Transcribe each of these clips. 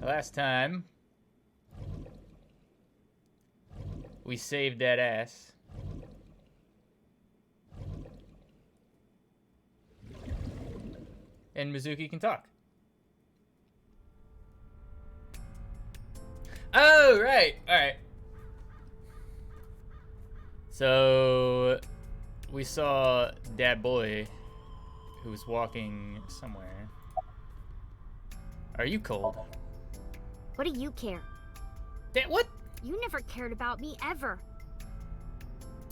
Last time, we saved that ass. And Mizuki can talk. Oh, right. All right. So, we saw that boy who was walking somewhere. Are you cold? What do you care? That what? You never cared about me, ever.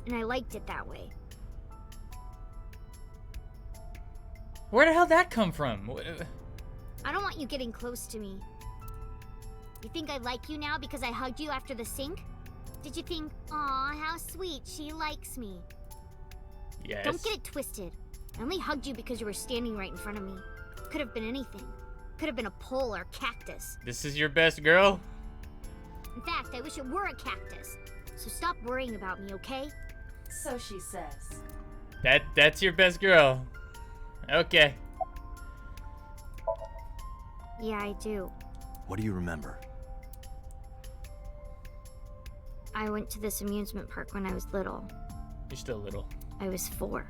And I liked it that way. Where the hell did that come from? I don't want you getting close to me. You think I like you now because I hugged you after the sink? Did you think, aw, how sweet, she likes me? Yes. Don't get it twisted. I only hugged you because you were standing right in front of me. Could have been anything. Could have been a pole or cactus. This is your best girl? In fact, I wish it were a cactus. So stop worrying about me, okay? So she says. That's your best girl. Okay. Yeah, I do. What do you remember? I went to this amusement park when I was little. You're still little. I was 4.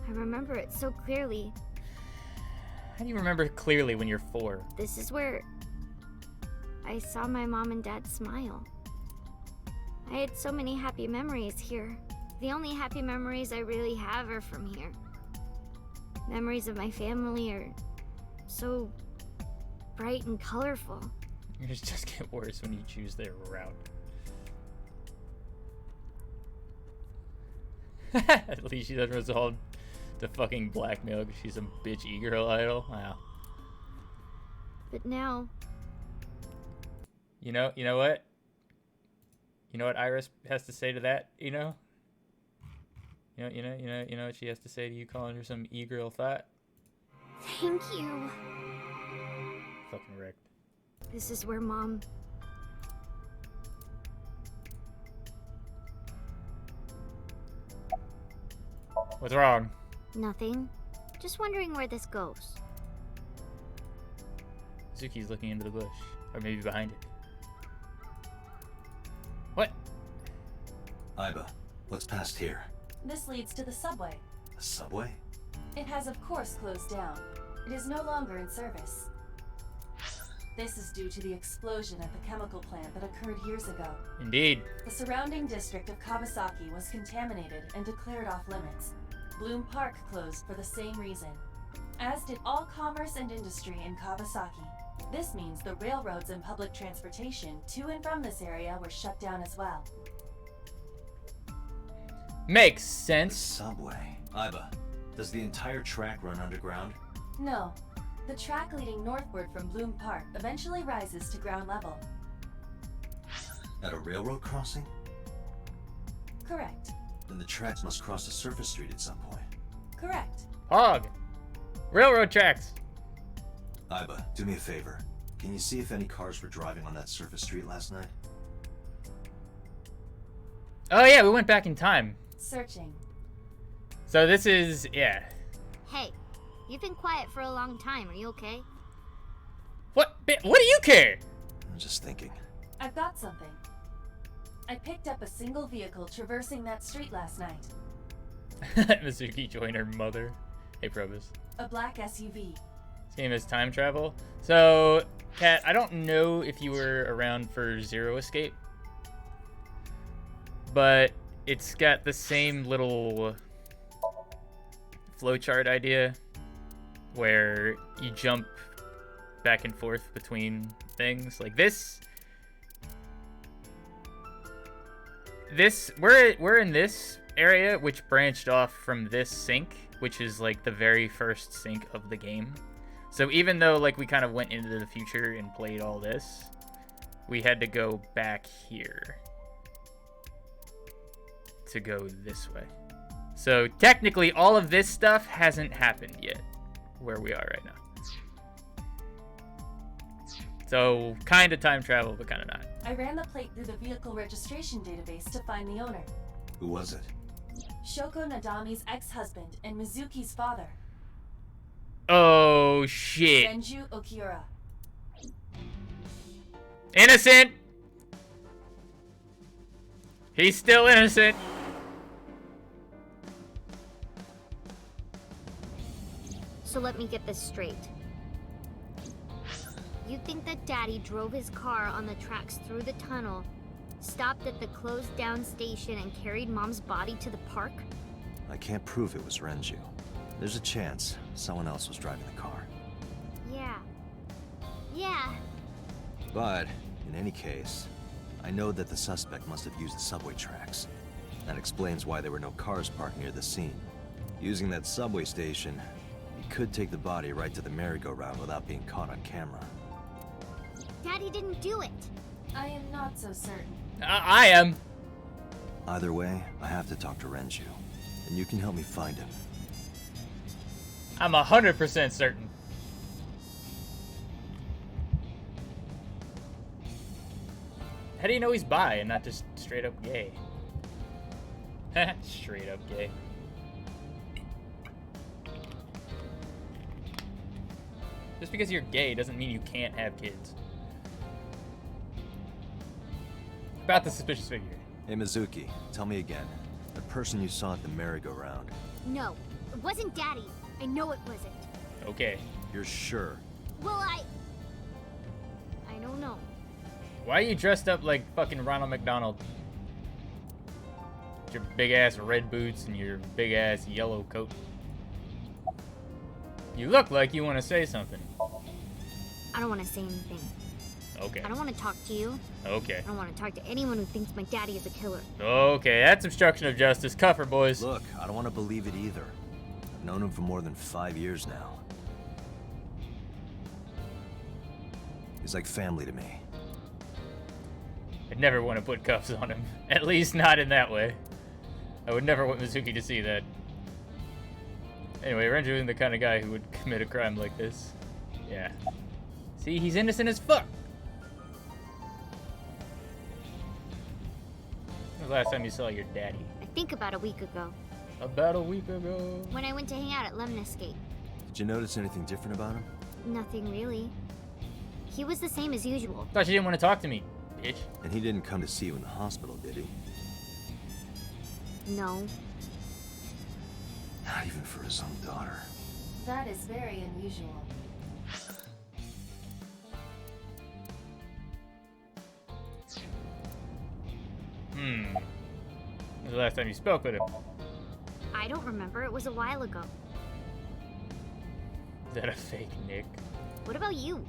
I remember it so clearly. How do you remember clearly when you're 4? This is where I saw my mom and dad smile. I had so many happy memories here. The only happy memories I really have are from here. Memories of my family are so bright and colorful. Yours just get worse when you choose their route. At least she doesn't resort to fucking blackmail because she's some bitch e-girl idol. Wow. But now, You know what? You know what Iris has to say to that? You know what she has to say to you calling her some e-girl thought? thank you. Fucking wrecked. This is where Mom... What's wrong? Nothing. Just wondering where this goes. Zuki's looking into the bush. Or maybe behind it. What? Iba, what's past here? This leads to the subway. A subway? It has of course closed down. It is no longer in service. This is due to the explosion at the chemical plant that occurred years ago. Indeed. The surrounding district of Kawasaki was contaminated and declared off limits. Bloom Park closed for the same reason, as did all commerce and industry in Kawasaki. This means the railroads and public transportation to and from this area were shut down as well. Makes The sense. subway. Iba, does the entire track run underground? No. The track leading northward from Bloom Park eventually rises to ground level. At a railroad crossing? Correct. Then the tracks must cross a surface street at some point. Correct. Hog. Railroad tracks. Iba, do me a favor. Can you see if any cars were driving on that surface street last night? Oh yeah, we went back in time. Searching. So this is, yeah. Hey, you've been quiet for a long time. Are you okay? What do you care? I'm just thinking. I've got something. I picked up a single vehicle traversing that street last night. Mizuki joined her mother. Hey, Probus. A black SUV. This game is time travel. So, Kat, I don't know if you were around for Zero Escape, but it's got the same little flowchart idea where you jump back and forth between things. Like this we're in this area which branched off from this sink, which is like the very first sink of the game. So even though like we kind of went into the future and played all this, we had to go back here to go this way. So technically all of this stuff hasn't happened yet where we are right now. So kind of time travel, but kind of not. I ran the plate through the vehicle registration database to find the owner. Who was it? Shoko Nadami's ex-husband and Mizuki's father, Oh shit. Benju Okiura. Innocent! He's still innocent. So let me get this straight. You think that Daddy drove his car on the tracks through the tunnel, stopped at the closed down station, and carried Mom's body to the park? I can't prove it was Renju. There's a chance someone else was driving the car. Yeah. Yeah. But, in any case, I know that the suspect must have used the subway tracks. That explains why there were no cars parked near the scene. Using that subway station, he could take the body right to the merry-go-round without being caught on camera. Daddy didn't do it. I am not so certain. I am. Either way, I have to talk to Renju, and you can help me find him. I'm 100% certain. How do you know he's bi and not just straight up gay? Straight up gay. Just because you're gay doesn't mean you can't have kids. About the suspicious figure. Hey Mizuki, tell me again. The person you saw at the merry-go-round. No, it wasn't Daddy. I know it wasn't. Okay. You're sure? Well, I don't know. Why are you dressed up like fucking Ronald McDonald? With your big ass red boots and your big ass yellow coat. You look like you want to say something. I don't want to say anything. Okay. I don't want to talk to you. Okay. I don't want to talk to anyone who thinks my daddy is a killer. Okay, that's obstruction of justice. Cuff her, boys. Look, I don't want to believe it either. I've known him for more than 5 years now. He's like family to me. I'd never want to put cuffs on him. At least not in that way. I would never want Mizuki to see that. Anyway, Renju isn't the kind of guy who would commit a crime like this. Yeah. See, he's innocent as fuck. When was the last time you saw your daddy? I think about a week ago, About a week ago. when I went to hang out at Lemon Escape. Did you notice anything different about him? Nothing really. He was the same as usual. Thought you didn't want to talk to me, bitch. And he didn't come to see you in the hospital, did he? No. Not even for his own daughter. That is very unusual. When was the last time you spoke with him? I don't remember. It was a while ago. Is that a fake Nick? What about you?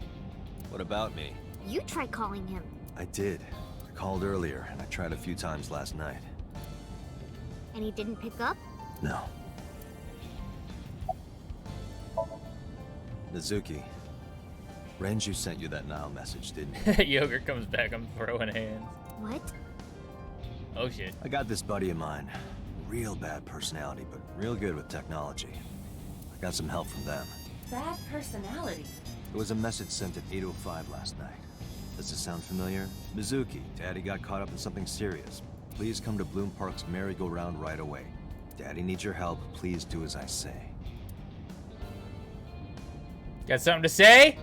What about me? You try calling him. I did. I called earlier, and I tried a few times last night. And he didn't pick up? No. Mizuki, Renju sent you that Nile message, didn't he? Yogurt comes back, I'm throwing hands. What? Oh shit. I got this buddy of mine. Real bad personality, but real good with technology. I got some help from them. Bad personality. It was a message sent at 8:05 last night. Does this sound familiar? Mizuki, Daddy got caught up in something serious. Please come to Bloom Park's merry-go-round right away. Daddy needs your help. Please do as I say. Got something to say?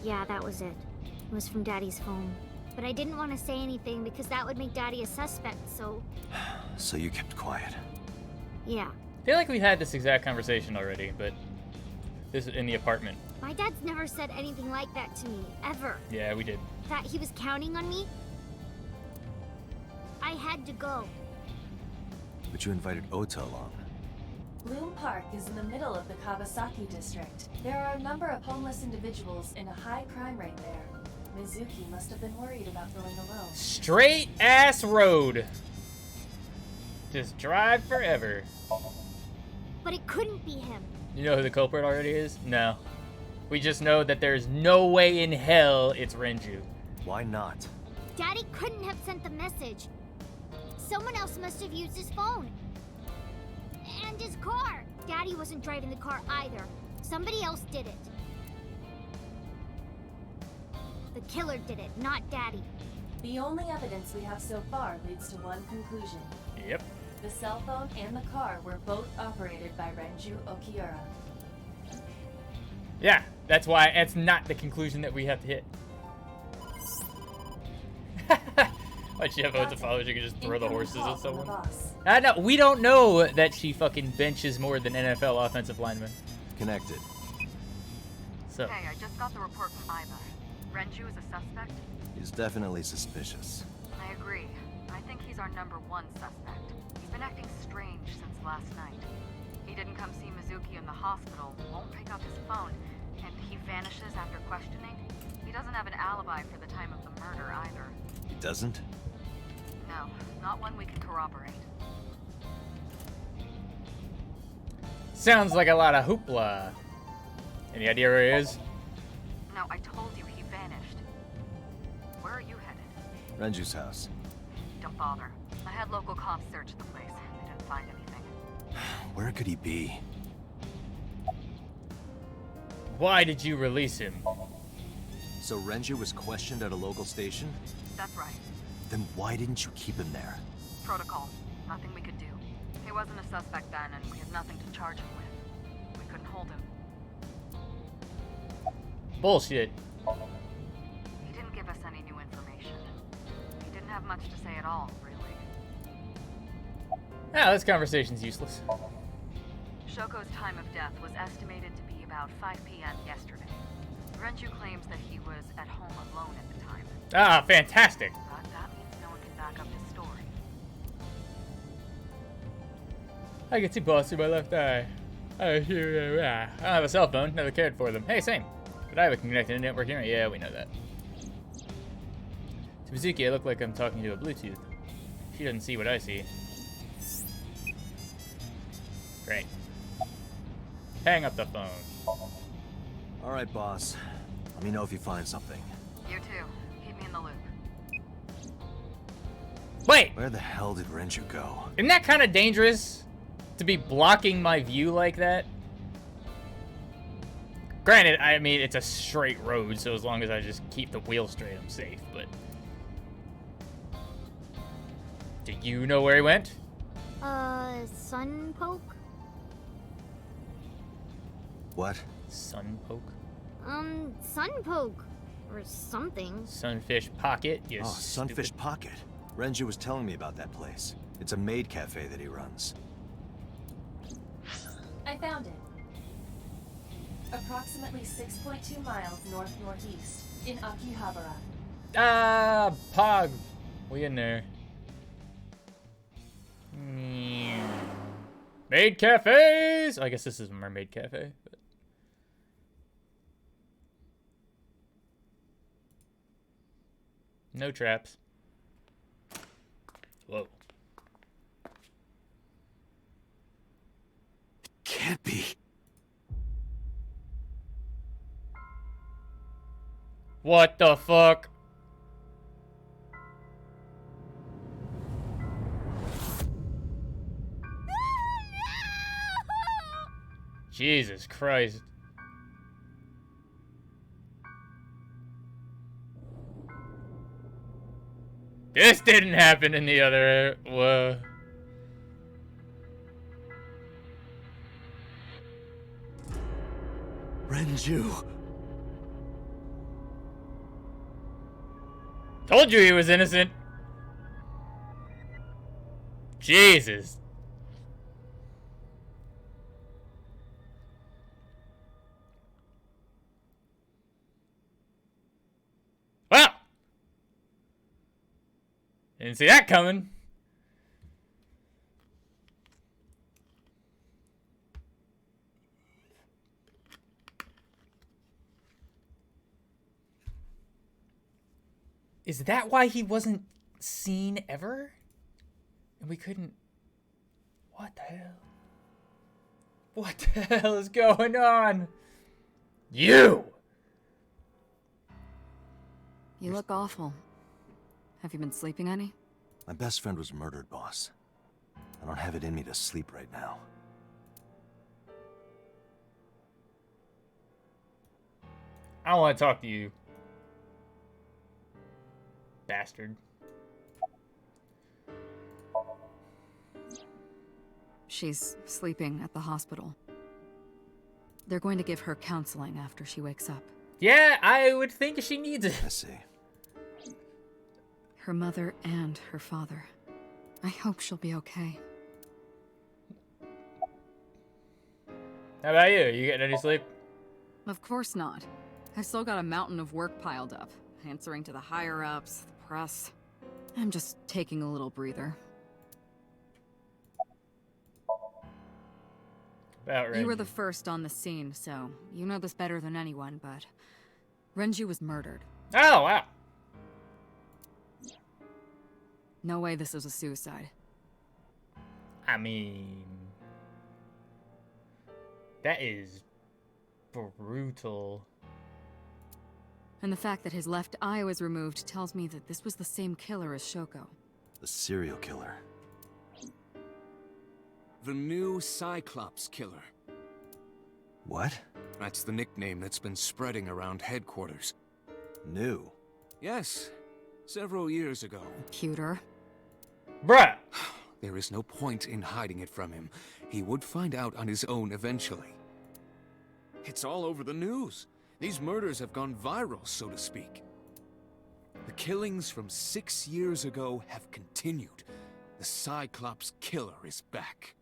Yeah, that was it. It was from Daddy's phone. But I didn't want to say anything because that would make Daddy a suspect, so... So you kept quiet. Yeah. I feel like we had this exact conversation already, but this is in the apartment. My dad's never said anything like that to me, ever. Yeah, we did. That he was counting on me? I had to go. But you invited Ota along. Bloom Park is in the middle of the Kawasaki district. There are a number of homeless individuals and a high crime rate there. Mizuki must have been worried about going alone. Straight ass road. Just drive forever. But it couldn't be him. You know who the culprit already is? No. We just know that there's no way in hell it's Renju. Why not? Daddy couldn't have sent the message. Someone else must have used his phone. And his car. Daddy wasn't driving the car either. Somebody else did it. The killer did it, not Daddy. The only evidence we have so far leads to one conclusion. Yep. The cell phone and the car were both operated by Renju Okiura. Yeah, that's why it's not the conclusion that we have to hit. Why'd she have loads of followers? You could just throw the Incoming horses call at from the someone. boss. No, we don't know that she fucking benches more than NFL offensive linemen. Connected. So, Hey, I just got the report from Iva. Renju is a suspect? He's definitely suspicious. I agree. I think he's our #1 suspect. He's been acting strange since last night. He didn't come see Mizuki in the hospital, won't pick up his phone, and he vanishes after questioning. He doesn't have an alibi for the time of the murder either. He doesn't? No, not one we can corroborate. sounds like a lot of hoopla. Any idea where he is? No, I told you he vanished. Where are you headed? Renju's house. Don't bother. I had local cops search the place. They didn't find anything. Where could he be? Why did you release him? So Renju was questioned at a local station? That's right. Then why didn't you keep him there? Protocol. Nothing we could do. He wasn't a suspect then, and we had nothing to charge him with. We couldn't hold him. Bullshit. He didn't give us any new information. He didn't have much to say at all, really. Ah, this conversation's useless. Shoko's time of death was estimated to be about 5 p.m. yesterday. Renju claims that he was at home alone at the time. Ah, fantastic. But that means no one can back up his story. I can see balls through my left eye. I don't have a cell phone. Never cared for them. Hey, same. But I have a connected network here. Yeah, we know that. To Mizuki, I look like I'm talking to a Bluetooth. She doesn't see what I see. Great. Hang up the phone. All right, boss. Let me know if you find something. You too. Keep me in the loop. Wait! Where the hell did Renju go? Isn't that kind of dangerous? To be blocking my view like that? Granted, I mean, it's a straight road, so as long as I just keep the wheel straight, I'm safe, but... Do you know where he went? Sun poke? What? Sun poke? Sun poke. Or something. Sunfish pocket? You Oh, Sunfish stupid- Pocket. Renju was telling me about that place. It's a maid cafe that he runs. I found it. Approximately 6.2 miles north-northeast in Akihabara. Ah, Pog. We in there. Maid cafes! I guess this is a mermaid cafe. But... No traps. Whoa. Can't be. What the fuck? Jesus Christ. This didn't happen in the other... Renju. Told you he was innocent. Jesus. Well. Didn't see that coming. Is that why he wasn't seen ever? And we couldn't... What the hell? What the hell is going on? You! You look awful. Have you been sleeping any? My best friend was murdered, boss. I don't have it in me to sleep right now. I don't want to talk to you. Bastard. She's sleeping at the hospital. They're going to give her counseling after she wakes up. Yeah, I would think she needs it. I see. her mother and her father. I hope she'll be okay. How about you? You getting any sleep? Of course not. I still got a mountain of work piled up, answering to the higher-ups, the press. I'm just taking a little breather. About Renju. You were the first on the scene, so you know this better than anyone, but Renju was murdered. Oh, wow. No way this was a suicide. I mean, that is brutal. And the fact that his left eye was removed tells me that this was the same killer as Shoko. The serial killer. The new Cyclops killer. What? That's the nickname that's been spreading around headquarters. New. Yes, several years ago. Computer. Bruh! There is no point in hiding it from him. He would find out on his own eventually. It's all over the news. These murders have gone viral, so to speak. The killings from 6 years ago have continued. The Cyclops killer is back.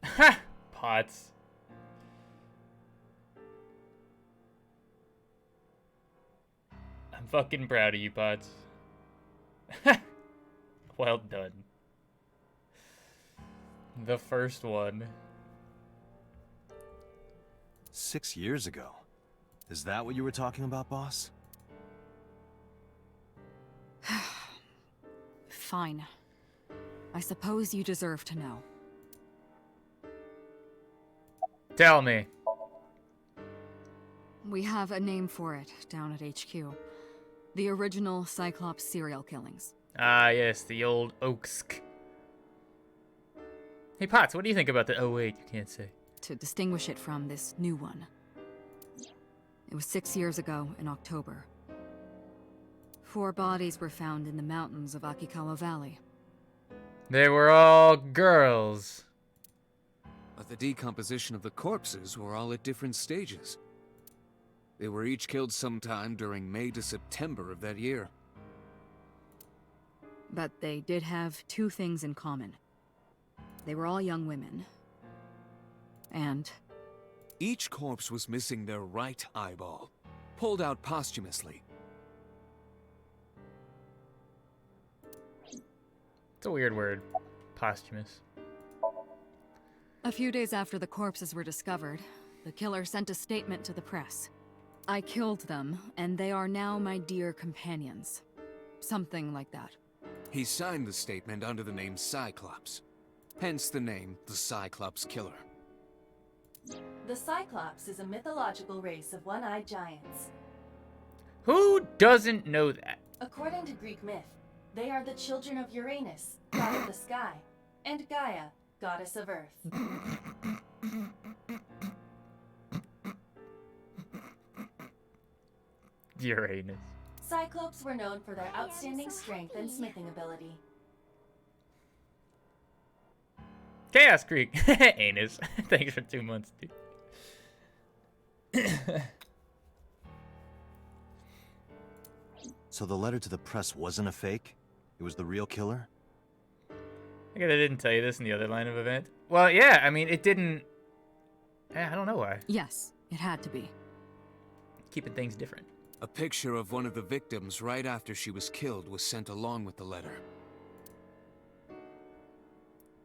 Ha! Potts. I'm fucking proud of you, Potts. Well done. The first one. 6 years ago. Is that what you were talking about, boss? Fine. I suppose you deserve to know. Tell me. We have a name for it down at HQ. The original Cyclops serial killings. Ah, yes, the old Oaksk. Hey, Potts, what do you think about the... Oh, wait, you can't say. To distinguish it from this new one. It was 6 years ago in October. 4 bodies were found in the mountains of Akikawa Valley. They were all girls. But the decomposition of the corpses were all at different stages. They were each killed sometime during May to September of that year. But they did have 2 things in common. They were all young women. And Each corpse was missing their right eyeball, pulled out posthumously. It's a weird word. Posthumous. a few days after the corpses were discovered, the killer sent a statement to the press. I killed them, and they are now my dear companions. Something like that. He signed the statement under the name Cyclops. Hence the name, the Cyclops Killer. The Cyclops is a mythological race of one-eyed giants. Who doesn't know that? According to Greek myth, they are the children of Uranus, god of the sky, and Gaia, goddess of earth. Uranus. Cyclopes were known for their outstanding strength and smithing ability. Chaos Creek. Anus. Thanks for 2 months, dude. So the letter to the press wasn't a fake? It was the real killer? I guess I didn't tell you this in the other line of event. Well, yeah, I mean, it didn't... I don't know why. Yes, it had to be. Keeping things different. A picture of one of the victims right after she was killed was sent along with the letter.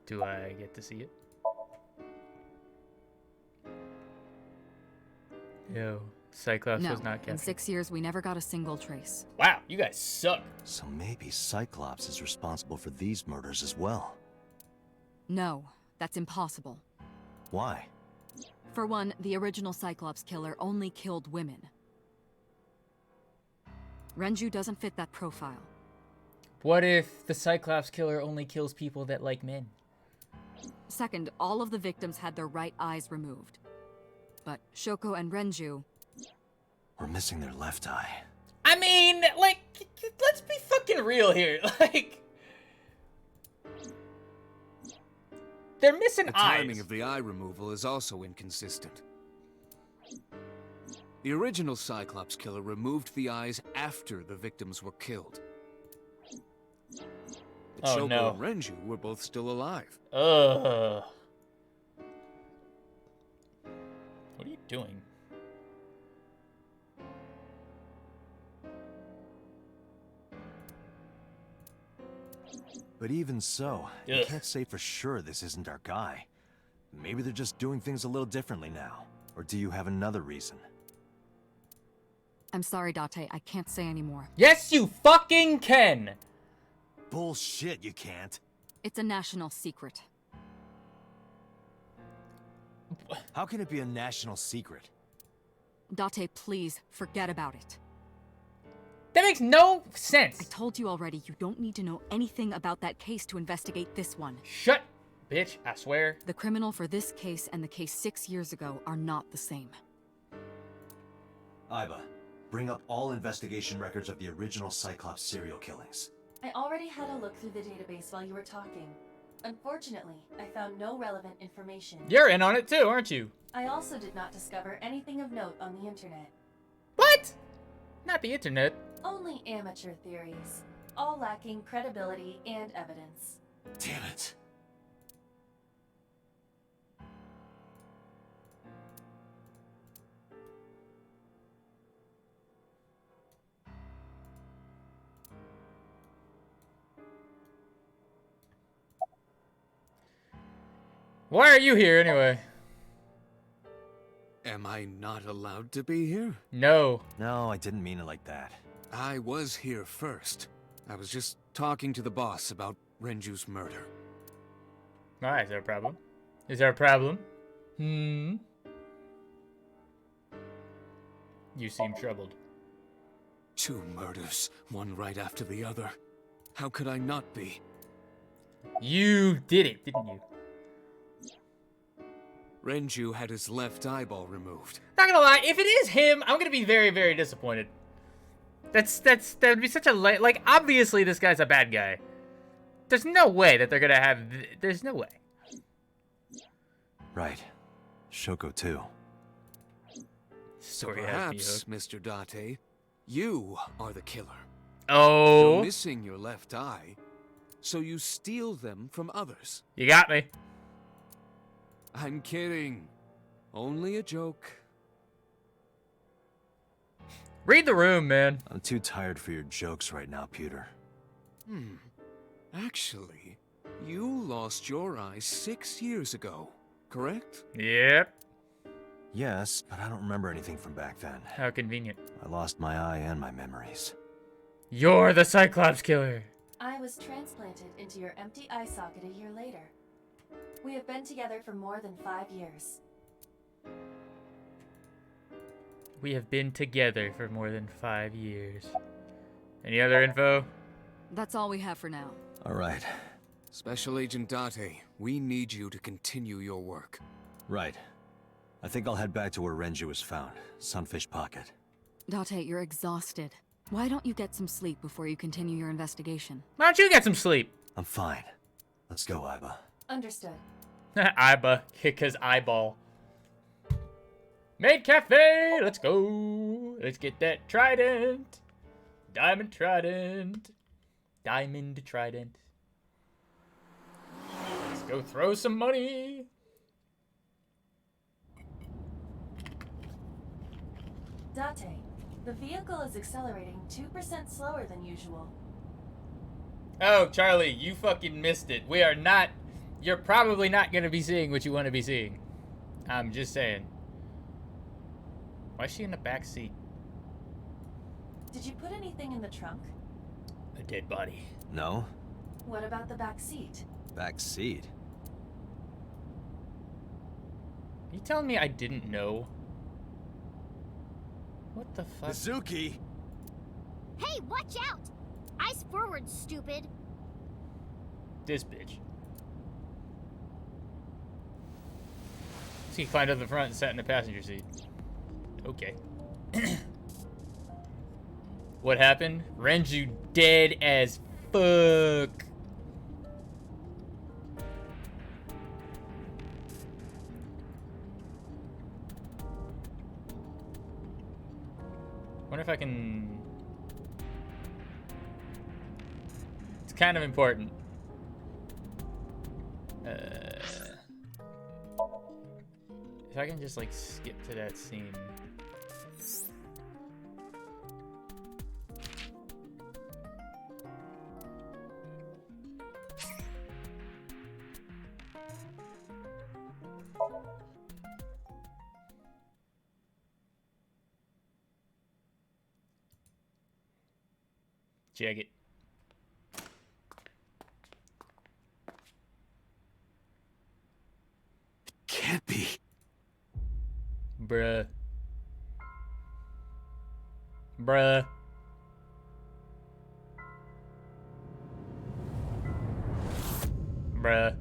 Do I get to see it? Yo, Cyclops No, was not in captured. 6 years we never got a single trace. Wow, you guys suck. So maybe Cyclops is responsible for these murders as well. No, that's impossible. Why? For one, the original Cyclops killer only killed women. Renju doesn't fit that profile. What if the Cyclops killer only kills people that like men? Second, all of the victims had their right eyes removed. But Shoko and Renju, We're missing their left eye. I mean, like, let's be fucking real here. Like, they're missing The eyes. timing of the eye removal is also inconsistent. The original Cyclops Killer removed the eyes after the victims were killed. Oh, Shoko no. and Renju were both still alive. Ugh. What are you doing? But even so, you Ugh. can't say for sure this isn't our guy. Maybe they're just doing things a little differently now. Or do you have another reason? I'm sorry, Date. I can't say anymore. Yes, you fucking can! Bullshit, you can't. It's a national secret. How can it be a national secret? Date, please, forget about it. That makes no I sense. told you already, you don't need to know anything about that case to investigate this one. Shut, bitch, I swear. The criminal for this case and the case 6 years ago are not the same. Iba, bring up all investigation records of the original Cyclops serial killings. I already had a look through the database while you were talking. Unfortunately, I found no relevant information. You're in on it too, aren't you? I also did not discover anything of note on the internet. What? Not the internet. Only amateur theories, all lacking credibility and evidence. Damn it. Why are you here anyway? Am I not allowed to be here? No. No, I didn't mean it like that. I was here first. I was just talking to the boss about Renju's murder. Why, is there a problem? Is there a problem? You seem troubled. 2 murders, one right after the other. How could I not be? You did it, didn't you? Renju had his left eyeball removed. Not gonna lie, if it is him, I'm gonna be very, very disappointed. That would be such a like. Obviously, this guy's a bad guy. There's no way that they're gonna have. There's no way. Right. Shoko too. Story has me Perhaps, hooked. Mr. Date, you are the killer. Oh, You're missing your left eye, so you steal them from others. you got me. I'm kidding. Only a joke. Read the room, man. I'm too tired for your jokes right now, Pewter. Actually, you lost your eye 6 years ago, correct? Yep. Yes, but I don't remember anything from back then. How convenient. I lost my eye and my memories. You're the Cyclops killer. I was transplanted into your empty eye socket a year later. We have been together for more than 5 years. We have been together for more than 5 years. Any other info? That's all we have for now. All right. Special Agent Date, we need you to continue your work. Right. I think I'll head back to where Renju was found. Sunfish Pocket. Date, you're exhausted. Why don't you get some sleep before you continue your investigation? Why don't you get some sleep? I'm fine. Let's go, Iba. Understood. Iba, kick his eyeball. Maid Cafe, let's go. Let's get that trident. Diamond trident. Diamond trident. Let's go throw some money. Date, the vehicle is accelerating 2% slower than usual. Oh, Charlie, you fucking missed it. We are not... You're probably not going to be seeing what you want to be seeing. I'm just saying. Why is she in the back seat? Did you put anything in the trunk? A dead body. No? What about the back seat? Back seat? Are you telling me I didn't know? What the fuck? Mizuki! Hey, watch out! Eyes forward, stupid. This bitch. So he climbed up the front and sat in the passenger seat. Okay. What happened? Renju dead as fuck. Wonder if I can... It's kind of important. If I can just like skip to that scene. Check it. Can't be. Bruh. Bruh. Bruh.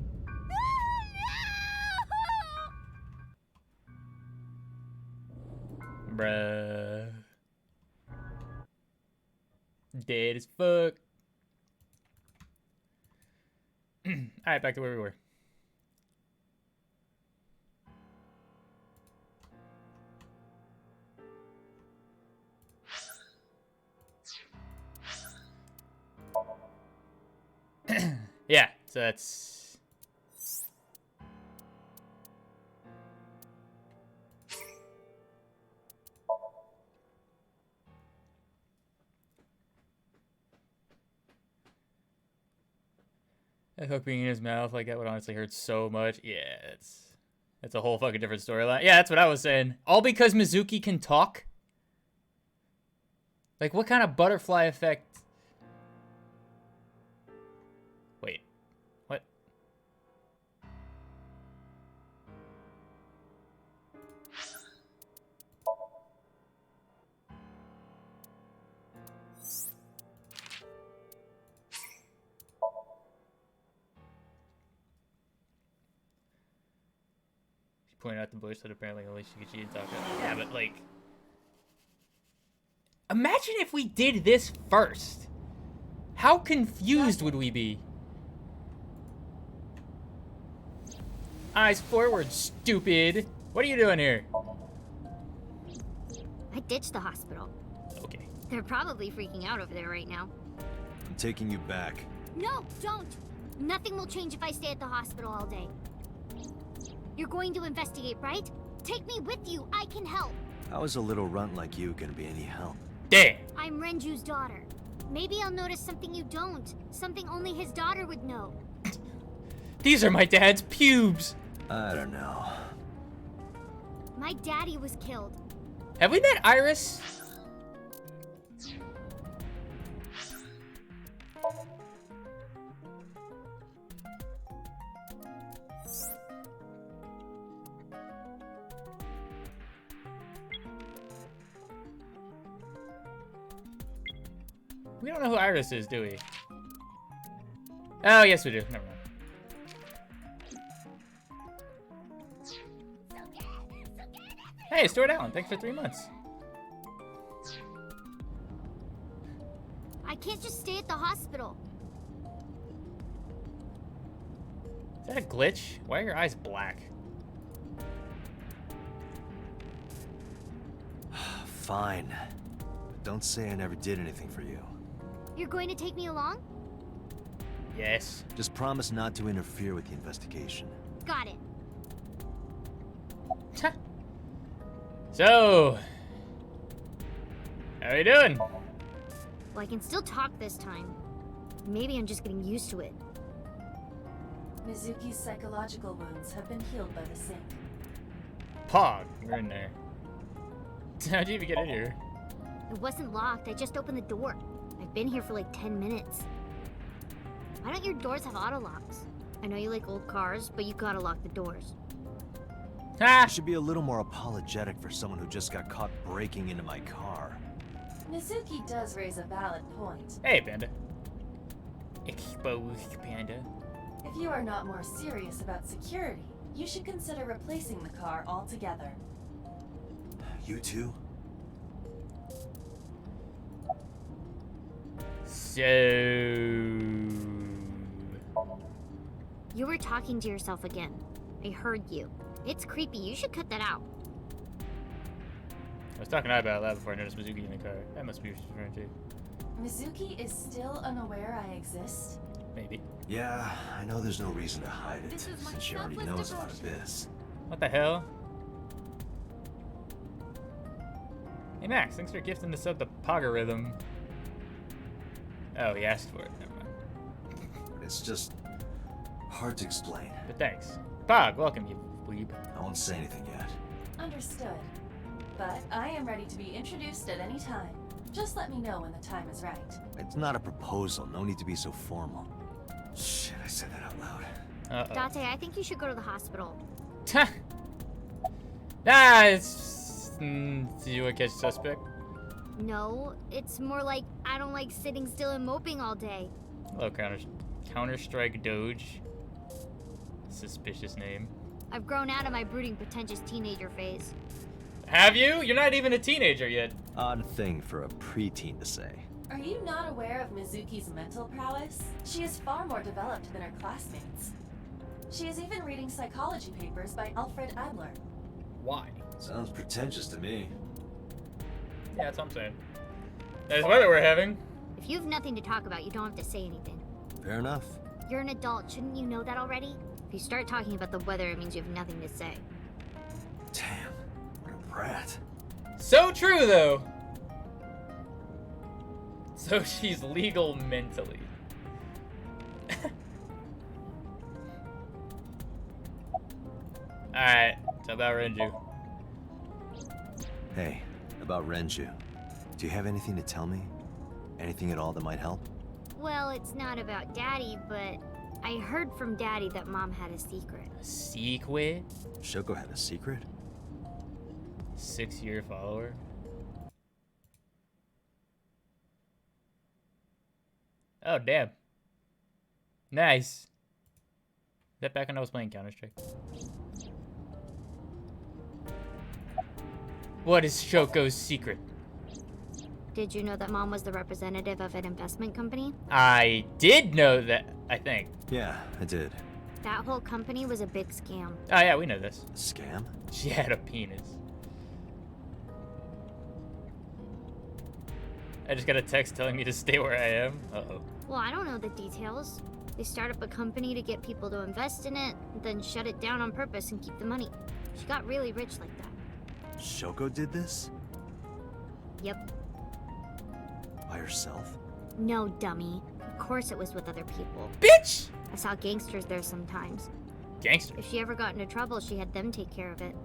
Bruh. Dead as fuck. Alright, back to where we were. Yeah, so that's... That hook being in his mouth, like, that would honestly hurt so much. Yeah, that's a whole fucking different storyline. Yeah, that's what I was saying. All because Mizuki can talk? Like, what kind of butterfly effect? Wait, what? She pointed out the bush that apparently only Shikichi and talk about. Yeah, but like... Imagine if we did this first. How confused would we be? Eyes forward, stupid. What are you doing here? I ditched the hospital. Okay. They're probably freaking out over there right now. I'm taking you back. No, don't! Nothing will change if I stay at the hospital all day. You're going to investigate, right? Take me with you. I can help. How is a little runt like you gonna be any help? Damn. I'm Renju's daughter. Maybe I'll notice something you don't. Something only his daughter would know. These are my dad's pubes. I don't know. My daddy was killed. Have we met Iris? We don't know who Iris is, do we? Oh, yes we do. Never mind. Hey, Stuart Allen, thanks for 3 months. I can't just stay at the hospital. Is that a glitch? Why are your eyes black? Fine. But don't say I never did anything for you. You're going to take me along? Yes. Just promise not to interfere with the investigation. Got it. So, how are you doing? Well, I can still talk this time. Maybe I'm just getting used to it. Mizuki's psychological wounds have been healed by the sink. Pog, we're in there. How'd you even get in here? It wasn't locked. I just opened the door. I've been here for like 10 minutes. Why don't your doors have auto locks? I know you like old cars, but you gotta lock the doors. Ah! You should be a little more apologetic for someone who just got caught breaking into my car. Mizuki does raise a valid point. Hey, Panda. Exposed Panda. If you are not more serious about security, you should consider replacing the car altogether. You too? So... You were talking to yourself again. I heard you. It's creepy. You should cut that out. I was talking to I about that before I noticed Mizuki in the car. That must be what she's referring to. Mizuki is still unaware I exist? Maybe. Yeah, I know there's no reason to hide it, This is my since she already selfless knows about devotion. Abyss. What the hell? Hey Max, thanks for gifting the sub to Pogorithm. Oh, he asked for it. Never mind. It's just hard to explain. But thanks. Pog, welcome, you weeb. I won't say anything yet. Understood. But I am ready to be introduced at any time. Just let me know when the time is right. It's not a proposal. No need to be so formal. Shit, I said that out loud. Uh-oh. Date, I think you should go to the hospital. It's... do you want to catch suspect? No, it's more like I don't like sitting still and moping all day. Hello, Counter-Strike Doge. Suspicious name. I've grown out of my brooding, pretentious teenager phase. Have you? You're not even a teenager yet. Odd thing for a preteen to say. Are you not aware of Mizuki's mental prowess? She is far more developed than her classmates. She is even reading psychology papers by Alfred Adler. Why? Sounds pretentious to me. Yeah, that's what I'm saying. Nice weather we're having. If you have nothing to talk about, you don't have to say anything. Fair enough. You're an adult, shouldn't you know that already? If you start talking about the weather, it means you have nothing to say. Damn, what a brat. So true, though. So she's legal mentally. Alright, so about Renju. Hey, about Renju. Do you have anything to tell me? Anything at all that might help? Well, it's not about Daddy, but I heard from Daddy that Mom had a secret. A secret? Shoko had a secret? 6-year follower? Oh, damn. Nice. Is that back when I was playing Counter-Strike? What is Shoko's secret? Did you know that Mom was the representative of an investment company? I did know that, I think. Yeah, I did. That whole company was a big scam. Oh, yeah, we know this. Scam? She had a penis. I just got a text telling me to stay where I am. Uh-oh. Well, I don't know the details. They start up a company to get people to invest in it, then shut it down on purpose and keep the money. She got really rich like that. Shoko did this? Yep. By herself? No, dummy. Of course it was with other people. Bitch! I saw gangsters there sometimes. Gangster. If she ever got into trouble, she had them take care of it.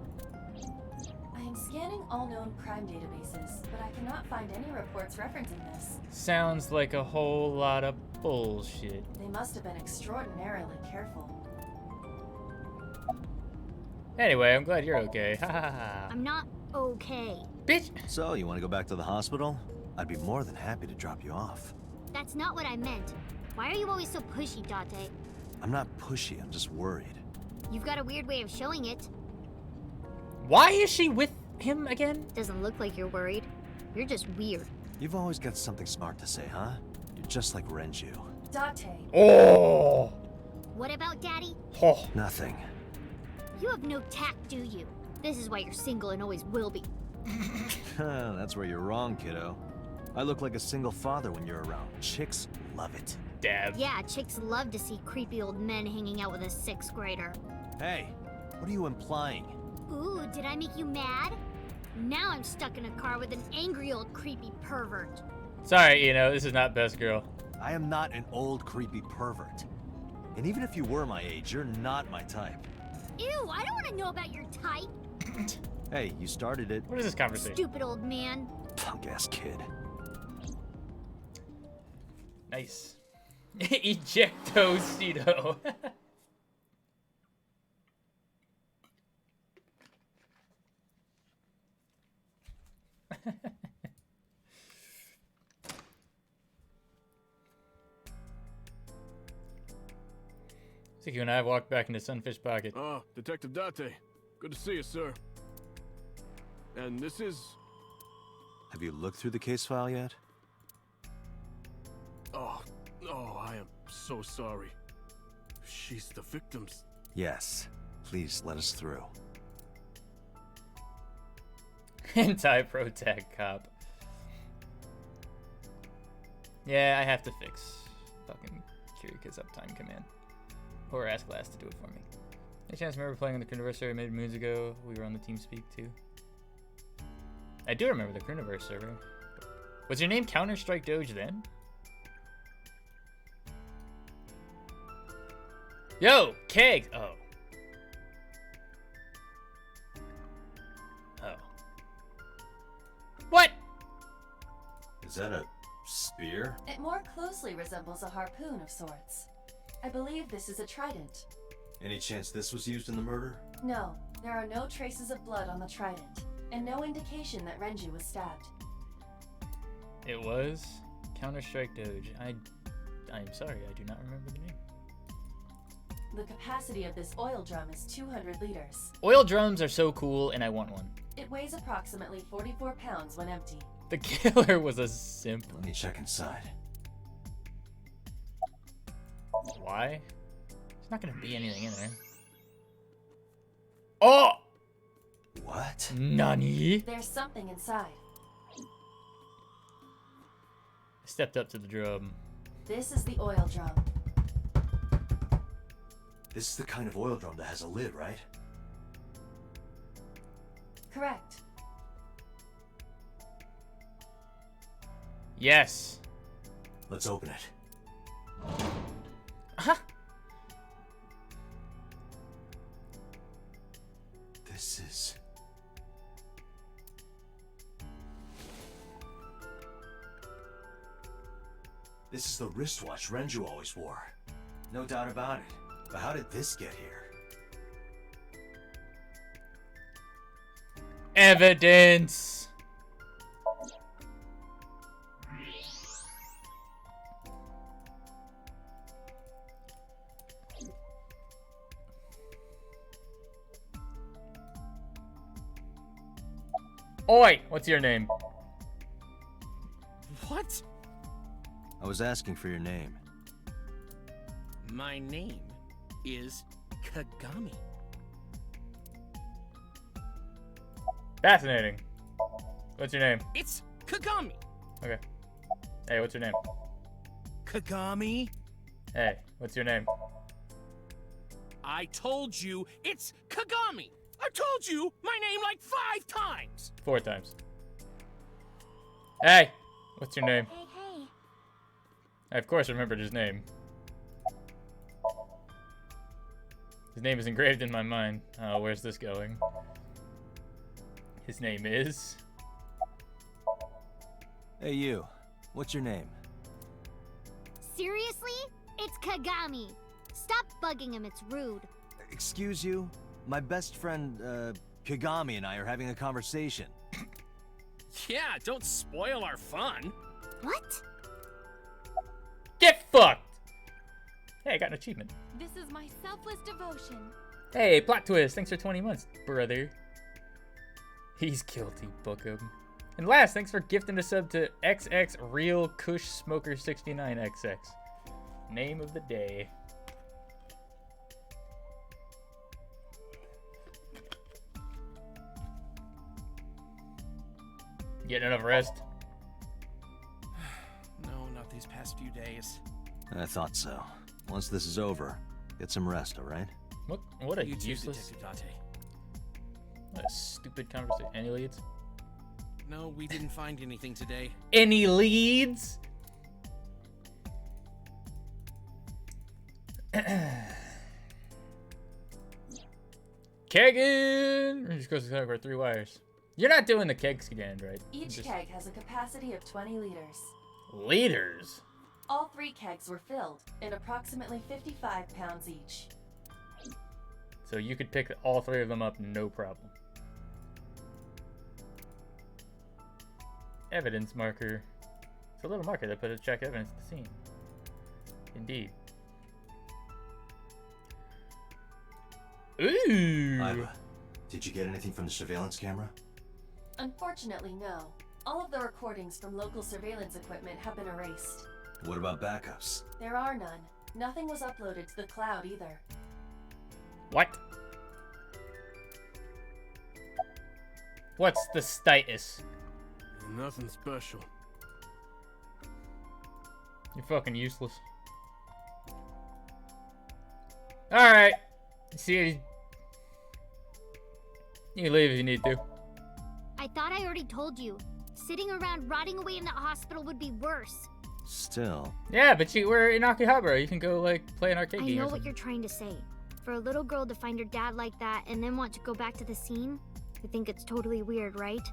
I am scanning all known crime databases, but I cannot find any reports referencing this. Sounds like a whole lot of bullshit. They must have been extraordinarily careful. Anyway, I'm glad you're okay. Ha ha ha. I'm not okay. Bitch! So, you want to go back to the hospital? I'd be more than happy to drop you off. That's not what I meant. Why are you always so pushy, Date? I'm not pushy, I'm just worried. You've got a weird way of showing it. Why is she with him again? Doesn't look like you're worried. You're just weird. You've always got something smart to say, huh? You're just like Renju. Date, Oh! What about Daddy? Oh. Nothing. You have no tact, do you? This is why you're single and always will be. That's where you're wrong, kiddo. I look like a single father when you're around. Chicks love it. Dab. Yeah, chicks love to see creepy old men hanging out with a 6th grader. Hey, what are you implying? Ooh, did I make you mad? Now I'm stuck in a car with an angry old creepy pervert. Sorry, this is not best girl. I am not an old creepy pervert. And even if you were my age, you're not my type. Ew, I don't want to know about your type. Hey, you started it. What is this conversation? Stupid old man. Punk-ass kid. Nice. Ejectocito. Siki and I walked back into Sunfish Pocket. Ah, Detective Date. Good to see you, sir. And this is... Have you looked through the case file yet? Oh, I am so sorry. She's the victim's... Yes. Please let us through. Anti-protag cop. Yeah, I have to fix fucking because uptime command. Or ask Last to do it for me. Any chance I remember playing on the Cruniverse server many moons ago? We were on the TeamSpeak too. I do remember the Cruniverse server. Was your name Counter-Strike Doge then? Yo, Keg! Oh. Oh. What? Is that a spear? It more closely resembles a harpoon of sorts. I believe this is a trident. Any chance this was used in the murder? No, there are no traces of blood on the trident, and no indication that Renju was stabbed. It was Counter-Strike Doge. I'm sorry, I do not remember the name. The capacity of this oil drum is 200 liters. Oil drums are so cool, and I want one. It weighs approximately 44 pounds when empty. The killer was a simp. Let me check inside. Why? There's not gonna be anything in there. Oh! What? Nani? There's something inside. I stepped up to the drum. This is the oil drum. This is the kind of oil drum that has a lid, right? Correct. Yes. Let's open it. Huh? This is... This is the wristwatch Renju always wore. No doubt about it. But how did this get here? Evidence. Oi, what's your name? What? I was asking for your name. My name is Kagami. Fascinating. What's your name? It's Kagami. Okay. Hey, what's your name? Kagami? Hey, what's your name? I told you it's Kagami. I told you my name like 5 times. 4 times. Hey, what's your name? Hey, hey. I, of course, remembered his name. His name is engraved in my mind. Oh, where's this going? His name is... Hey you, what's your name? Seriously? It's Kagami. Stop bugging him, it's rude. Excuse you? My best friend, Kagami and I are having a conversation. Yeah, don't spoil our fun. What? Get fucked! Hey, I got an achievement. This is my selfless devotion. Hey, plot twist. Thanks for 20 months, brother. He's guilty, book him. And last, thanks for gifting a sub to XX Real Kush Smoker 69XX. Name of the day. Getting enough rest? No, not these past few days. I thought so. Once this is over, get some rest, alright? What a You too, useless, Detective Date. what a stupid conversation. Any leads? No, we didn't find anything today. Any leads? Keggin! Just goes to over 3 wires. You're not doing the keg scan, right? Each Just keg has a capacity of 20 liters. liters. All 3 kegs were filled, and approximately 55 pounds each. So you could pick all 3 of them up, no problem. Evidence marker. It's a little marker that put a check evidence at the scene. Indeed. Ooh. Iva, did you get anything from the surveillance camera? Unfortunately, no. All of the recordings from local surveillance equipment have been erased. What about backups? There are none. Nothing was uploaded to the cloud either. What? What's the status? Nothing special. You're fucking useless. Alright. See you. You can leave if you need to. I thought I already told you. Sitting around rotting away in that hospital would be worse. Still. Yeah, but we're in Akihabara. You can go, like, play an arcade I game know or what something. you're trying to say. For a little girl to find her dad like that and then want to go back to the scene, I think it's totally weird, right?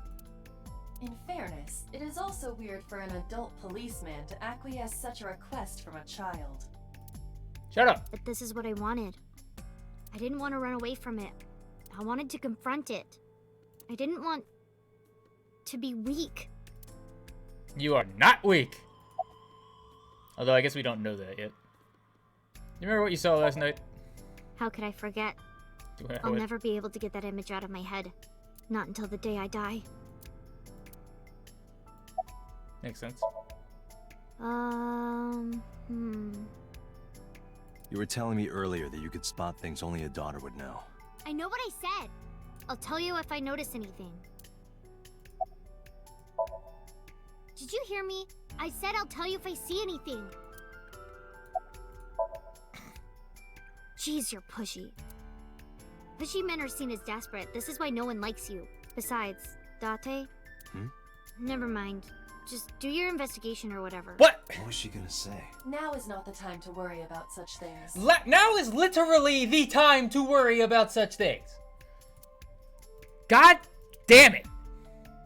In fairness, it is also weird for an adult policeman to acquiesce such a request from a child. Shut up. But this is what I wanted. I didn't want to run away from it. I wanted to confront it. I didn't want to be weak. You are not weak. Although I guess we don't know that yet. You remember what you saw last night? How could I forget? What- I'll never be able to get that image out of my head. Not until the day I die. Makes sense. You were telling me earlier that you could spot things only a daughter would know. I know what I said. I'll tell you if I notice anything. Did you hear me? I said I'll tell you if I see anything. Jeez, you're pushy. Pushy men are seen as desperate. This is why no one likes you. Besides, Date? Never mind. Just do your investigation or whatever. What? What was she gonna say? Now is not the time to worry about such things. Now is literally the time to worry about such things. God damn it.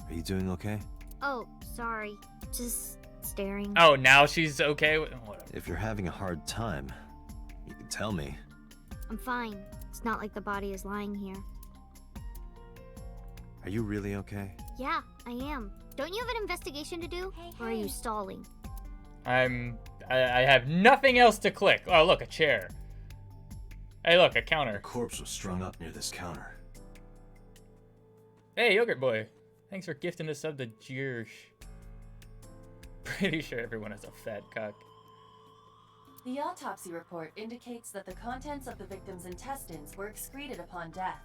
Are you doing okay? Oh, sorry. Just staring. Oh, now she's okay with whatever. If you're having a hard time, you can tell me. I'm fine. It's not like the body is lying here. Are you really okay? Yeah, I am. Don't you have an investigation to do? Or are you stalling? I have nothing else to click. Oh, look, a chair. Hey, look, a A counter. corpse was strung up near this counter. Hey, Yogurt Boy. Thanks for gifting us sub to Jirsch. Pretty sure everyone has a fat cock. The autopsy report indicates that the contents of the victim's intestines were excreted upon death,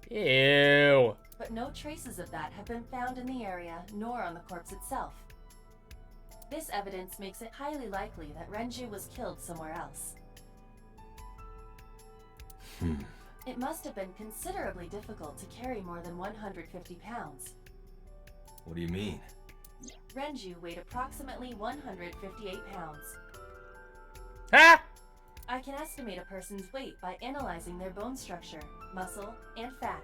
Ew. but no traces of that have been found in the area nor on the corpse itself. This evidence makes it highly likely that Renju was killed somewhere else. It must have been considerably difficult to carry more than 150 pounds. What do you mean? Renju weighed approximately 158 pounds. Ha! I can estimate a person's weight by analyzing their bone structure, muscle, and fat.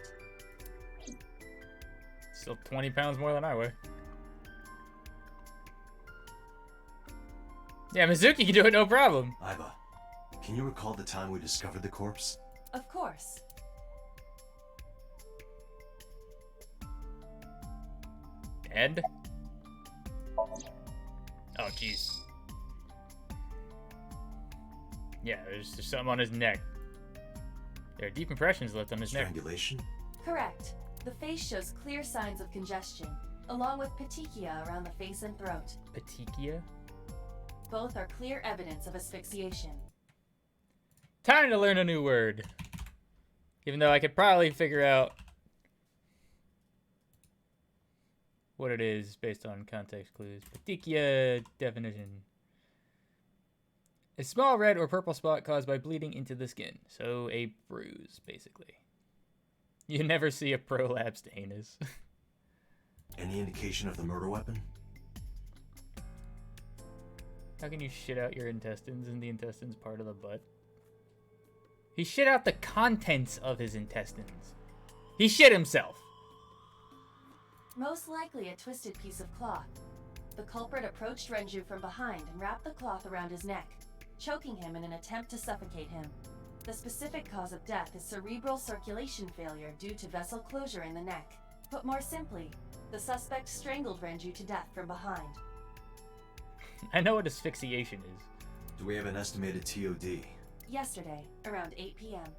Still 20 pounds more than I weigh. Yeah, Mizuki can do it no problem. Aiba, can you recall the time we discovered the corpse? Of course. Dead? Oh, jeez. Yeah, there's something on his neck. There are deep impressions left on his neck. Strangulation? Correct. The face shows clear signs of congestion, along with petechia around the face and throat. Petechia? Both are clear evidence of asphyxiation. Time to learn a new word. Even though I could probably figure out what it is based on context clues. Petechia definition. A small red or purple spot caused by bleeding into the skin. So a bruise, basically. You never see a prolapsed anus. Any indication of the murder weapon? How can you shit out your intestines and the intestines part of the butt? He shit out the contents of his intestines. He shit himself. Most likely a twisted piece of cloth. The culprit approached Renju from behind and wrapped the cloth around his neck, choking him in an attempt to suffocate him. The specific cause of death is cerebral circulation failure due to vessel closure in the neck. Put more simply, the suspect strangled Renju to death from behind. I know what asphyxiation is. Do we have an estimated TOD? Yesterday, around 8 p.m.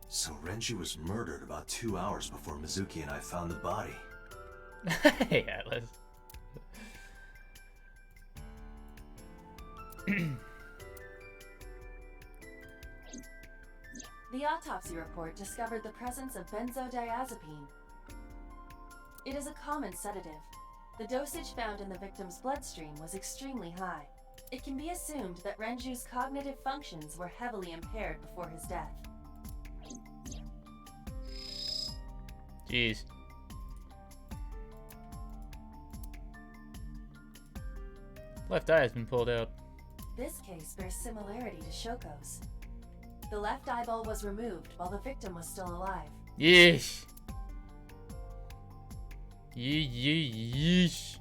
So Renju was murdered about 2 hours before Mizuki and I found the body. Hey, Atlas. The autopsy report discovered the presence of benzodiazepine. It is a common sedative. The dosage found in the victim's bloodstream was extremely high. It can be assumed that Renju's cognitive functions were heavily impaired before his death. Jeez. Left eye has been pulled out. This case bears similarity to Shoko's. The left eyeball was removed while the victim was still alive. Yeesh. Yeesh.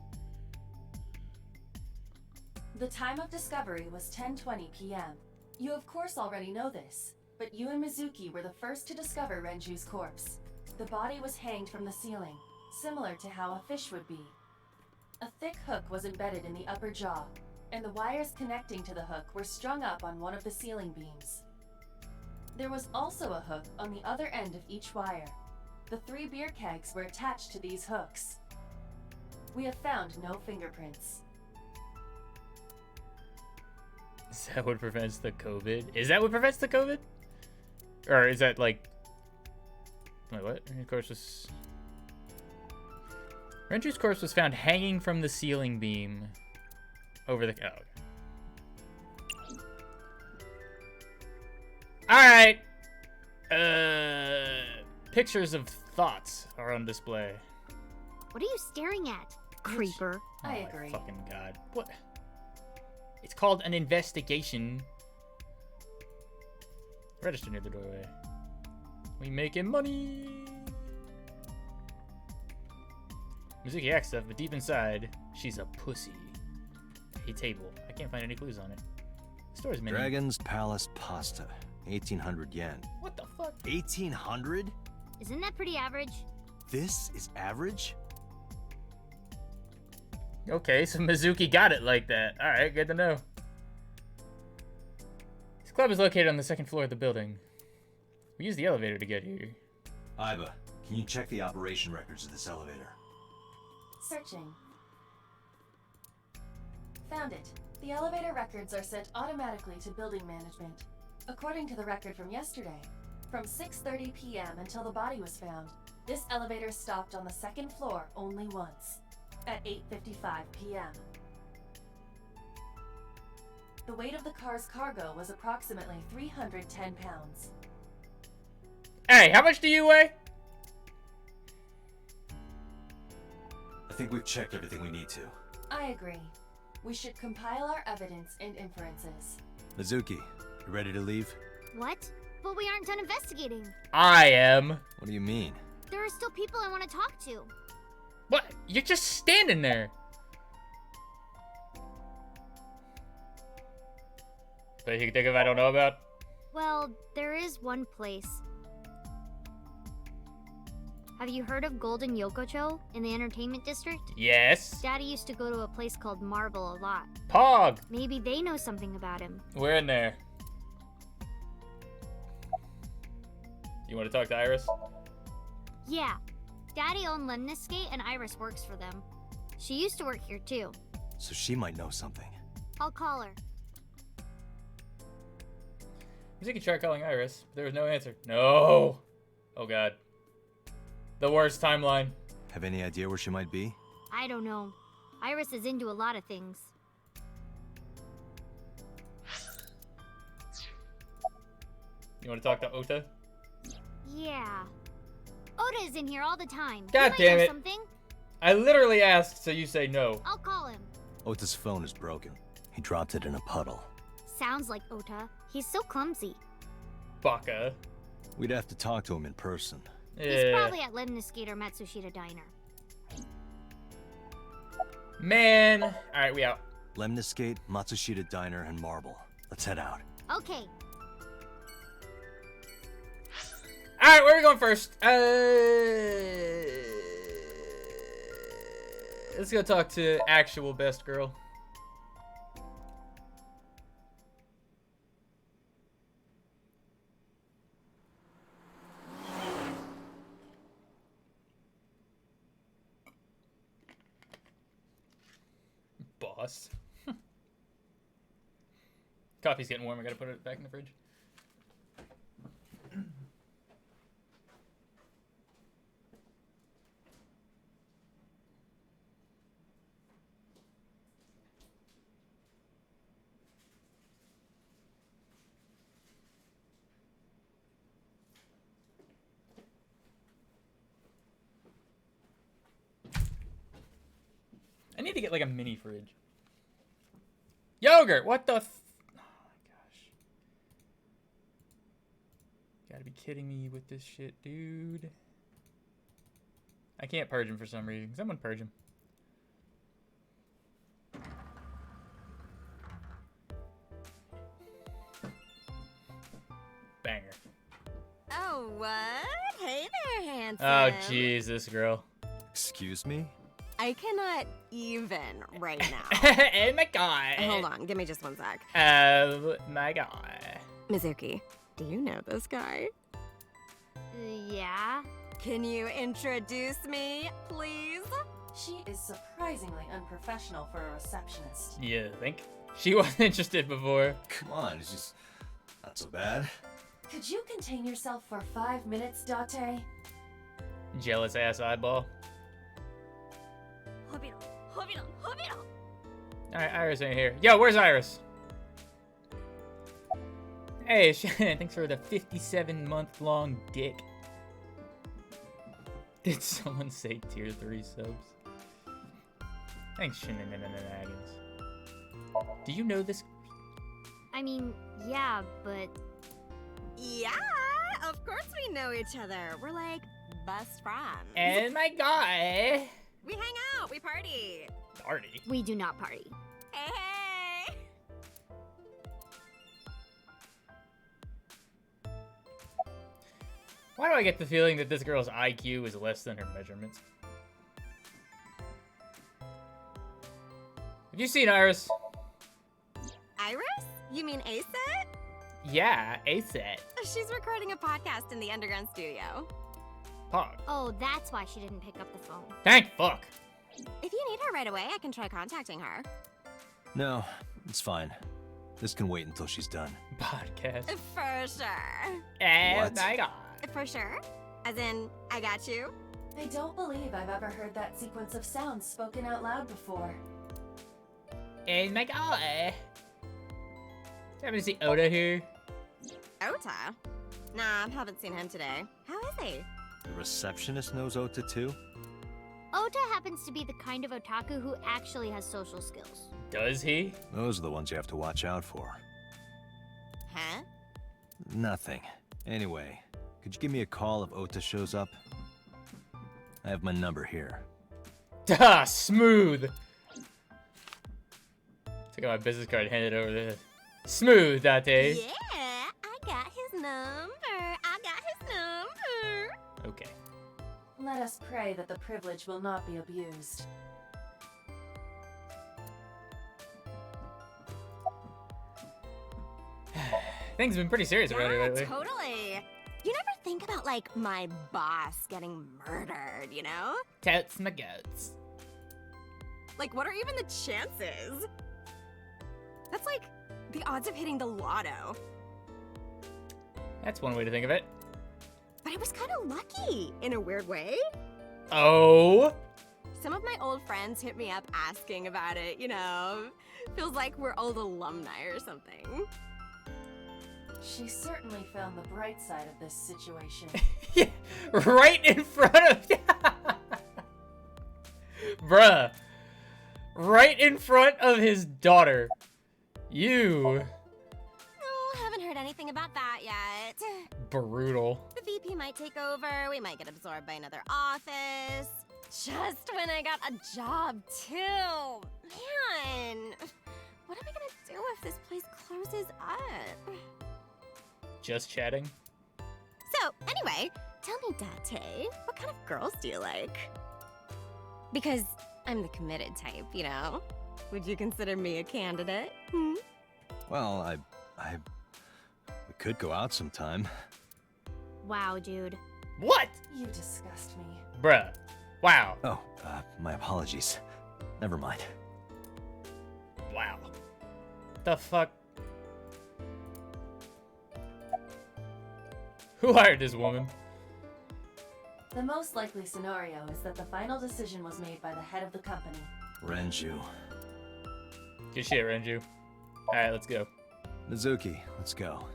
The time of discovery was 10:20 p.m. You of course already know this, but you and Mizuki were the first to discover Renju's corpse. The body was hanged from the ceiling, similar to how a fish would be. A thick hook was embedded in the upper jaw, and the wires connecting to the hook were strung up on one of the ceiling beams. There was also a hook on the other end of each wire. The 3 beer kegs were attached to these hooks. We have found no fingerprints. Is that what prevents the COVID? Is that what prevents the COVID? Or is that like... Wait, what? Of course, was... Renju's corpse was found hanging from the ceiling beam over the... Oh. Alright! Pictures of thoughts are on display. What are you staring at, creeper? I Oh agree. my fucking god. What? It's called an investigation. Register near the doorway. We making money. Mizuki acts tough, but deep inside, she's a pussy. A table. I can't find any clues on it. The store's menu. Dragon's Palace Pasta. 1800 yen. What the fuck? 1800? Isn't that pretty average? This is average? Okay, so Mizuki got it like that. Alright, good to know. This club is located on the 2nd floor of the building. We used the elevator to get here. Iba, can you check the operation records of this elevator? Searching. Found it. The elevator records are sent automatically to building management. According to the record from yesterday, from 6:30 p.m. until the body was found, this elevator stopped on the 2nd floor only once, at 8:55 p.m. The weight of the car's cargo was approximately 310 pounds. Hey, how much do you weigh? I think we've checked everything we need to. I agree. We should compile our evidence and inferences. Mizuki, you ready to leave? What? But we aren't done investigating. I am. What do you mean? There are still people I want to talk to. What? You're just standing there. So you can think of I don't know about? Well, there is one place. Have you heard of Golden Yokocho in the entertainment district? Yes. Daddy used to go to a place called Marble a lot. Pog. Maybe they know something about him. We're in there. You want to talk to Iris? Yeah. Daddy owned Lemniscate and Iris works for them. She used to work here too. So she might know something. I'll call her. Mizuki tried calling Iris, but there was no answer. No. Oh god. The worst timeline. Have any idea where she might be? I don't know. Iris is into a lot of things. You want to talk to Ota? Yeah. Oda is in here all the time. He God might damn know it. Something. I literally asked, so you say no. I'll call him. Ota's phone is broken. He dropped it in a puddle. Sounds like Ota. He's so clumsy. Baka. We'd have to talk to him in person. He's Yeah. probably at Lemniscate or Matsushita Diner. Man. Alright, we out. Lemniscate, Matsushita Diner, and Marble. Let's head out. Okay. Alright, where are we going first? Let's go talk to actual best girl. Boss. Coffee's getting warm. I gotta put it back in the fridge. I need to get like a mini fridge. Yogurt, what the oh my gosh. You gotta be kidding me with this shit, dude. I can't purge him for some reason. Someone purge him. Banger. Oh, what? Hey there, handsome. Oh, jeez, this girl. Excuse me? I cannot even right now. Oh my god. Hold on, give me just one sec. Oh my god. Mizuki, do you know this guy? Yeah? Can you introduce me, please? She is surprisingly unprofessional for a receptionist. You think? She wasn't interested before. Come on, it's just not so bad. Could you contain yourself for 5 minutes, Date? Jealous ass eyeball. Alright, Iris ain't here. Yo, where's Iris? Hey, thanks for the 57-month-long dick. Did someone say tier 3 subs? Thanks, shenanigans. Do you know this? I mean, yeah, but... Yeah, of course we know each other. We're like best friends. Oh my god. We hang out, we party. Party? We do not party. Hey, hey. Why do I get the feeling that this girl's IQ is less than her measurements? Have you seen Iris? Iris? You mean Aset? Yeah, ASAT. She's recording a podcast in the underground studio. Pog. Oh, that's why she didn't pick up the phone. Thank fuck. If you need her right away, I can try contacting her. No, it's fine. This can wait until she's done. Podcast. For sure. Oh What? my god. For sure? As in, I got you? I don't believe I've ever heard that sequence of sounds spoken out loud before. Oh my god. Haven't seen Oda here. Ota? Nah, haven't seen him today. How is he? The receptionist knows Ota too? Ota happens to be the kind of otaku who actually has social skills. Does he? Those are the ones you have to watch out for. Huh? Nothing. Anyway, could you give me a call if Ota shows up? I have my number here. Duh, smooth. Took out my business card and handed it over to Smooth, Date. Yeah, I got his number. I got his number. Okay. Let us pray that the privilege will not be abused. Things have been pretty serious around here Yeah, lately. totally. You never think about, like, my boss getting murdered, you know? Totes my goats. Like, what are even the chances? That's like the odds of hitting the lotto. That's one way to think of it. But it was kind of lucky, in a weird way. Oh? Some of my old friends hit me up asking about it, you know? Feels like we're old alumni or something. She certainly found the bright side of this situation. Yeah, right in front of Bruh. Right in front of his daughter. You. Oh, haven't heard anything about that yet. Brutal. The VP might take over, we might get absorbed by another office. Just when I got a job, too. Man, what am I gonna do if this place closes up? Just chatting. So, anyway, tell me, Date, what kind of girls do you like? Because I'm the committed type, you know? Would you consider me a candidate? Hmm? Well, we could go out sometime. Wow, dude. What? You disgust me. Bruh. Wow. Oh, my apologies. Never mind. Wow. The fuck? Who hired this woman? The most likely scenario is that the final decision was made by the head of the company. Renju. Good shit, Renju. Alright, let's go. Mizuki, let's go.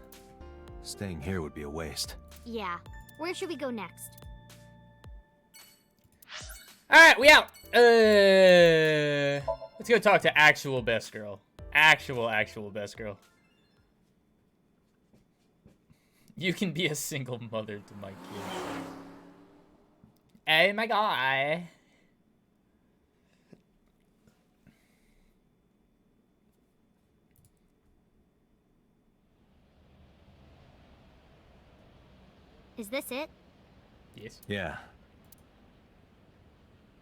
Staying here would be a waste. Yeah. Where should we go next? Alright, we out! Let's go talk to actual best girl. Actual best girl. You can be a single mother to my kids. Oh my god. Is this it? Yes. Yeah.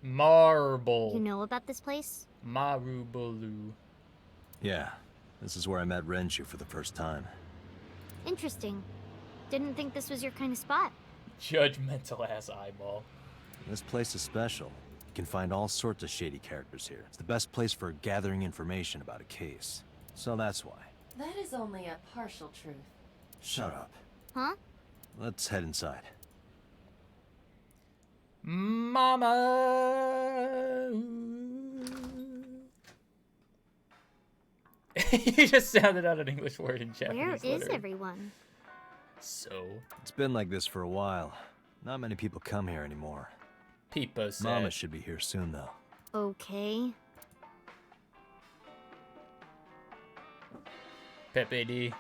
Marble. You know about this place? Marubalu. Yeah. This is where I met Renju for the first time. Interesting. Didn't think this was your kind of spot. Judgmental ass eyeball. This place is special. You can find all sorts of shady characters here. It's the best place for gathering information about a case. So that's why. That is only a partial truth. Shut up. Huh? Let's head inside. Mama. You just sounded out an English word in Japanese. Where is letter. everyone? So. It's been like this for a while. Not many people come here anymore. People said. Mama should be here soon, though. Okay. Pepe D.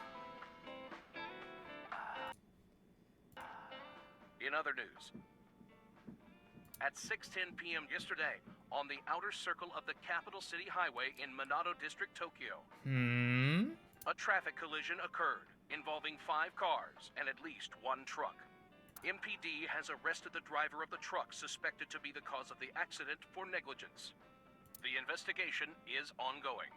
In other news, at 6:10 p.m. yesterday, on the outer circle of the capital city highway in Minato District, Tokyo, a traffic collision occurred involving 5 cars and at least 1 truck. MPD has arrested the driver of the truck suspected to be the cause of the accident for negligence. The investigation is ongoing.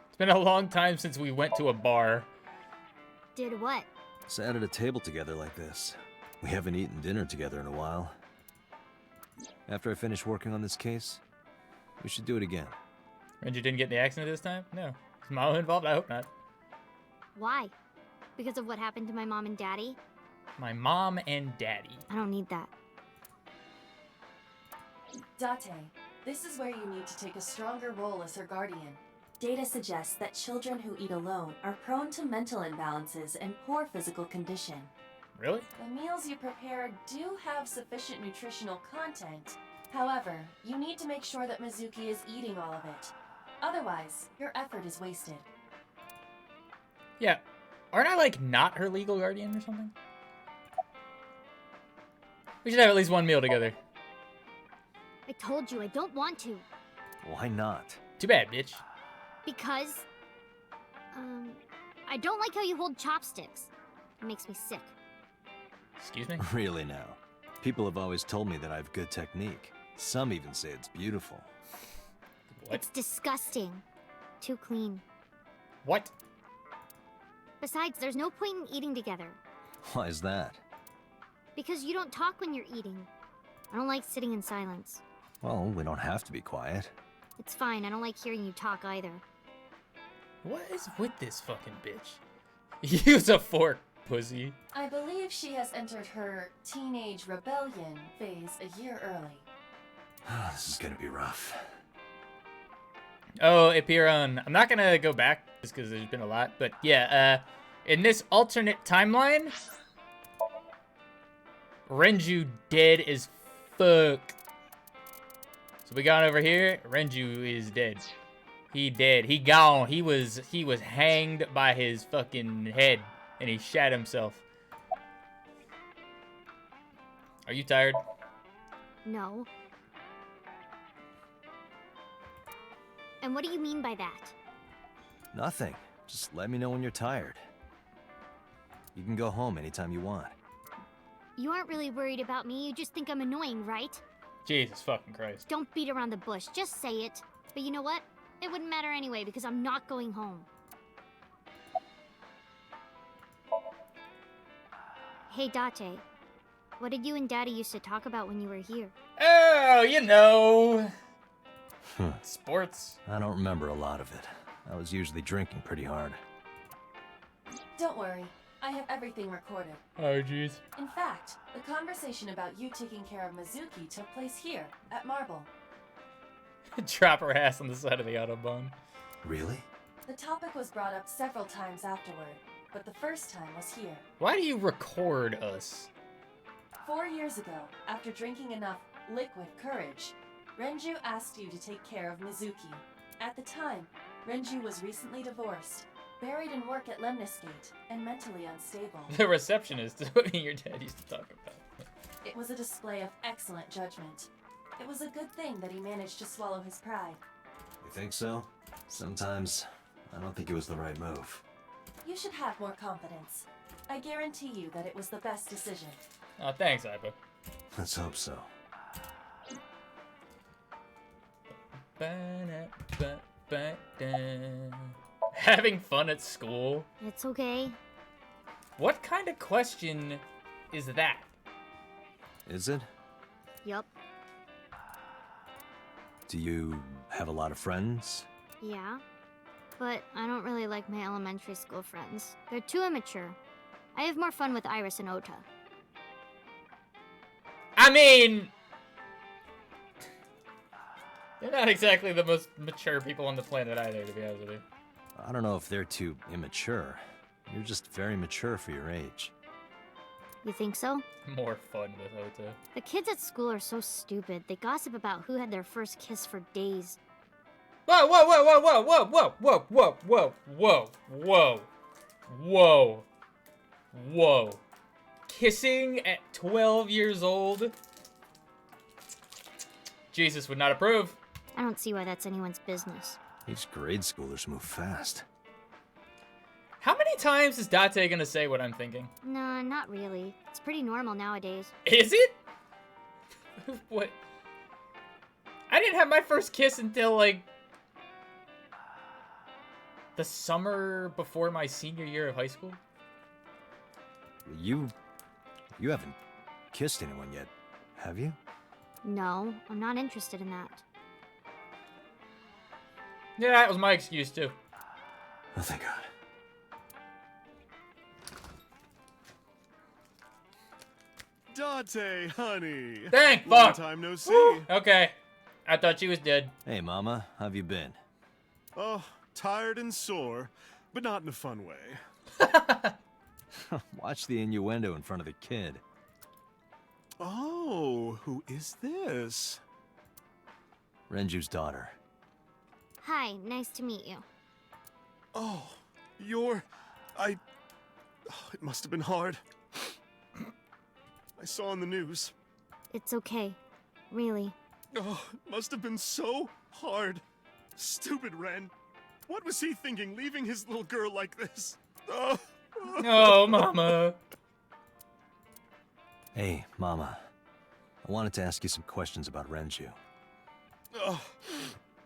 It's been a long time since we went to a bar. Did what? Sat at a table together like this. We haven't eaten dinner together in a while. After I finish working on this case, we should do it again. Renju didn't get in the accident this time? No. Is Mao involved? I hope not. Why? Because of what happened to my mom and daddy? My mom and daddy. I don't need that. Date, this is where you need to take a stronger role as her guardian. Data suggests that children who eat alone are prone to mental imbalances and poor physical condition. Really? The meals you prepare do have sufficient nutritional content. However, you need to make sure that Mizuki is eating all of it. Otherwise, your effort is wasted. Yeah. Aren't I, like, not her legal guardian or something? We should have at least one meal together. I told you I don't want to. Why not? Too bad, bitch. Because... I don't like how you hold chopsticks. It makes me sick. Excuse me? Really now. People have always told me that I have good technique. Some even say it's beautiful. What? It's disgusting. Too clean. What? Besides, there's no point in eating together. Why is that? Because you don't talk when you're eating. I don't like sitting in silence. Well, we don't have to be quiet. It's fine, I don't like hearing you talk either. What is with this fucking bitch? Use a fork, pussy. I believe she has entered her teenage rebellion phase a year early. This is gonna be rough. Oh, Epiron. I'm not gonna go back just because there's been a lot, but yeah, in this alternate timeline, Renju dead as fuck. So we got over here, Renju is dead. He dead. He gone. He was hanged by his fucking head and he shat himself. Are you tired? No. And what do you mean by that? Nothing. Just let me know when you're tired. You can go home anytime you want. You aren't really worried about me, you just think I'm annoying, right? Jesus fucking Christ. Don't beat around the bush, just say it. But you know what? It wouldn't matter anyway because I'm not going home. Hey Date, what did you and Daddy used to talk about when you were here? Oh, you know. Sports. I don't remember a lot of it. I was usually drinking pretty hard. Don't worry, I have everything recorded. Oh, jeez. In fact, the conversation about you taking care of Mizuki took place here, at Marble. Drop her ass on the side of the Autobahn. Really? The topic was brought up several times afterward, but the first time was here. Why do you record us? 4 years ago, after drinking enough liquid courage, Renju asked you to take care of Mizuki. At the time, Renju was recently divorced, buried in work at Lemnisgate, and mentally unstable. The receptionist is what me and your dad used to talk about. It was a display of excellent judgment. It was a good thing that he managed to swallow his pride. You think so? Sometimes, I don't think it was the right move. You should have more confidence. I guarantee you that it was the best decision. Oh, thanks, Iba. Let's hope so. Having fun at school? It's okay. What kind of question is that? Is it? Yup. Do you have a lot of friends? Yeah. But I don't really like my elementary school friends. They're too immature. I have more fun with Iris and Ota. I mean... they're not exactly the most mature people on the planet either, to be honest with you. I don't know if they're too immature. You're just very mature for your age. You think so? More fun with Ota. The kids at school are so stupid. They gossip about who had their first kiss for days. Whoa, whoa, whoa, whoa, whoa, whoa, whoa, whoa, whoa, whoa, whoa, whoa, whoa, whoa. Kissing at 12 years old? Jesus would not approve. I don't see why that's anyone's business. These grade schoolers move fast. How many times is Date gonna say what I'm thinking? No, not really. It's pretty normal nowadays. Is it? What? I didn't have my first kiss until, like, the summer before my senior year of high school. You haven't kissed anyone yet, have you? No, I'm not interested in that. Yeah, that was my excuse, too. Oh, thank God. Date, honey. Thank Long fuck. time no see. Woo. Okay. I thought she was dead. Hey, Mama, how have you been? Oh, tired and sore, but not in a fun way. Watch the innuendo in front of the kid. Oh, who is this? Renju's daughter. Hi, nice to meet you. Oh, you're... Oh, it must have been hard. I saw on the news. It's okay. Really. Oh, it must have been so hard. Stupid Ren. What was he thinking, leaving his little girl like this? Oh, Oh, Mama. Hey, Mama. I wanted to ask you some questions about Renju. Oh.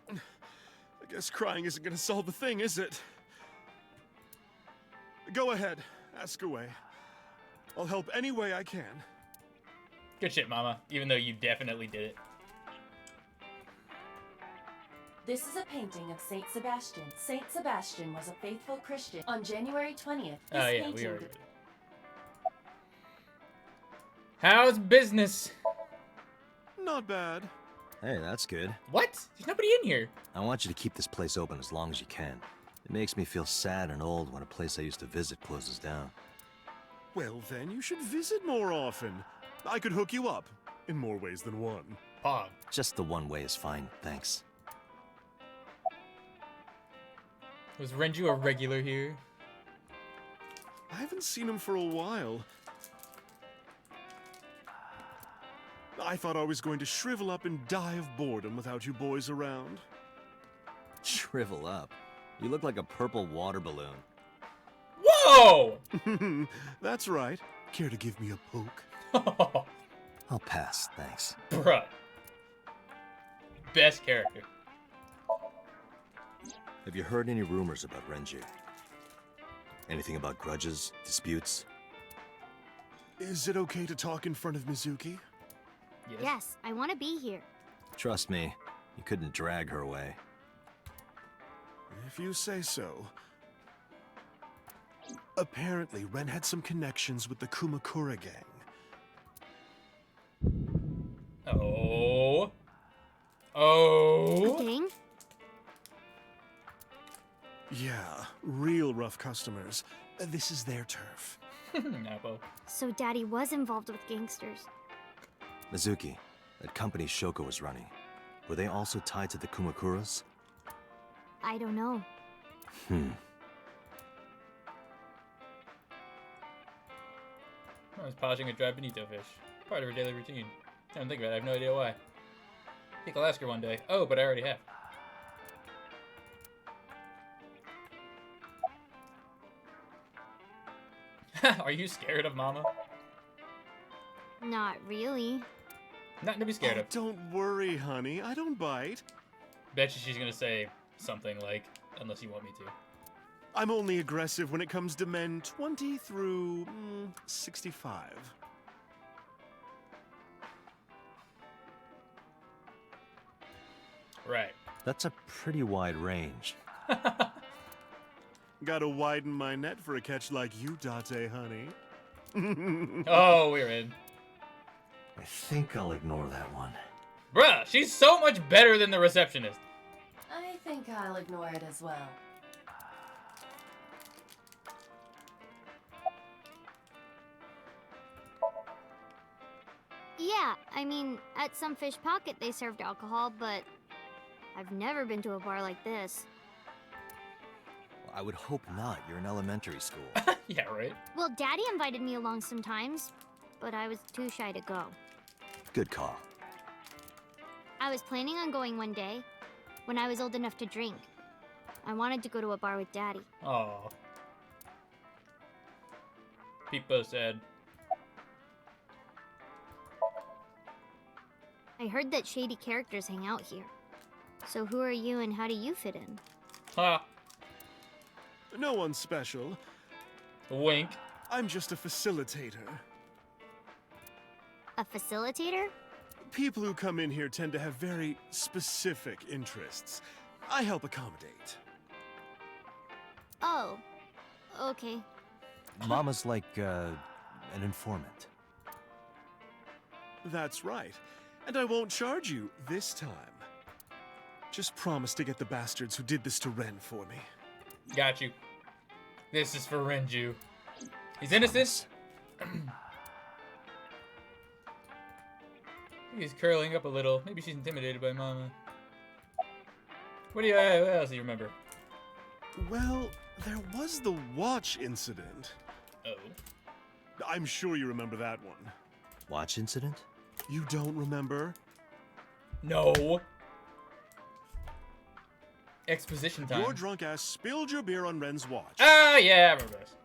I guess crying isn't gonna solve the thing, is it? Go ahead. Ask away. I'll help any way I can. Good shit, Mama. Even though you definitely did it. This is a painting of Saint Sebastian. Saint Sebastian was a faithful Christian. On January 20th, this Oh, yeah, painting... we already did. How's business? Not bad. Hey, that's good. What? There's nobody in here. I want you to keep this place open as long as you can. It makes me feel sad and old when a place I used to visit closes down. Well, then you should visit more often. I could hook you up, in more ways than one. Pog. Just the one way is fine, thanks. Was Renju a regular here? I haven't seen him for a while. I thought I was going to shrivel up and die of boredom without you boys around. Shrivel up. You look like a purple water balloon. Whoa! That's right. Care to give me a poke? I'll pass, thanks. Bruh. Best character. Have you heard any rumors about Renju? Anything about grudges, disputes? Is it okay to talk in front of Mizuki? Yes, I want to be here. Trust me, you couldn't drag her away. If you say so. Apparently, Ren had some connections with the Kumakura gang. Oh. A gang? Yeah, real rough customers. This is their turf. Napo. So Daddy was involved with gangsters. Mizuki, that company Shoko was running, were they also tied to the Kumakuras? I don't know. I was polishing a dry bonito fish. Part of her daily routine. I don't think about it. I have no idea why. I think I'll ask her one day. Oh, but I already have. Are you scared of Mama? Not really. Nothing to be scared of. Don't worry, honey. I don't bite. Bet you she's gonna say something like, unless you want me to. I'm only aggressive when it comes to men 20 through 65. Right. That's a pretty wide range. Gotta widen my net for a catch like you, Date, honey. Oh, we're in. I think I'll ignore that one. Bruh, she's so much better than the receptionist. I think I'll ignore it as well. Yeah, I mean, at some fish pocket they served alcohol, but I've never been to a bar like this. Well, I would hope not. You're in elementary school. Yeah, right? Well, Daddy invited me along sometimes, but I was too shy to go. Good call. I was planning on going one day, when I was old enough to drink. I wanted to go to a bar with Daddy. Aw. Peepo said. I heard that shady characters hang out here. So who are you and how do you fit in? Ha. No one's special. Wink. I'm just a facilitator. A facilitator? People who come in here tend to have very specific interests. I help accommodate. Oh, okay. Mama's like, an informant. That's right. And I won't charge you this time. Just promise to get the bastards who did this to Ren for me. Got you. This is for Renju. He's innocent. He's curling up a little. Maybe she's intimidated by Mama. What else do you remember? Well, there was the watch incident. Oh. I'm sure you remember that one. Watch incident? You don't remember? No. Exposition time. Your drunk ass spilled your beer on Ren's watch. Ah, yeah, I remember this.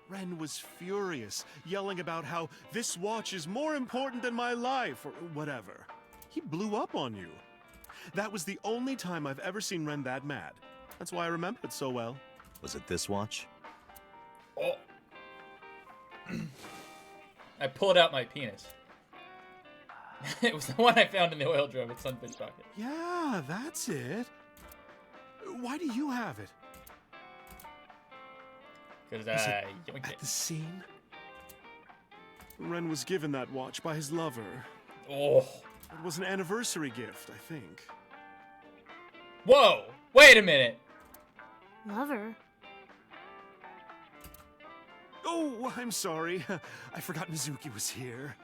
Ren was furious, yelling about how this watch is more important than my life, or whatever. He blew up on you. That was the only time I've ever seen Ren that mad. That's why I remember it so well. Was it this watch? Oh. I pulled out my penis. It was the one I found in the oil drum at Sunfish Pocket. Yeah, that's it. Why do you have it? Because Was I it yoinked at it. the scene? Ren was given that watch by his lover. Oh. It was an anniversary gift, I think. Whoa! Wait a minute! Lover? Oh, I'm sorry. I forgot Mizuki was here.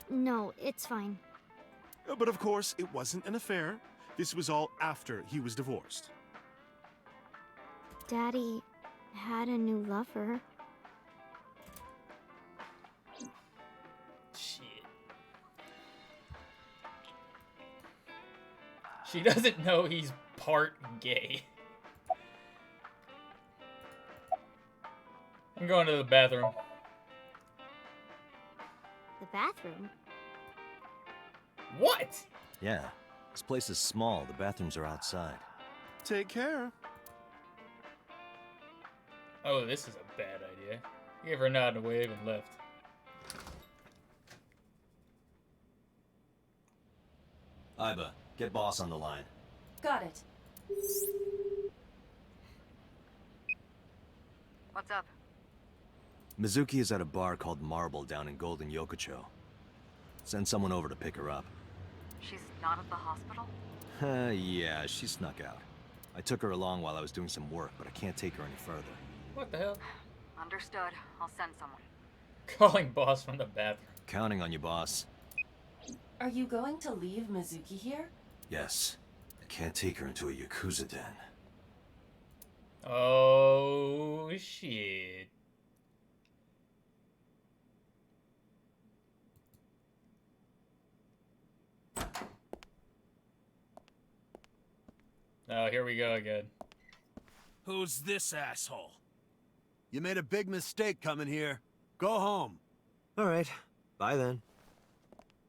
No, it's fine. But of course, it wasn't an affair. This was all after he was divorced. Daddy had a new lover. Shit. She doesn't know he's part gay. I'm going to the bathroom. The bathroom? What? Yeah. This place is small. The bathrooms are outside. Take care. Oh, this is a bad idea. He gave her a nod and a wave and left. Iba, get boss on the line. Got it. What's up? Mizuki is at a bar called Marble down in Golden Yokocho. Send someone over to pick her up. She's not at the hospital? Yeah, she snuck out. I took her along while I was doing some work, but I can't take her any further. What the hell? Understood. I'll send someone. Calling boss from the bathroom. Counting on you, boss. Are you going to leave Mizuki here? Yes. I can't take her into a Yakuza den. Oh, shit. Oh, here we go again. Who's this asshole? You made a big mistake coming here. Go home. All right. Bye then.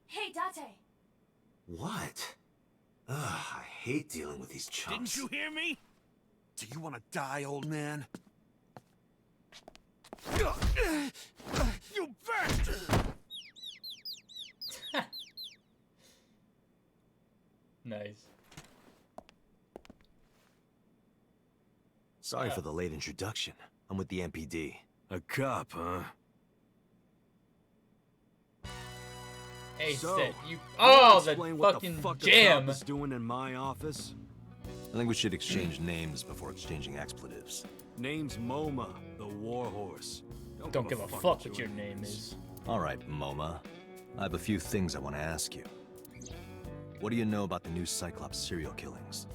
Hey, Date! What? Ugh, I hate dealing with these chumps. Didn't you hear me? Do you want to die, old man? You bastard! Nice. Sorry for the late introduction. I'm with the MPD. A cop, huh? Hey, So, said you. you Oh, wanna the explain what fucking the fuck jam. The cop is doing in my office? I think we should exchange names before exchanging expletives. Name's MoMA, the Warhorse. Don't give a fuck what your name is. All right, MoMA. I have a few things I want to ask you. What do you know about the new Cyclops serial killings?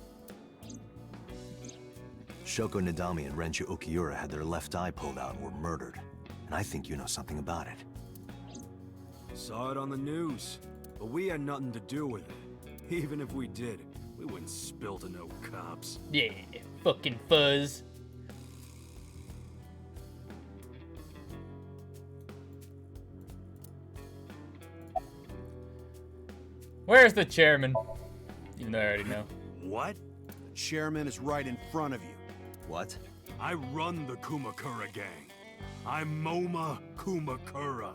Shoko Nadami and Renju Okiura had their left eye pulled out and were murdered. And I think you know something about it. Saw it on the news, but we had nothing to do with it. Even if we did, we wouldn't spill to no cops. Yeah, fucking fuzz. Where's the chairman? Even though I already know. What? The chairman is right in front of you. What? I run the Kumakura gang. I'm MoMA Kumakura.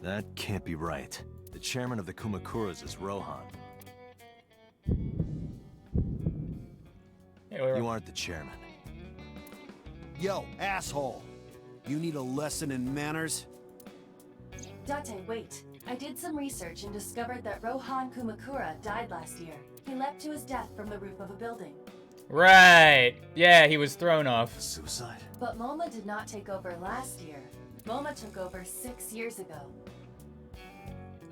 That can't be right. The chairman of the Kumakuras is Rohan. Hey, you aren't the chairman. Yo, asshole. You need a lesson in manners? Date, wait. I did some research and discovered that Rohan Kumakura died last year. He leapt to his death from the roof of a building. Right. Yeah, he was thrown off. Suicide? But MoMA did not take over last year. MoMA took over 6 years ago.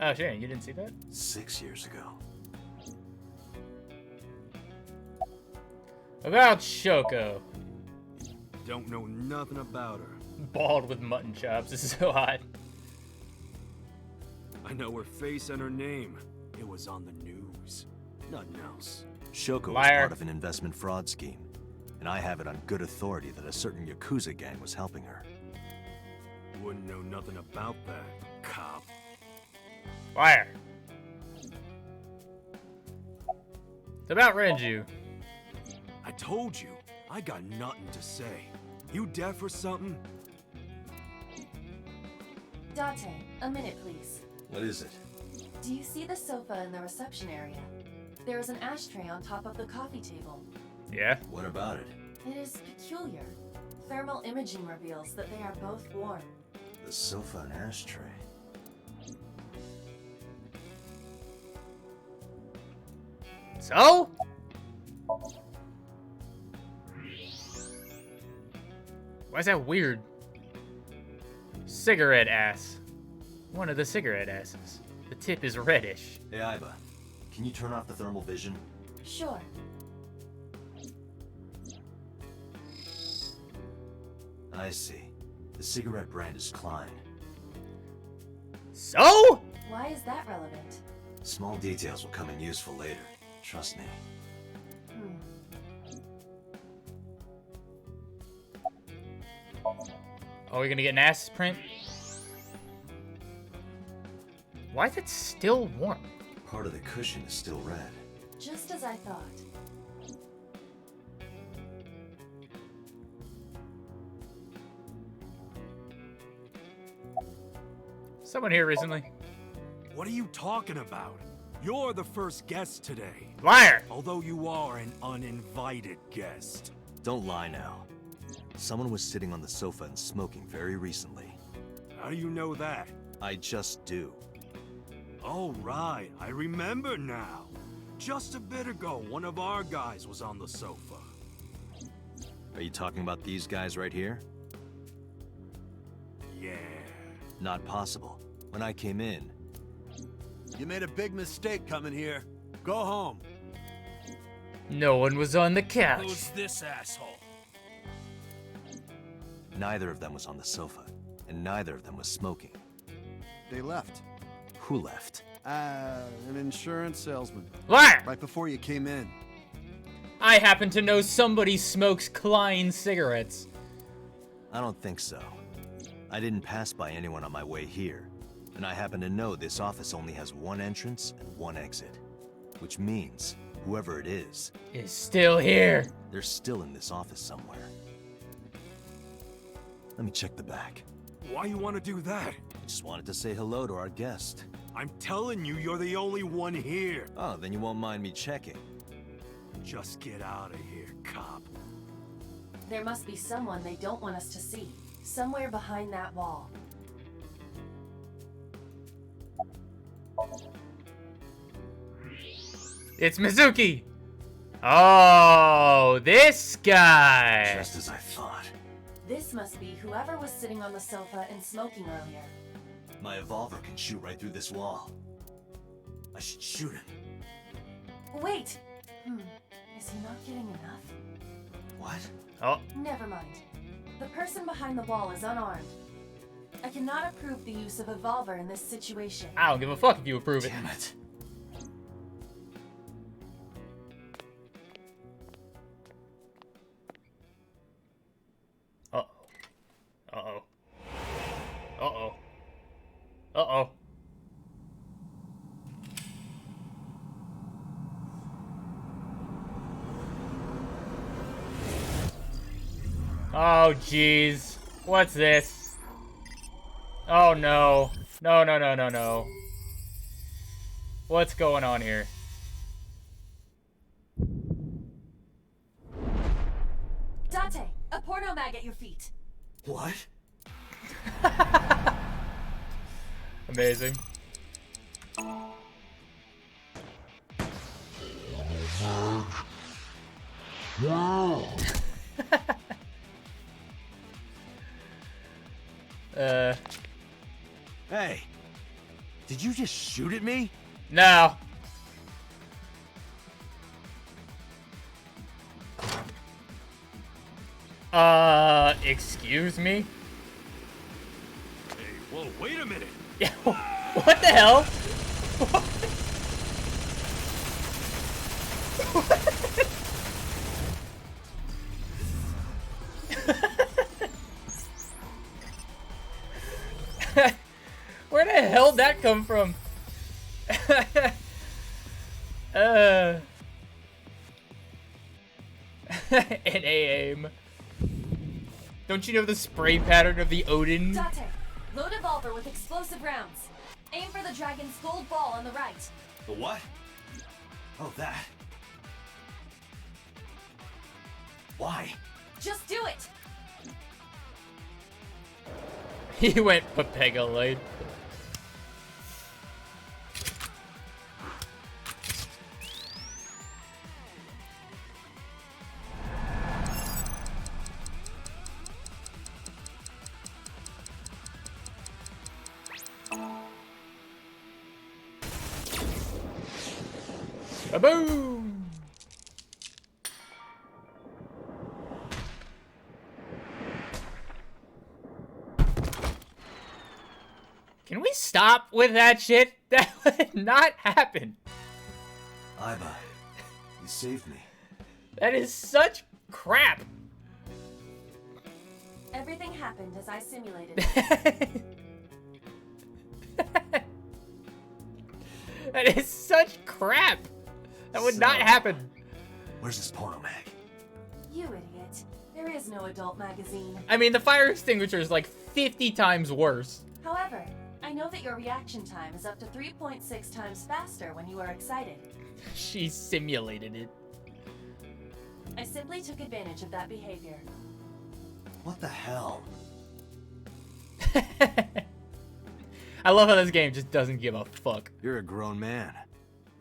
Oh, shit, you didn't see that? 6 years ago. About Shoko. Don't know nothing about her. Bald with mutton chops. This is so hot. I know her face and her name. It was on the news. Nothing else. Shoko was Liar. part of an investment fraud scheme. And I have it on good authority that a certain Yakuza gang was helping her. Wouldn't know nothing about that, cop. Liar. It's about Renju. I told you, I got nothing to say. You deaf or something? Date, a minute please. What is it? Do you see the sofa in the reception area? There is an ashtray on top of the coffee table. Yeah? What about it? It is peculiar. Thermal imaging reveals that they are both warm. The sofa and ashtray. So? Why is that weird? Cigarette ass. One of the cigarette asses. The tip is reddish. Hey, Iba. Can you turn off the thermal vision? Sure. I see. The cigarette brand is Klein. So? Why is that relevant? Small details will come in useful later. Trust me. Are we gonna get an ass print? Why is it still warm? Part of the cushion is still red. Just as I thought. Someone here recently. What are you talking about? You're the first guest today. Liar! Although you are an uninvited guest. Don't lie now. Someone was sitting on the sofa and smoking very recently. How do you know that? I just do. Oh, right. I remember now. Just a bit ago, one of our guys was on the sofa. Are you talking about these guys right here? Yeah. Not possible. When I came in... You made a big mistake coming here. Go home. No one was on the couch. Who's this asshole? Neither of them was on the sofa, and neither of them was smoking. They left. Who left? An insurance salesman. Liar! Right before you came in. I happen to know somebody smokes Klein cigarettes. I don't think so. I didn't pass by anyone on my way here, and I happen to know this office only has one entrance and one exit. Which means, whoever it is still here. They're still in this office somewhere. Let me check the back. Why you want to do that? I just wanted to say hello to our guest. I'm telling you, you're the only one here. Oh, then you won't mind me checking. Just get out of here, cop. There must be someone they don't want us to see. Somewhere behind that wall. It's Mizuki. Oh, this guy. Just as I thought. This must be whoever was sitting on the sofa and smoking earlier. My evolver can shoot right through this wall. I should shoot him. Wait! Is he not getting enough? What? Oh. Never mind. The person behind the wall is unarmed. I cannot approve the use of evolver in this situation. I don't give a fuck if you approve it. Damn it. Uh-oh. Uh-oh. Uh-oh. Uh-oh. Oh, jeez. What's this? Oh, no. No, no, no, no, no. What's going on here? Dante, a porno mag at your feet. What? Amazing. Hey, did you just shoot at me? No. Excuse me? Hey, whoa, wait a minute. Yeah, what the hell? Where the hell did that come from? An aim. Don't you know the spray pattern of the Odin? Dante, load evolver with explosive rounds. Aim for the dragon's gold ball on the right. The what? Oh, that. Why? Just do it! He went Pepega Light. Boom! Can we stop with that shit? That would not happen. Iba, you saved me. That is such crap. Everything happened as I simulated it. That is such crap. That would not happen. Where's this porno mag? You idiot. There is no adult magazine. I mean, the fire extinguisher is like 50 times worse. However, I know that your reaction time is up to 3.6 times faster when you are excited. She simulated it. I simply took advantage of that behavior. What the hell? I love how this game just doesn't give a fuck. You're a grown man.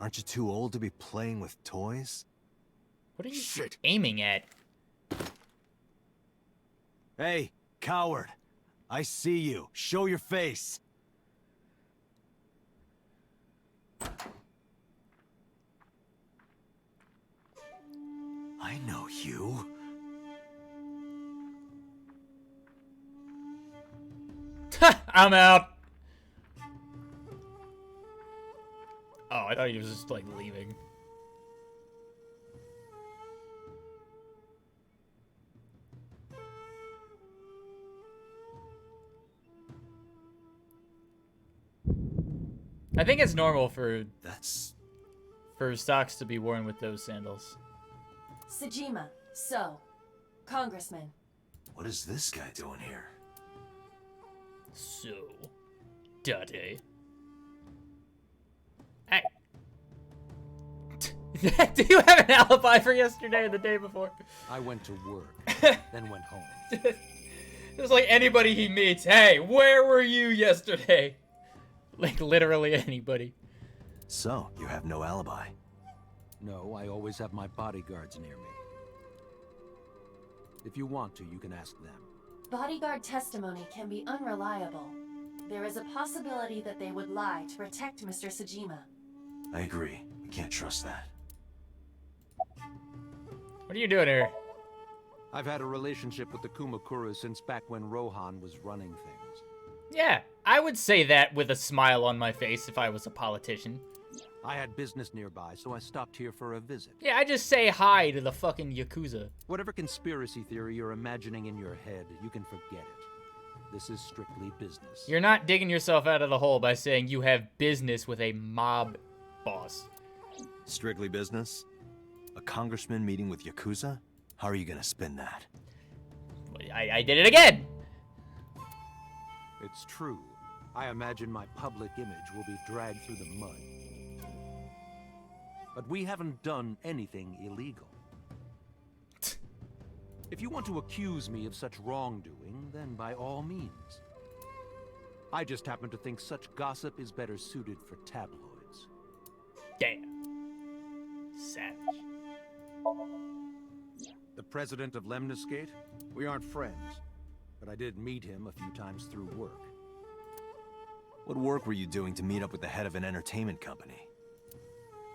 Aren't you too old to be playing with toys? What are you aiming at? Hey, coward. I see you. Show your face. I know you. I'm out. Oh, I thought he was just like leaving. I think it's normal for socks to be worn with those sandals. Sejima, so, Congressman. What is this guy doing here? So, Daddy. Hey. Do you have an alibi for yesterday or the day before? I went to work, then went home. It's like anybody he meets. Hey, where were you yesterday? Like literally anybody. So, you have no alibi? No, I always have my bodyguards near me. If you want to, you can ask them. Bodyguard testimony can be unreliable. There is a possibility that they would lie to protect Mr. Sejima. I agree. We can't trust that. What are you doing here? I've had a relationship with the Kumakuras since back when Rohan was running things. Yeah, I would say that with a smile on my face if I was a politician. I had business nearby, so I stopped here for a visit. Yeah, I just say hi to the fucking Yakuza. Whatever conspiracy theory you're imagining in your head, you can forget it. This is strictly business. You're not digging yourself out of the hole by saying you have business with a mob boss. Strictly business? A congressman meeting with Yakuza? How are you gonna spin that? I did it again! It's true. I imagine my public image will be dragged through the mud. But we haven't done anything illegal. If you want to accuse me of such wrongdoing, then by all means. I just happen to think such gossip is better suited for tabloids. Damn. Savage. The president of Lemniscate? We aren't friends, but I did meet him a few times through work. What work were you doing to meet up with the head of an entertainment company?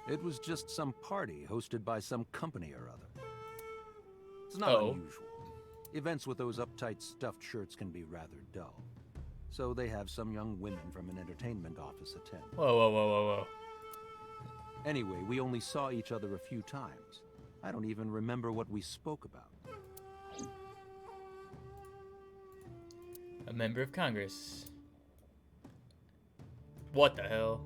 It was just some party hosted by some company or other. It's not unusual. Events with those uptight stuffed shirts can be rather dull. So they have some young women from an entertainment office attend. Whoa, whoa, whoa, whoa, whoa. Anyway, we only saw each other a few times. I don't even remember what we spoke about. A member of Congress. What the hell?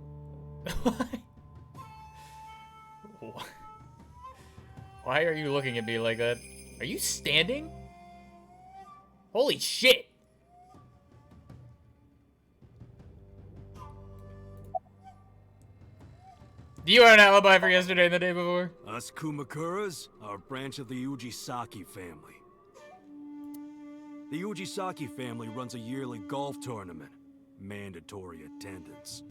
Why are you looking at me like that? Are you standing? Holy shit! Do you have an alibi for yesterday and the day before? Us Kumakuras are a branch of the Ujisaki family. The Ujisaki family runs a yearly golf tournament. Mandatory attendance.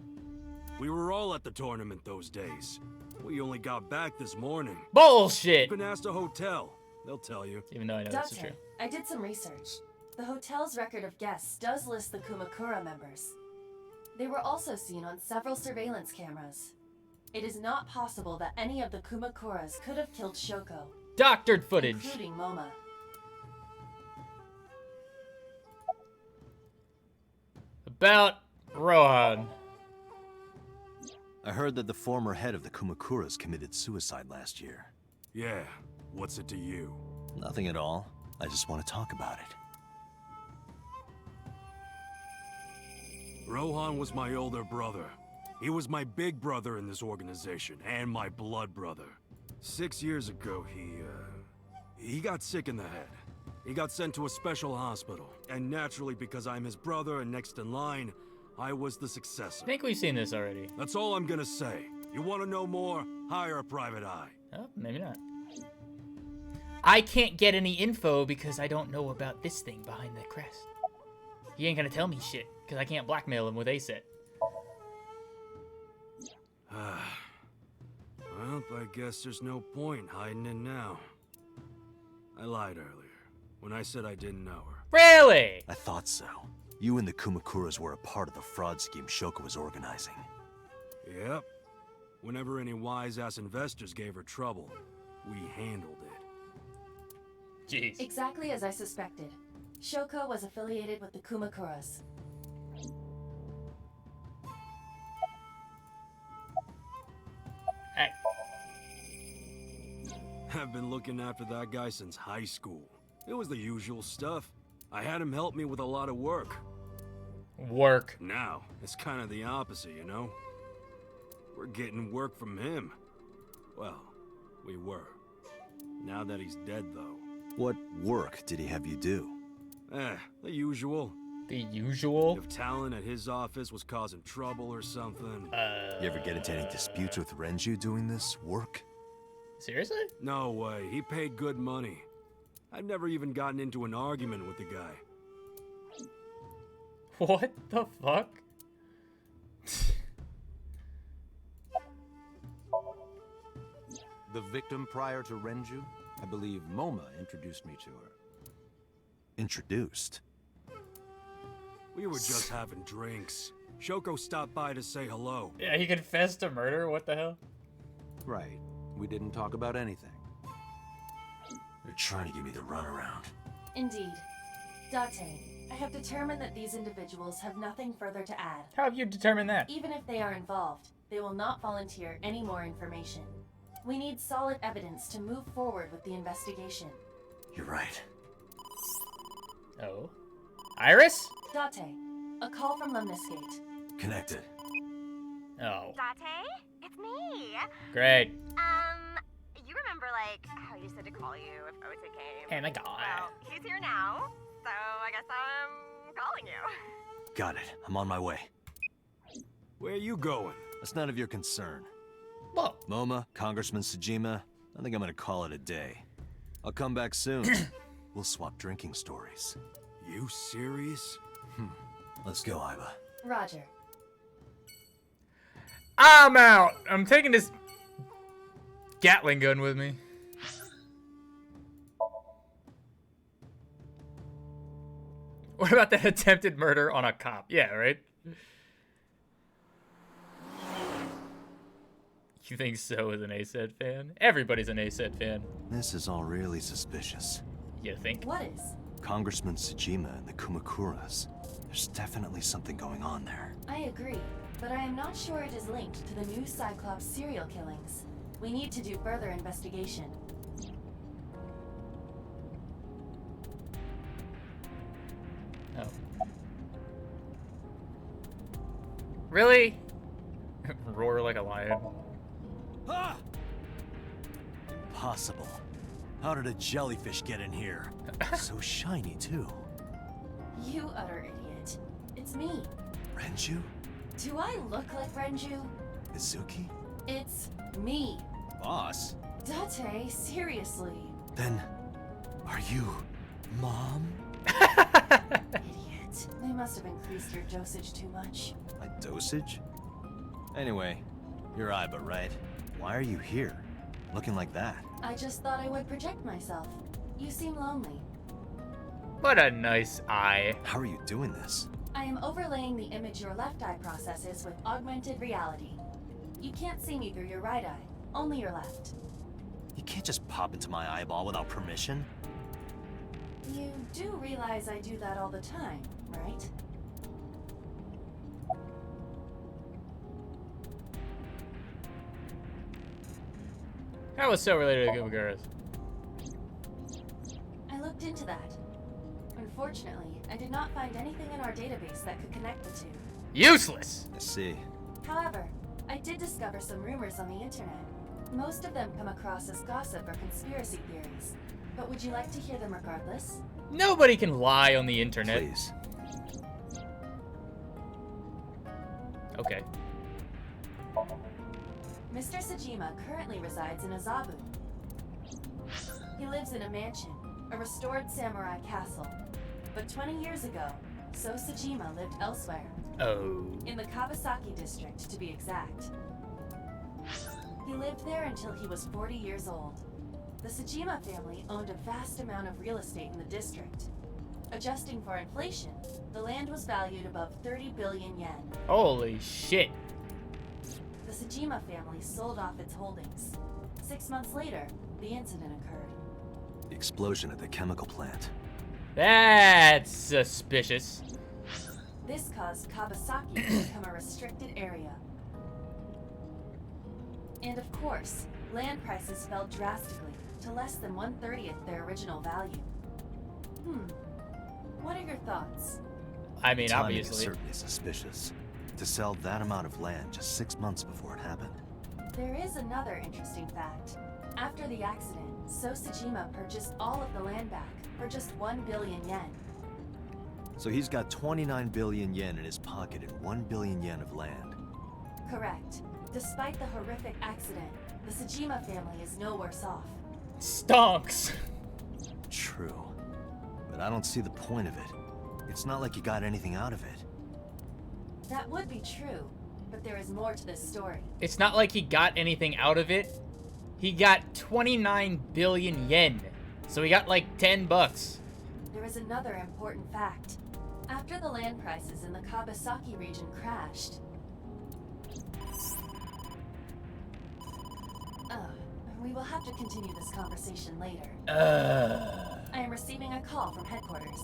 We were all at the tournament those days. We only got back this morning. Bullshit! You can ask the hotel. They'll tell you. Even though I know that's true. I did some research. The hotel's record of guests does list the Kumakura members. They were also seen on several surveillance cameras. It is not possible that any of the Kumakuras could have killed Shoko. Doctored footage. Including Moma. About Rohan. I heard that the former head of the Kumakuras committed suicide last year. Yeah, what's it to you? Nothing at all. I just want to talk about it. Rohan was my older brother. He was my big brother in this organization, and my blood brother. 6 years ago, he got sick in the head. He got sent to a special hospital, and naturally, because I'm his brother and next in line, I was the successor. I think we've seen this already. That's all I'm gonna say. You want to know more? Hire a private eye. Oh, maybe not. I can't get any info because I don't know about this thing behind the crest. He ain't gonna tell me shit, because I can't blackmail him with ASET. Well, I guess there's no point hiding it now. I lied earlier. when I said I didn't know her. Really? I thought so. You and the Kumakuras were a part of the fraud scheme Shoko was organizing. Yep. Whenever any wise-ass investors gave her trouble, we handled it. Jeez. Exactly as I suspected. Shoko was affiliated with the Kumakuras. Hey. I've been looking after that guy since high school. It was the usual stuff. I had him help me with a lot of work. Work. Now, it's kind of the opposite, you know? We're getting work from him. Well, we were. Now that he's dead, though. What work did he have you do? The usual. The usual? If talent at his office was causing trouble or something. You ever get into any disputes with Renju doing this work? Seriously? No way. He paid good money. I've never even gotten into an argument with the guy. What the fuck? The victim prior to Renju? I believe Moma introduced me to her. Introduced? We were just having drinks. Shoko stopped by to say hello. Yeah, he confessed to murder? What the hell? Right. We didn't talk about anything. They're trying to give me the runaround. Indeed. Date, I have determined that these individuals have nothing further to add. How have you determined that? Even if they are involved, they will not volunteer any more information. We need solid evidence to move forward with the investigation. You're right. Oh. Iris? Date, a call from Lemniscate. Connected. Oh. Date, it's me. Great. You remember, like, how you said to call you if OTA came? Oh my god. Well, he's here now, so I guess I'm calling you. Got it. I'm on my way. Where are you going? That's none of your concern. Whoa. Moma, Congressman Tsujima, I think I'm gonna call it a day. I'll come back soon. We'll swap drinking stories. You serious? Let's go, Iba. Roger. I'm out. I'm taking this Gatling gun with me. What about that attempted murder on a cop? Yeah, right? You think so as an ASET fan? Everybody's an ASET fan. This is all really suspicious. You think? What is? Congressman Tsujima and the Kumakuras. There's definitely something going on there. I agree, but I am not sure it is linked to the new Cyclops serial killings. We need to do further investigation. Oh. Really? Roar like a lion. Ah! Impossible. How did a jellyfish get in here? So shiny, too. You utter idiot. It's me. Renju? Do I look like Renju? Mizuki? It's me. Boss? Date, seriously. Then, are you Mom? Idiot. They must have increased your dosage too much. My dosage? Anyway, you're Iba, right? Why are you here? Looking like that? I just thought I would project myself. You seem lonely. What a nice eye. How are you doing this? I am overlaying the image your left eye processes with augmented reality. You can't see me through your right eye, only your left. You can't just pop into my eyeball without permission. You do realize I do that all the time, right? That was so related to Kumakuras. I looked into that. Unfortunately, I did not find anything in our database that could connect the two. Useless! I see. However, I did discover some rumors on the internet. Most of them come across as gossip or conspiracy theories. But would you like to hear them regardless? Nobody can lie on the internet. Please. Okay. Mr. Tsujima currently resides in Azabu. He lives in a mansion, a restored samurai castle. But 20 years ago, So Tsujima lived elsewhere. Oh. In the Kawasaki district, to be exact. He lived there until he was 40 years old. The Sajima family owned a vast amount of real estate in the district. Adjusting for inflation, the land was valued above 30 billion yen. Holy shit. The Sajima family sold off its holdings. 6 months later, the incident occurred. The explosion at the chemical plant. That's suspicious. This caused Kawasaki to become a restricted area. And of course, land prices fell drastically to less than 1/30 their original value. What are your thoughts? I mean, Timing obviously. is certainly suspicious. To sell that amount of land just 6 months before it happened. There is another interesting fact. After the accident, Sajima purchased all of the land back for just 1 billion yen. So he's got 29 billion yen in his pocket and 1 billion yen of land. Correct. Despite the horrific accident, the Sajima family is no worse off. Stonks. True. But I don't see the point of it. It's not like you got anything out of it. That would be true, but there is more to this story. It's not like he got anything out of it. He got 29 billion yen. So he got like $10. There is another important fact. After the land prices in the Kawasaki region crashed... we will have to continue this conversation later. I am receiving a call from headquarters.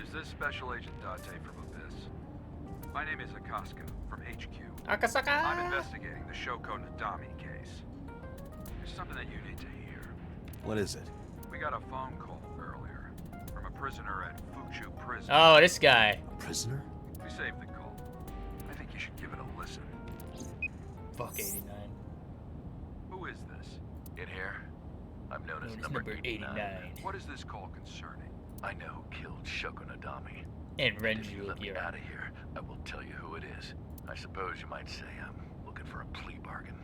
Is this Special Agent Date from Abyss? My name is Akaska from HQ. Akasaka! I'm investigating the Shoko Nadami case. There's something that you need to hear. What is it? We got a phone call earlier from a prisoner at Fuchu Prison. Oh, this guy. A prisoner? We saved the call. I think you should give it a listen. Fuck 89. Who is this? In here, I'm known as It's number number 89. 89. What is this call concerning? I know who killed Shoko Nadami. And If Renju you let me Akira. out of here, I will tell you who it is. I suppose you might say I'm looking for a plea bargain.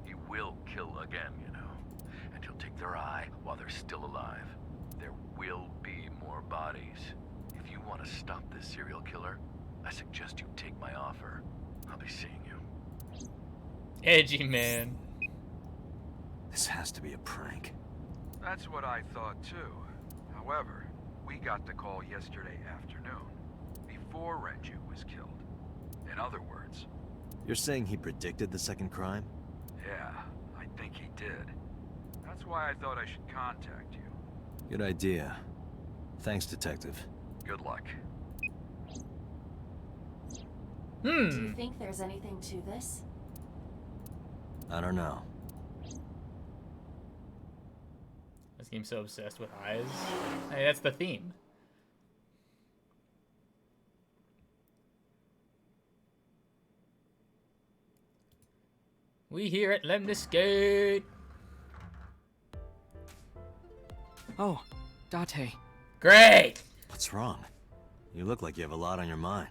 He will kill again, you know. And he'll take their eye while they're still alive. There will be more bodies. If you want to stop this serial killer, I suggest you take my offer. I'll be seeing you. Edgy man. This has to be a prank. That's what I thought too. However, we got the call yesterday afternoon, before Renju was killed. In other words... You're saying he predicted the second crime? Yeah, I think he did. That's why I thought I should contact you. Good idea. Thanks, Detective. Good luck. Do you think there's anything to this? I don't know. This game's so obsessed with eyes. Hey, that's the theme. We here at Lemniscate. Oh, Date. Great! What's wrong? You look like you have a lot on your mind.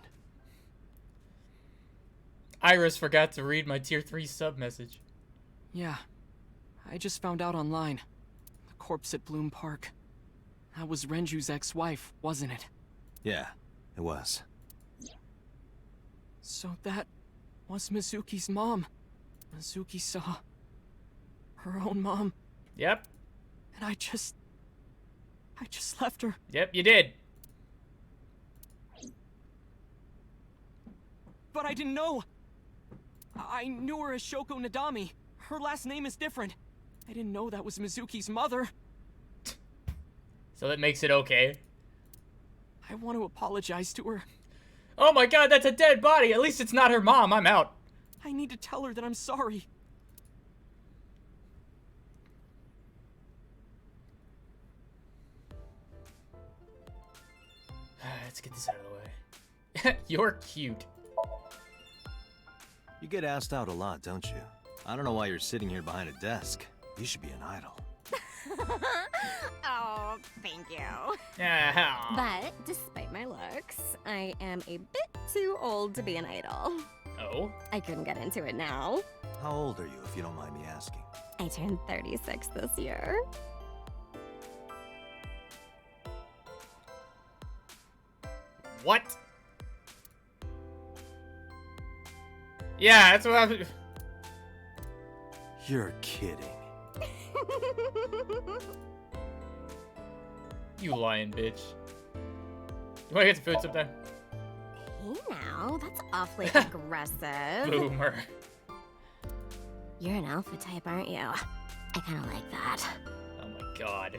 Iris forgot to read my tier 3 sub message. Yeah. I just found out online. The corpse at Bloom Park. That was Renju's ex-wife, wasn't it? Yeah, it was. So that was Mizuki's mom. Mizuki saw her own mom. Yep. And I just left her. Yep, you did. But I didn't know. I knew her as Shoko Nadami. Her last name is different. I didn't know that was Mizuki's mother. So that makes it okay. I want to apologize to her. Oh my god, that's a dead body. At least it's not her mom. I'm out. I need to tell her that I'm sorry. Let's get this out of the way. You're cute. You get asked out a lot, don't you? I don't know why you're sitting here behind a desk. You should be an idol. Oh, thank you. Yeah. But despite my looks, I am a bit too old to be an idol. Oh? I couldn't get into it now. How old are you, if you don't mind me asking? I turned 36 this year. What? Yeah, that's what I'm... You're kidding. You lying bitch. You wanna get some food sometime? Hey now, that's awfully aggressive. Boomer. You're an alpha type, aren't you? I kinda like that. Oh my god.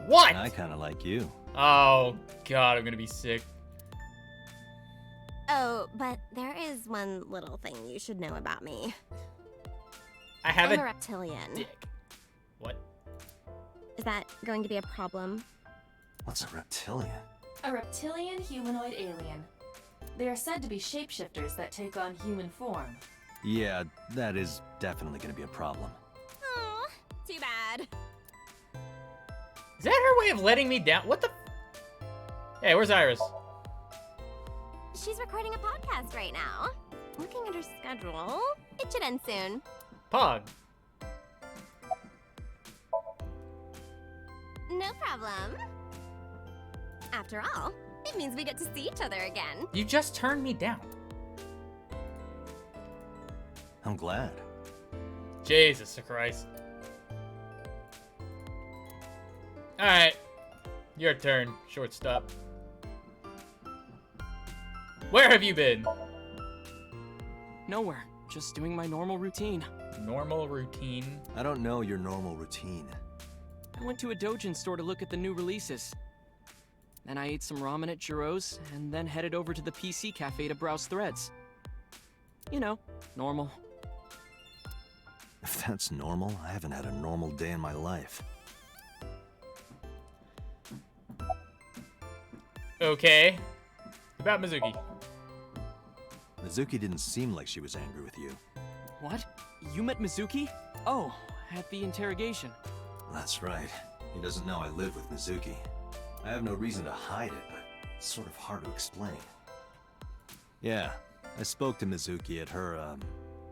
What? I kind of like you. Oh god, I'm gonna be sick. Oh, but there is one little thing you should know about me. I have I'm a a reptilian. dick. What? Is that going to be a problem? What's a reptilian? A reptilian humanoid alien. They are said to be shapeshifters that take on human form. Yeah, that is definitely going to be a problem. Aw, too bad. Is that her way of letting me down? What the? Hey, where's Iris? She's recording a podcast right now. Looking at her schedule, it should end soon. Pog. No problem. After all, it means we get to see each other again. You just turned me down. I'm glad. Jesus Christ. Alright. Your turn, shortstop. Where have you been? Nowhere. Just doing my normal routine. Normal routine? I don't know your normal routine. I went to a Dojin store to look at the new releases. Then I ate some ramen at Jiro's, and then headed over to the PC cafe to browse threads. You know, normal. If that's normal, I haven't had a normal day in my life. Okay. About Mizuki. Mizuki didn't seem like she was angry with you. What? You met Mizuki? Oh, at the interrogation. That's right. He doesn't know I live with Mizuki. I have no reason to hide it, but it's sort of hard to explain. Yeah, I spoke to Mizuki at her,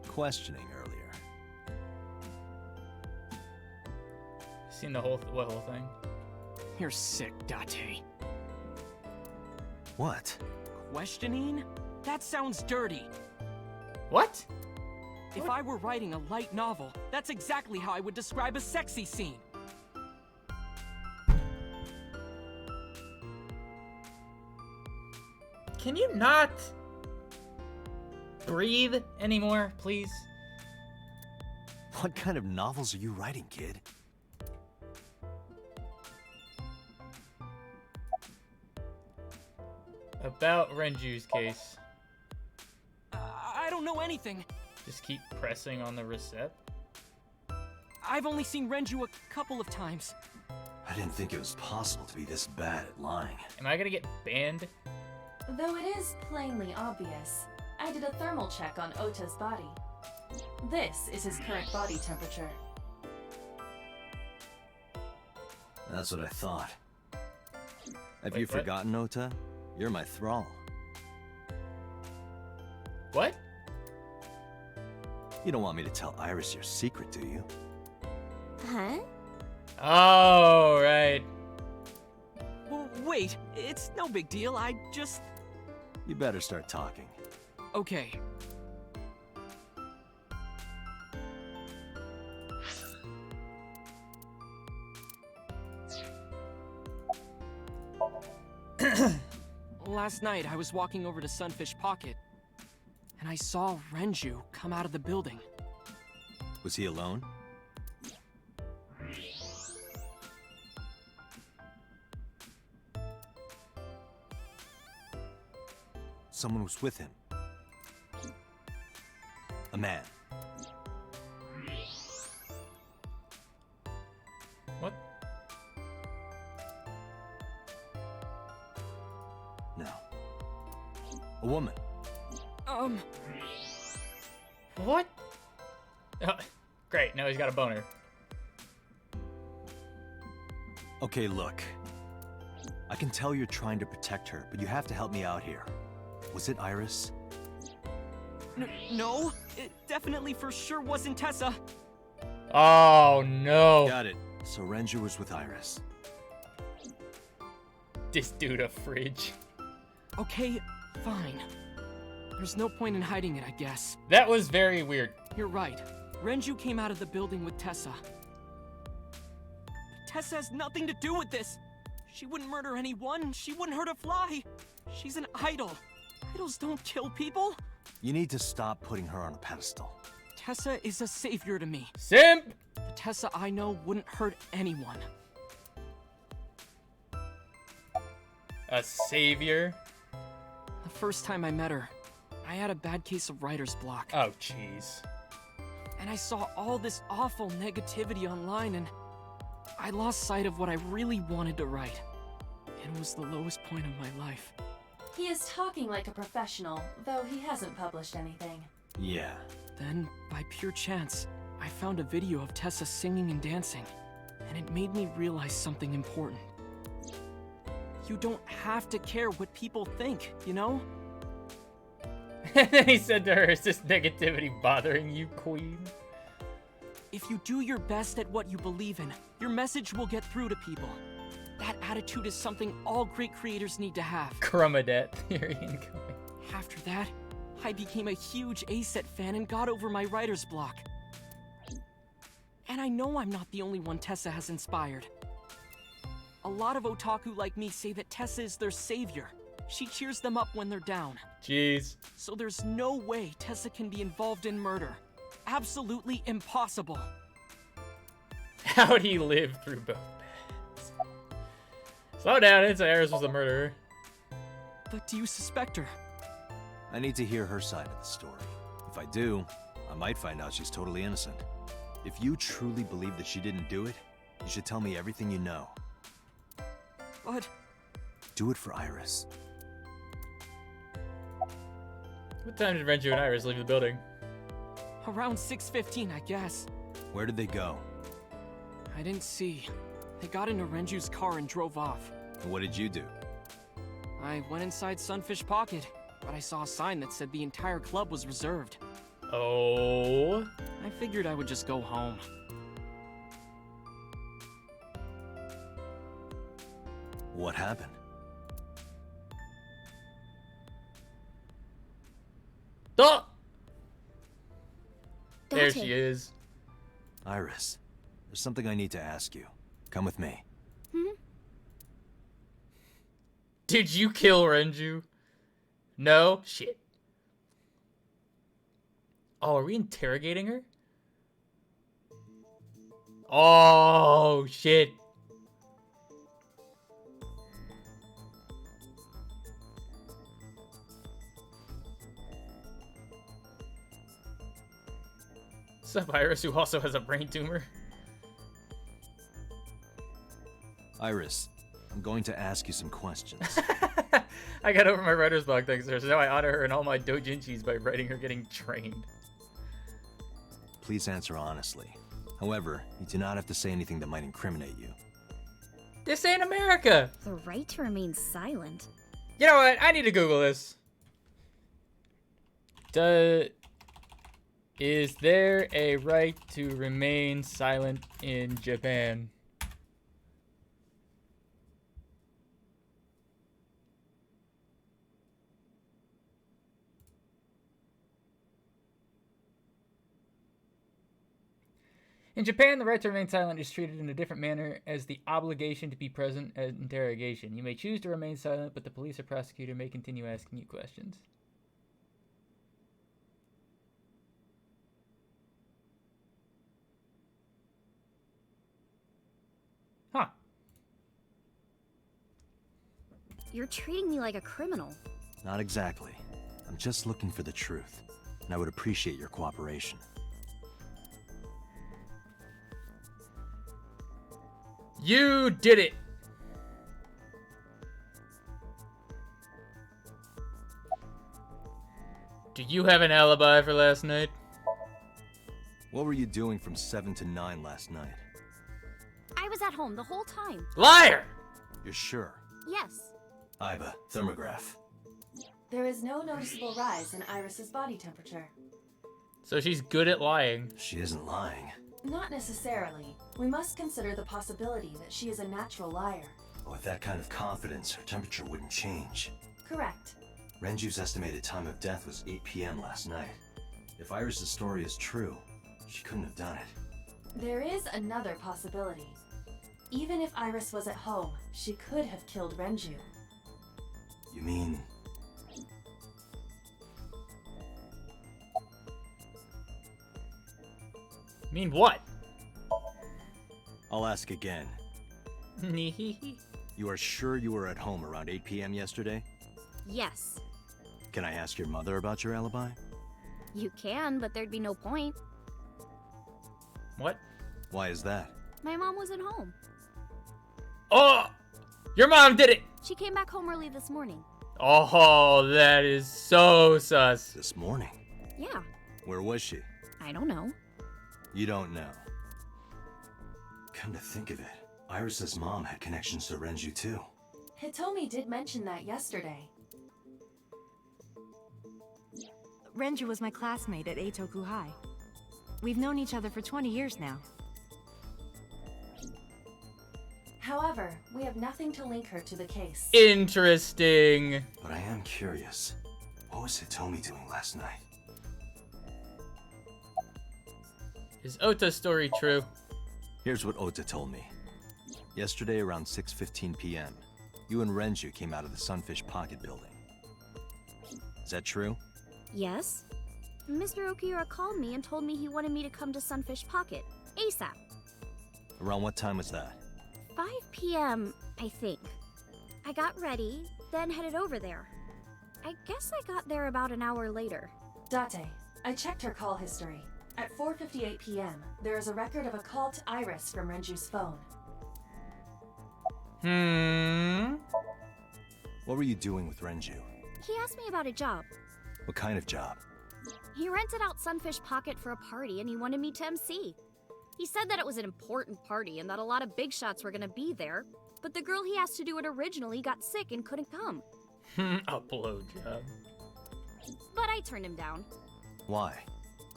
questioning earlier. Seen the whole thing? You're sick, Date. What? Questioning? That sounds dirty. What? If I were writing a light novel, that's exactly how I would describe a sexy scene. Can you not breathe anymore, please? What kind of novels are you writing, kid? About Renju's case. I don't know anything. Just keep pressing on the reset. I've only seen Renju a couple of times. I didn't think it was possible to be this bad at lying. Am I gonna get banned? Though it is plainly obvious, I did a thermal check on Ota's body. This is his current body temperature. That's what I thought. Have Wait, you what? forgotten, Ota? You're my thrall. What? You don't want me to tell Iris your secret, do you? Huh? Oh, right. Wait, it's no big deal. I just... You better start talking. Okay. Last night, I was walking over to Sunfish Pocket, and I saw Renju come out of the building. Was he alone? Someone was with him. A man. What? No. A woman. What? Great, now he's got a boner. Okay, look. I can tell you're trying to protect her, but you have to help me out here. Was it Iris? No, it definitely for sure wasn't Tessa. Oh, no. Got it. So Renju was with Iris. This dude a fridge. Okay, fine. There's no point in hiding it, I guess. That was very weird. You're right. Renju came out of the building with Tessa. Tessa has nothing to do with this. She wouldn't murder anyone. She wouldn't hurt a fly. She's an idol. Idols don't kill people. You need to stop putting her on a pedestal. Tessa is a savior to me. Simp! The Tessa I know wouldn't hurt anyone. A savior? The first time I met her, I had a bad case of writer's block. Oh, jeez. And I saw all this awful negativity online, and I lost sight of what I really wanted to write. It was the lowest point of my life. He is talking like a professional, though he hasn't published anything. Yeah. Then, by pure chance, I found a video of Tessa singing and dancing, and it made me realize something important. You don't have to care what people think, you know? And then he said to her, is this negativity bothering you, queen? If you do your best at what you believe in, your message will get through to people. That attitude is something all great creators need to have. Crumadet theory incoming. After that, I became a huge A-Set fan and got over my writer's block. And I know I'm not the only one Tessa has inspired. A lot of otaku like me say that Tessa is their savior. She cheers them up when they're down. Jeez. So there's no way Tessa can be involved in murder. Absolutely impossible. How'd he live through both beds? Slow down, it's Iris was the murderer. But do you suspect her? I need to hear her side of the story. If I do, I might find out she's totally innocent. If you truly believe that she didn't do it, you should tell me everything you know. But... do it for Iris. What time did Renju and Iris leave the building? Around 6:15, I guess. Where did they go? I didn't see. They got into Renju's car and drove off. And what did you do? I went inside Sunfish Pocket, but I saw a sign that said the entire club was reserved. Oh. I figured I would just go home. What happened? Oh! There she is. Iris, there's something I need to ask you. Come with me. Did you kill Renju? No? Shit. Oh, are we interrogating her? Oh, shit. What's up, Iris, who also has a brain tumor? Iris, I'm going to ask you some questions. I got over my writer's block, thanks to her, so now I honor her in all my doujinshis by writing her getting trained. Please answer honestly. However, you do not have to say anything that might incriminate you. This ain't America! The right to remain silent. You know what? I need to Google this. Is there a right to remain silent in Japan? In Japan, the right to remain silent is treated in a different manner as the obligation to be present at interrogation. You may choose to remain silent, but the police or prosecutor may continue asking you questions. Huh. You're treating me like a criminal. Not exactly. I'm just looking for the truth, and I would appreciate your cooperation. You did it! Do you have an alibi for last night? What were you doing from 7 to 9 last night? I was at home the whole time. Liar! You're sure? Yes. Iva, thermograph. There is no noticeable rise in Iris's body temperature. So she's good at lying. She isn't lying. Not necessarily. We must consider the possibility that she is a natural liar. With that kind of confidence, her temperature wouldn't change. Correct. Renju's estimated time of death was 8 p.m. last night. If Iris' story is true, She couldn't have done it. There is another possibility. Even if Iris was at home, she could have killed Renju. You mean... Mean what? I'll ask again. You are sure you were at home around 8 p.m. yesterday? Yes. Can I ask your mother about your alibi? You can, but there'd be no point. What? Why is that? My mom wasn't home. Oh! Your mom did it! She came back home early this morning. Oh, that is so sus. This morning? Yeah. Where was she? I don't know. You don't know. Come to think of it, Iris's mom had connections to Renju too. Hitomi did mention that yesterday. Renju was my classmate at Eitoku High. We've known each other for 20 years now. However, we have nothing to link her to the case. Interesting. But I am curious. What was Hitomi doing last night? Is Ota's story true? Here's what Ota told me. Yesterday around 6:15 p.m., you and Renju came out of the Sunfish Pocket building. Is that true? Yes. Mr. Okiura called me and told me he wanted me to come to Sunfish Pocket, ASAP. Around what time was that? 5 p.m., I think. I got ready, then headed over there. I guess I got there about an hour later. Date, I checked her call history. At 4:58 p.m., there is a record of a call to Iris from Renju's phone. What were you doing with Renju? He asked me about a job. What kind of job? He rented out Sunfish Pocket for a party and he wanted me to MC. He said that it was an important party and that a lot of big shots were gonna be there, but the girl he asked to do it originally got sick and couldn't come. A blowjob. But I turned him down. Why?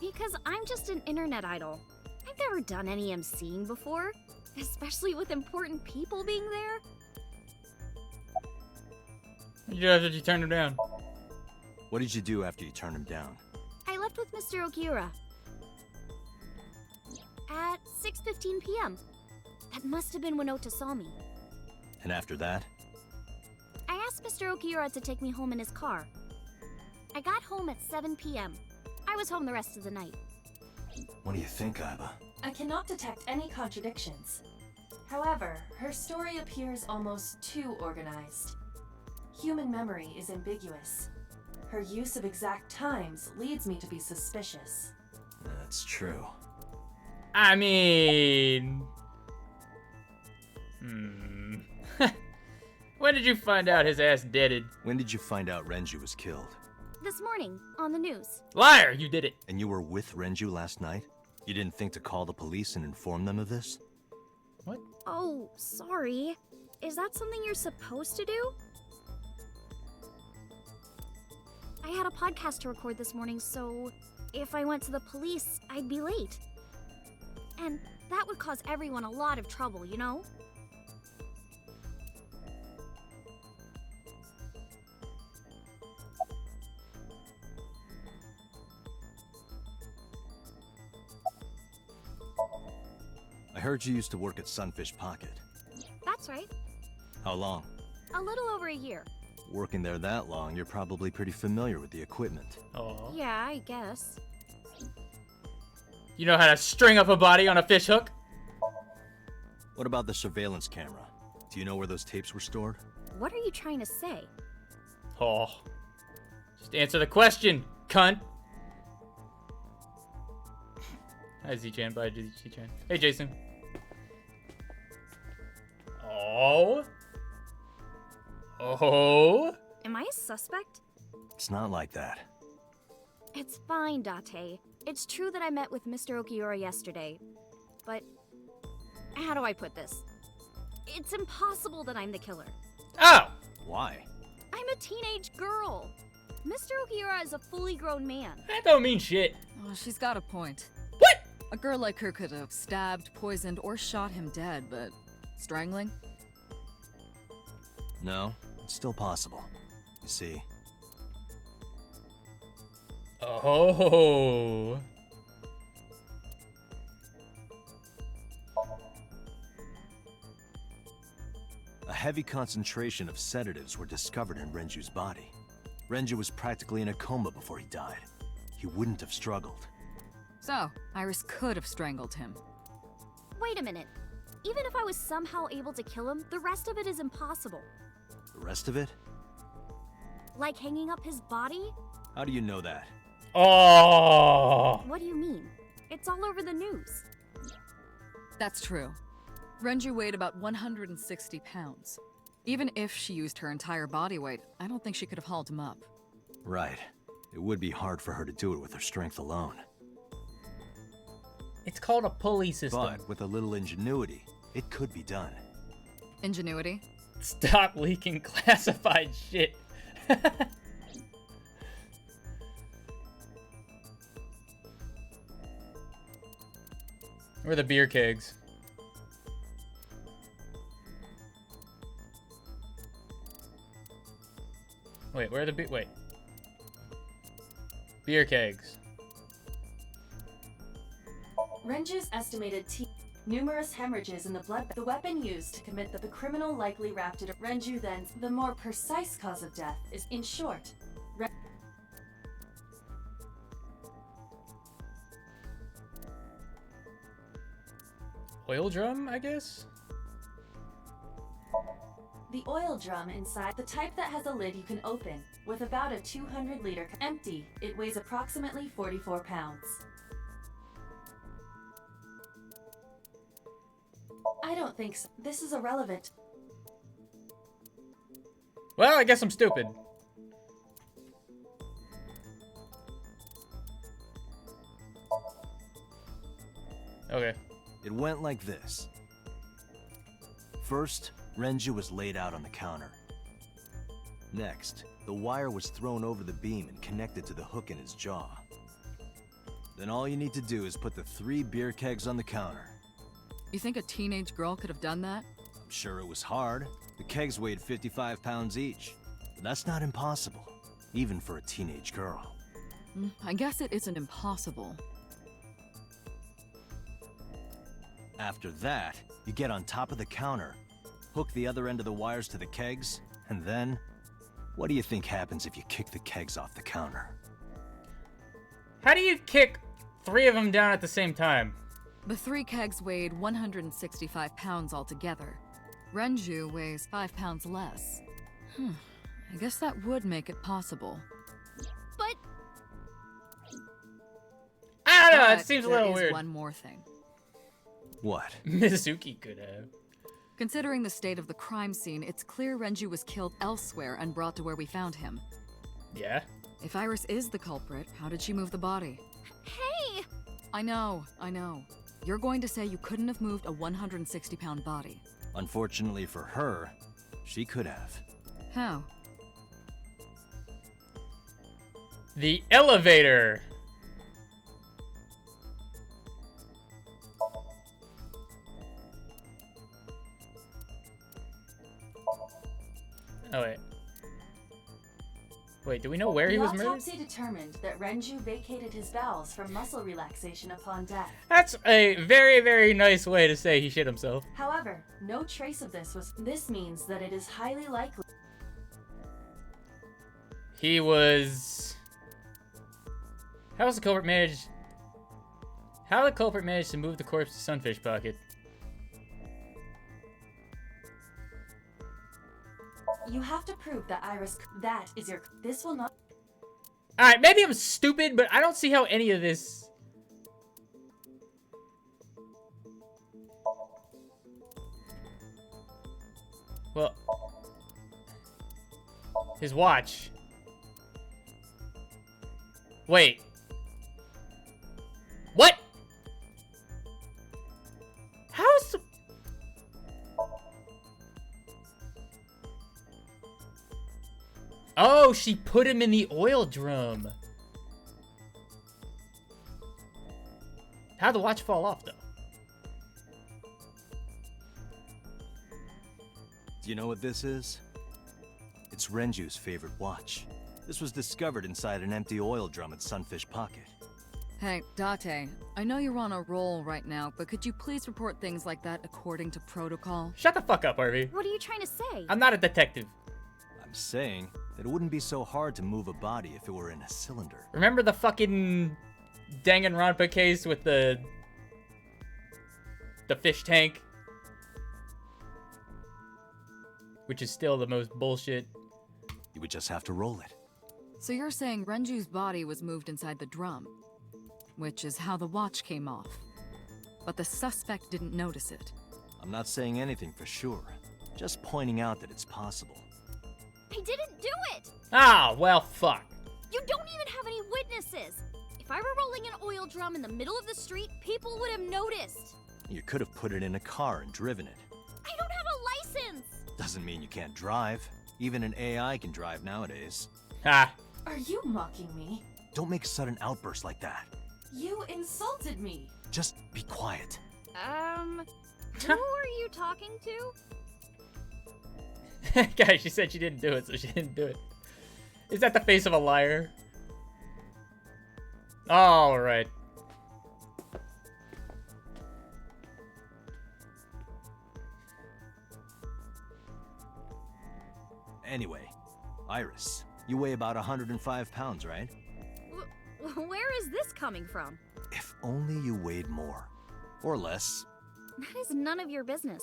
Because I'm just an internet idol. I've never done any MCing before, especially with important people being there. What did you do after you turned him down? What did you do after you turned him down? I left with Mr. Okiura. At 6:15 p.m. That must have been when Ota saw me. And after that? I asked Mr. Okiura to take me home in his car. I got home at 7 p.m. I was home the rest of the night. What do you think, Aiba? I cannot detect any contradictions. However, her story appears almost too organized. Human memory is ambiguous. Her use of exact times leads me to be suspicious. That's true. I mean... When did you find out his ass deaded? When did you find out Renju was killed? This morning, on the news. Liar! You did it! And you were with Renju last night? You didn't think to call the police and inform them of this? What? Oh, sorry. Is that something you're supposed to do? I had a podcast to record this morning, so if I went to the police, I'd be late. And that would cause everyone a lot of trouble, you know? I heard you used to work at Sunfish Pocket. That's right. How long? A little over a year. Working there that long, you're probably pretty familiar with the equipment. Oh. Yeah, I guess. You know how to string up a body on a fish hook? What about the surveillance camera? Do you know where those tapes were stored? What are you trying to say? Oh. Just answer the question, cunt. Hi, Z-Chan. Bye, Z-Chan. Hey, Jason. Oh. Oh. Am I a suspect? It's not like that. It's fine, Date. It's true that I met with Mr. Okiura yesterday, but how do I put this? It's impossible that I'm the killer. Oh! Why? I'm a teenage girl. Mr. Okiura is a fully grown man. That don't mean shit. Oh, she's got a point. What? A girl like her could have stabbed, poisoned, or shot him dead, but strangling? No, it's still possible. You see. Oh. A heavy concentration of sedatives were discovered in Renju's body. Renju was practically in a coma before he died. He wouldn't have struggled. So, Iris could have strangled him. Wait a minute. Even if I was somehow able to kill him, the rest of it is impossible. The rest of it? Like hanging up his body? How do you know that? Oh! What do you mean? It's all over the news. That's true. Renju weighed about 160 pounds. Even if she used her entire body weight, I don't think she could have hauled him up. Right. It would be hard for her to do it with her strength alone. It's called a pulley system. But with a little ingenuity, it could be done. Ingenuity? Stop leaking classified shit. Where are the beer kegs? Wait, where are the wait. Beer kegs. Renju's estimated numerous hemorrhages in the blood. The weapon used to commit the criminal likely wrapped it. Renju then. The more precise cause of death is, in short, Oil drum, I guess? the oil drum inside, the type that has a lid you can open, with about a 200-liter empty. It weighs approximately 44 pounds. I don't think so. This is irrelevant. Well, I guess I'm stupid. Okay. It went like this. First, Renju was laid out on the counter. Next, the wire was thrown over the beam and connected to the hook in his jaw. Then all you need to do is put the 3 beer kegs on the counter. You think a teenage girl could have done that? I'm sure it was hard. The kegs weighed 55 pounds each. But that's not impossible, even for a teenage girl. I guess it isn't impossible. After that, you get on top of the counter, hook the other end of the wires to the kegs, and then... what do you think happens if you kick the kegs off the counter? How do you kick 3 of them down at the same time? The 3 kegs weighed 165 pounds altogether. Renju weighs 5 pounds less. I guess that would make it possible. But... I don't know, But it seems a there little is weird. one more thing. What? Mizuki could have. Considering the state of the crime scene, it's clear Renju was killed elsewhere and brought to where we found him. Yeah? If Iris is the culprit, how did she move the body? Hey! I know. You're going to say you couldn't have moved a 160-pound body. Unfortunately for her, she could have. How? The elevator! Oh, wait. Wait, do we know where he was The murdered? autopsy determined that Renju vacated his bowels for muscle relaxation upon death. That's a very, very nice way to say he shit himself. However, no trace of this was. This means that it is highly likely. He was... How was the culprit managed... How did the culprit manage to move the corpse to Sunfish Pocket? You have to prove that Iris. That is your. This will not. Alright, maybe I'm stupid, but I don't see how any of this... Well... His watch. Wait. What? How is the... Oh, she put him in the oil drum. How'd the watch fall off, though? Do you know what this is? It's Renju's favorite watch. This was discovered inside an empty oil drum at Sunfish Pocket. Hey, Date, I know you're on a roll right now, but could you please report things like that according to protocol? Shut the fuck up, Harvey. What are you trying to say? I'm not a detective. I'm saying that it wouldn't be so hard to move a body if it were in a cylinder. Remember the fucking Danganronpa case with the fish tank? Which is still the most bullshit. You would just have to roll it. So you're saying Renju's body was moved inside the drum, which is how the watch came off. But the suspect didn't notice it. I'm not saying anything for sure, just pointing out that it's possible. I didn't do it! Ah, well, fuck. You don't even have any witnesses! If I were rolling an oil drum in the middle of the street, people would have noticed! You could have put it in a car and driven it. I don't have a license! Doesn't mean you can't drive. Even an AI can drive nowadays. Ha! Are you mocking me? Don't make sudden outbursts like that. You insulted me! Just be quiet. Who are you talking to? Guys, she said she didn't do it, so she didn't do it. Is that the face of a liar? Alright. Anyway, Iris, you weigh about 105 pounds, right? Where is this coming from? If only you weighed more. Or less. That is none of your business.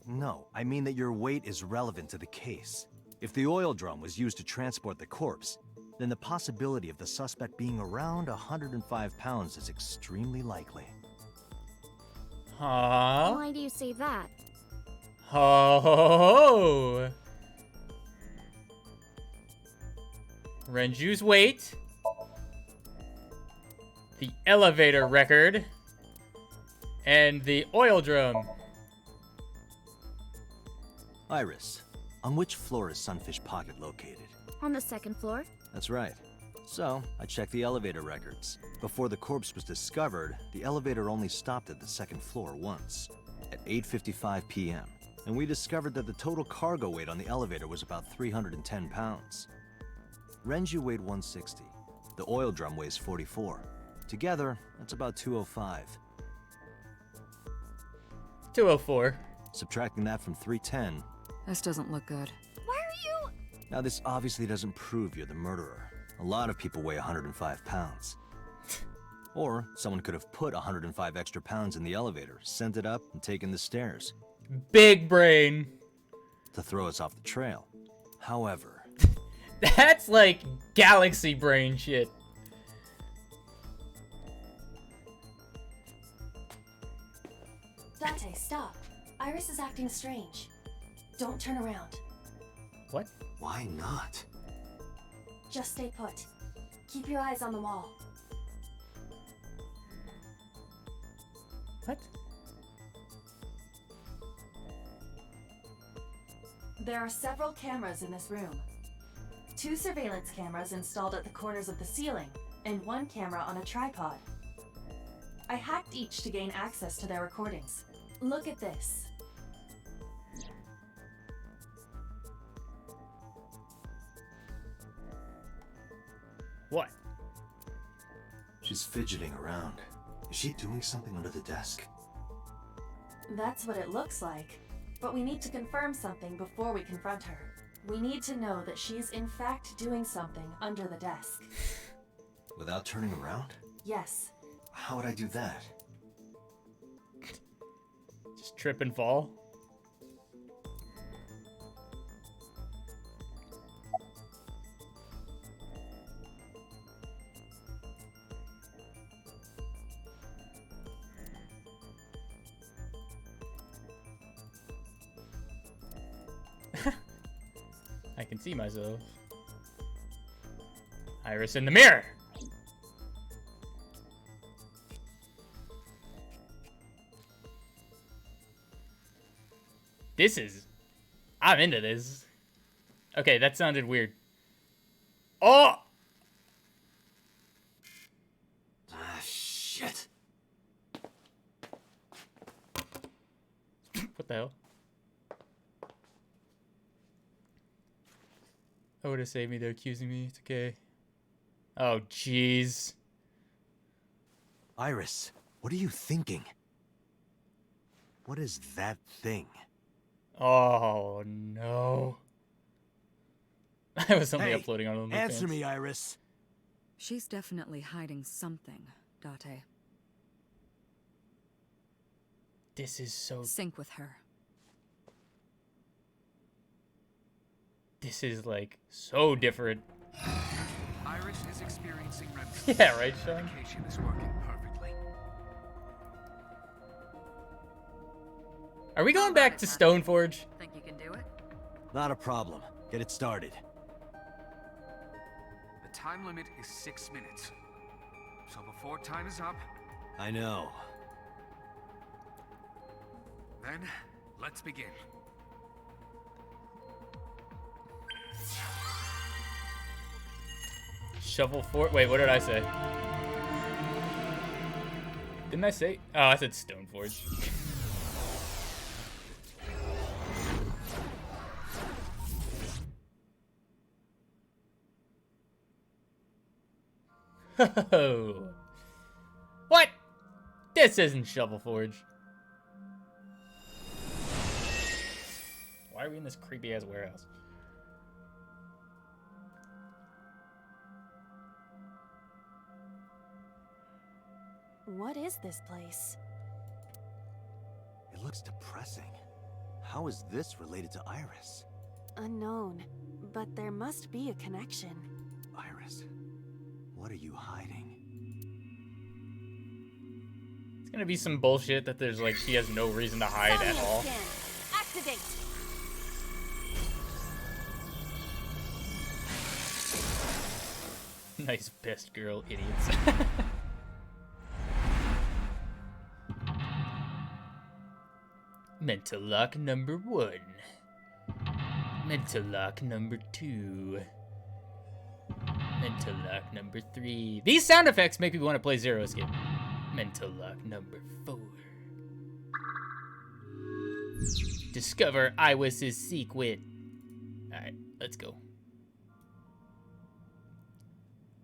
No, I mean that your weight is relevant to the case. If the oil drum was used to transport the corpse, then the possibility of the suspect being around 105 pounds is extremely likely. Huh? Why do you say that? Oh. Renju's weight. The elevator record. And the oil drum. Iris, on which floor is Sunfish Pocket located? On the second floor. That's right. So, I checked the elevator records. Before the corpse was discovered, the elevator only stopped at the second floor once, at 8:55 p.m. And we discovered that the total cargo weight on the elevator was about 310 pounds. Renju weighed 160. The oil drum weighs 44. Together, that's about 205. 204. Subtracting that from 310. This doesn't look good. Why are you... Now, this obviously doesn't prove you're the murderer. A lot of people weigh 105 pounds. Or someone could have put 105 extra pounds in the elevator, sent it up, and taken the stairs. Big brain. To throw us off the trail. However... That's like galaxy brain shit. Date, stop. Iris is acting strange. Don't turn around. What? Why not? Just stay put. Keep your eyes on the wall. What? There are several cameras in this room. 2 surveillance cameras installed at the corners of the ceiling, and 1 camera on a tripod. I hacked each to gain access to their recordings. Look at this. What? She's fidgeting around. Is she doing something under the desk? That's what it looks like. But we need to confirm something before we confront her. We need to know that she's in fact doing something under the desk. Without turning around? Yes. How would I do that? Just trip and fall? I can see myself. Iris in the mirror! This is... I'm into this. Okay, that sounded weird. Oh! Ah, shit. What the hell? I would have saved me. They're accusing me. It's okay. Oh, jeez. Iris, what are you thinking? What is that thing? Oh, no. I was only uploading on OnlyFans. Answer me, Iris. She's definitely hiding something, Date. This is so... Sync with her. This is, like, so different. Iris is experiencing REM. Yeah, right, Sean? Medication is working perfectly. Are we going back to Stoneforge? Think you can do it? Not a problem. Get it started. The time limit is 6 minutes. So before time is up... I know. Then, let's begin. Shovel fort. Wait, what did I say? Didn't I say? Oh, I said Stoneforge. What? This isn't Shovel Forge. Why are we in this creepy ass warehouse? What is this place? It looks depressing. How is this related to Iris? Unknown, but there must be a connection. Iris, what are you hiding? It's gonna be some bullshit that there's like she has no reason to hide at all. Scan. Activate. Nice best girl, idiots. Mental lock number 1. Mental lock number 2. Mental lock number 3. These sound effects make me want to play Zero Escape. Mental lock number 4. Discover Iwis's secret. Alright, let's go.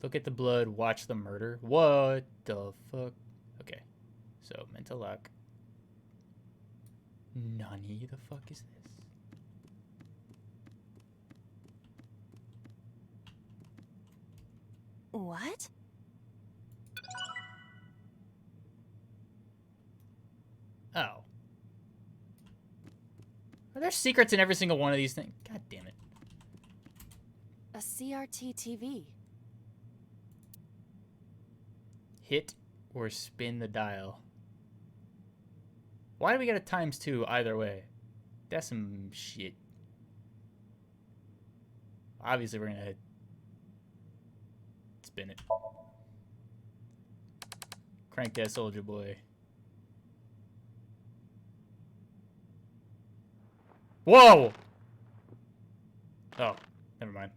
Look at the blood, watch the murder. What the fuck? Okay, so mental lock. Nani the fuck is this? What? Oh. Are there secrets in every single one of these things? God damn it. A CRT TV. Hit or spin the dial. Why do we get a ×2 either way? That's some shit. Obviously, we're gonna spin it. Crank that soldier boy. Whoa! Oh, never mind.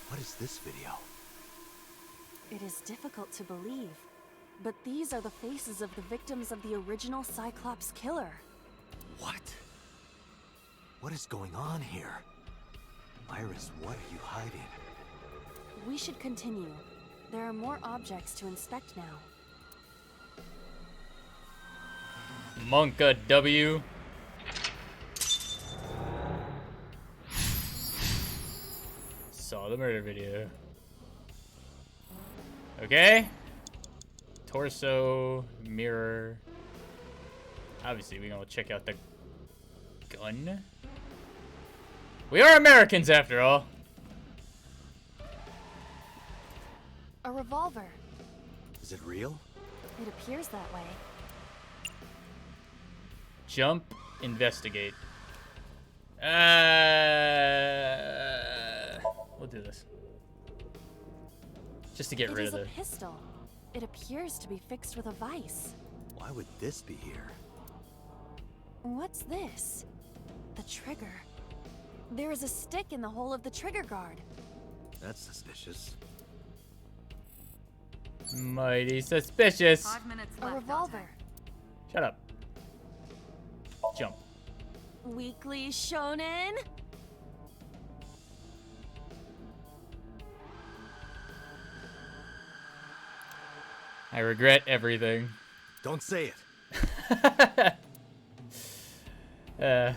What is this video? It is difficult to believe, but these are the faces of the victims of the original Cyclops killer. What? What is going on here? Iris, what are you hiding? We should continue. There are more objects to inspect now. Monka W. Saw the murder video. Okay. Torso, mirror. Obviously, we're gonna check out the gun. We are Americans, after all. A revolver. Is it real? It appears that way. Jump, investigate. We'll do this. Just to get rid of It is the... a pistol. It appears to be fixed with a vise. Why would this be here? What's this? The trigger. There is a stick in the hole of the trigger guard. That's suspicious. Mighty suspicious. 5 minutes A left. revolver. Shut up. Jump. Weekly Shonen? I regret everything. Don't say it. I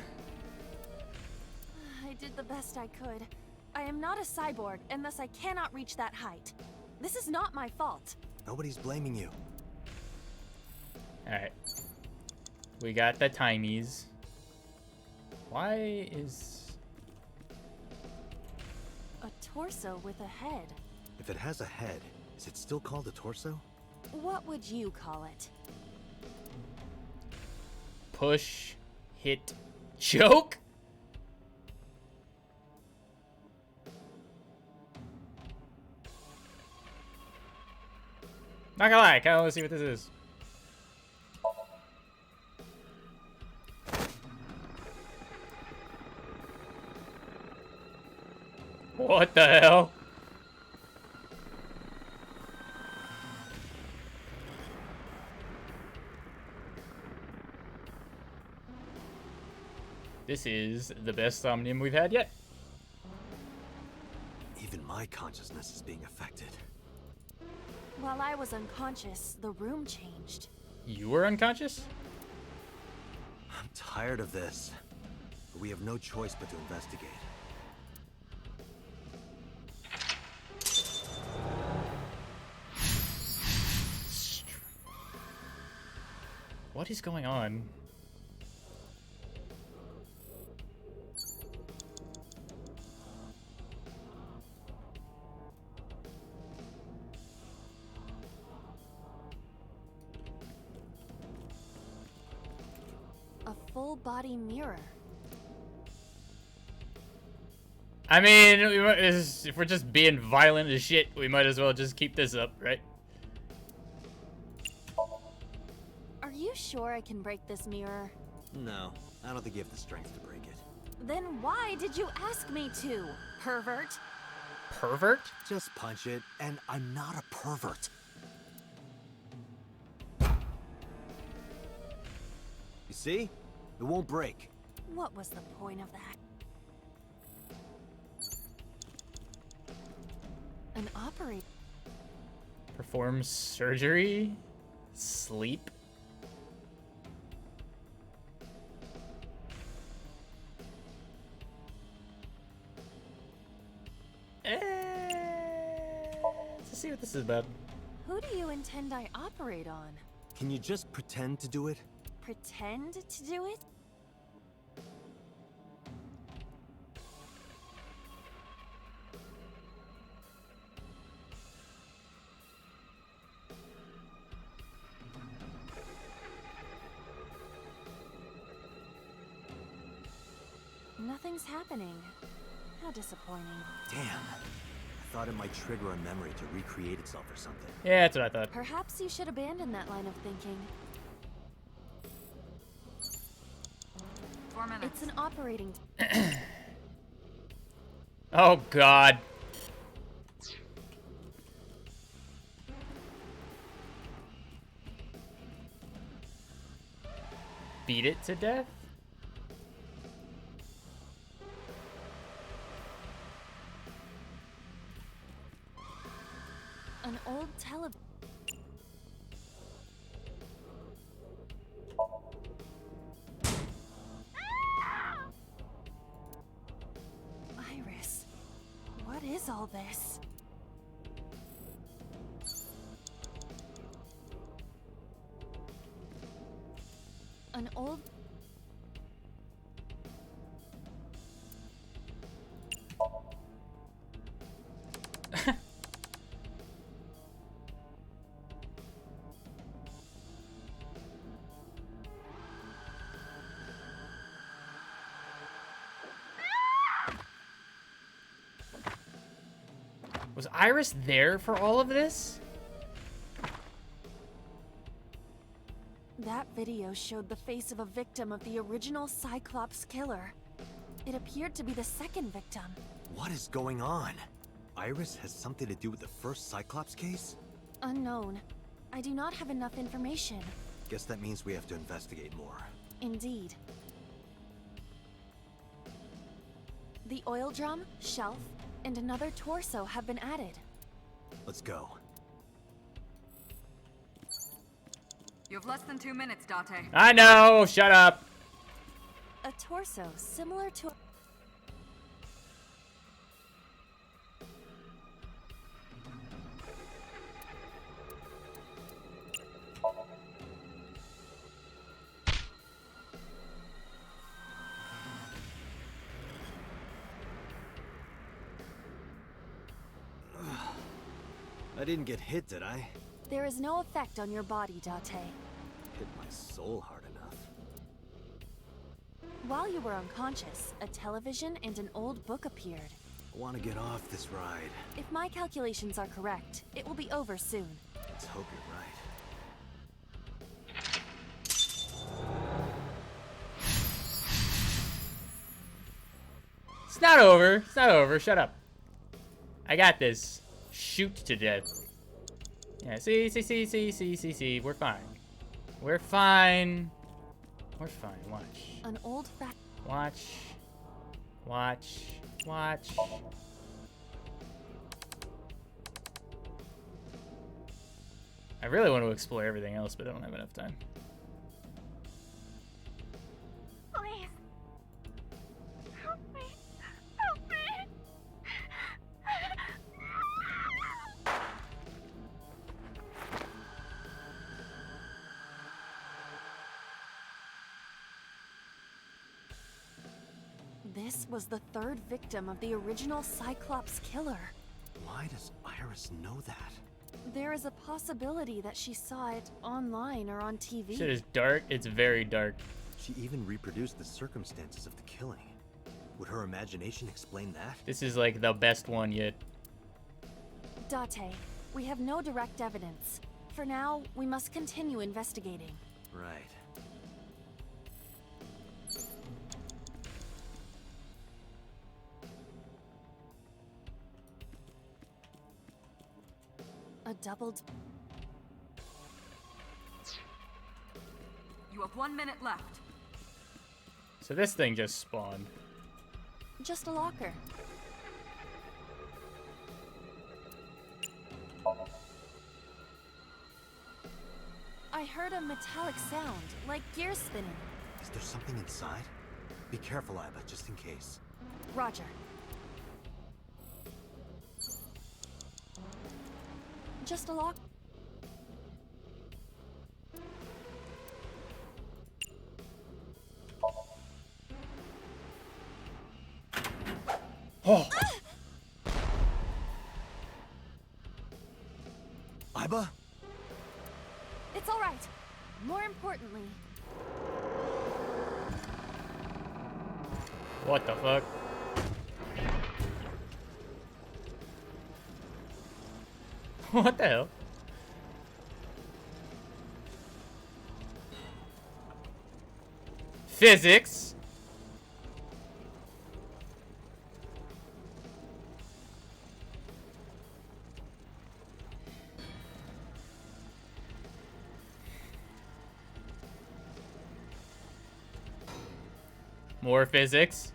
did the best I could. I am not a cyborg, and thus I cannot reach that height. This is not my fault. Nobody's blaming you. Alright. We got the timies. Why is... A torso with a head. If it has a head, is it still called a torso? What would you call it? Push, hit, choke? Not gonna lie, I kinda wanna see what this is. What the hell? This is the best Somnium we've had yet. Even my consciousness is being affected. While I was unconscious, the room changed. You were unconscious? I'm tired of this. But we have no choice but to investigate. What is going on? A full body mirror. I mean, if we're just being violent as shit, we might as well just keep this up, right? Are you sure I can break this mirror? No, I don't think you have the strength to break it. Then why did you ask me to, pervert? Pervert? Just punch it, and I'm not a pervert. You see? It won't break. What was the point of that? An operator. Perform surgery? Sleep? Let's see what this is about. Who do you intend I operate on? Can you just pretend to do it? Pretend to do it? Nothing's happening. How disappointing. Damn. I thought it might trigger a memory to recreate itself or something. Yeah, that's what I thought. Perhaps you should abandon that line of thinking. 4 minutes. It's an operating... Oh, God. Beat it to death? An old Iris, what is all this? An old... Was Iris there for all of this? That video showed the face of a victim of the original Cyclops killer. It appeared to be the second victim. What is going on? Iris has something to do with the first Cyclops case? Unknown. I do not have enough information. Guess that means we have to investigate more. Indeed. The oil drum, shelf, and another torso have been added. Let's go. You have less than 2 minutes, Date. I know. Shut up. A torso similar to a... I didn't get hit, did I? There is no effect on your body, Date. Hit my soul hard enough. While you were unconscious, a television and an old book appeared. I want to get off this ride. If my calculations are correct, it will be over soon. Let's hope you're right. It's not over. It's not over. Shut up. I got this. Shoot to death. Yeah, see. We're fine. We're fine. We're fine. Watch. An old fact. Watch. I really want to explore everything else, but I don't have enough time. Please. Help me. Help me. This was the third victim of the original Cyclops killer. Why does Iris know that? There is a possibility that she saw it online or on TV. Shit is dark. It's very dark. She even reproduced the circumstances of the killing. Would her imagination explain that? This is like the best one yet. Date, we have no direct evidence. For now, we must continue investigating. Right. A doubled... You have 1 minute left. So this thing just spawned. Just a locker. I heard a metallic sound, like gears spinning. Is there something inside? Be careful, Iba, just in case. Roger. Just a lock. Oh. Iba? It's all right. More importantly, What the fuck? What the hell? Physics. More physics.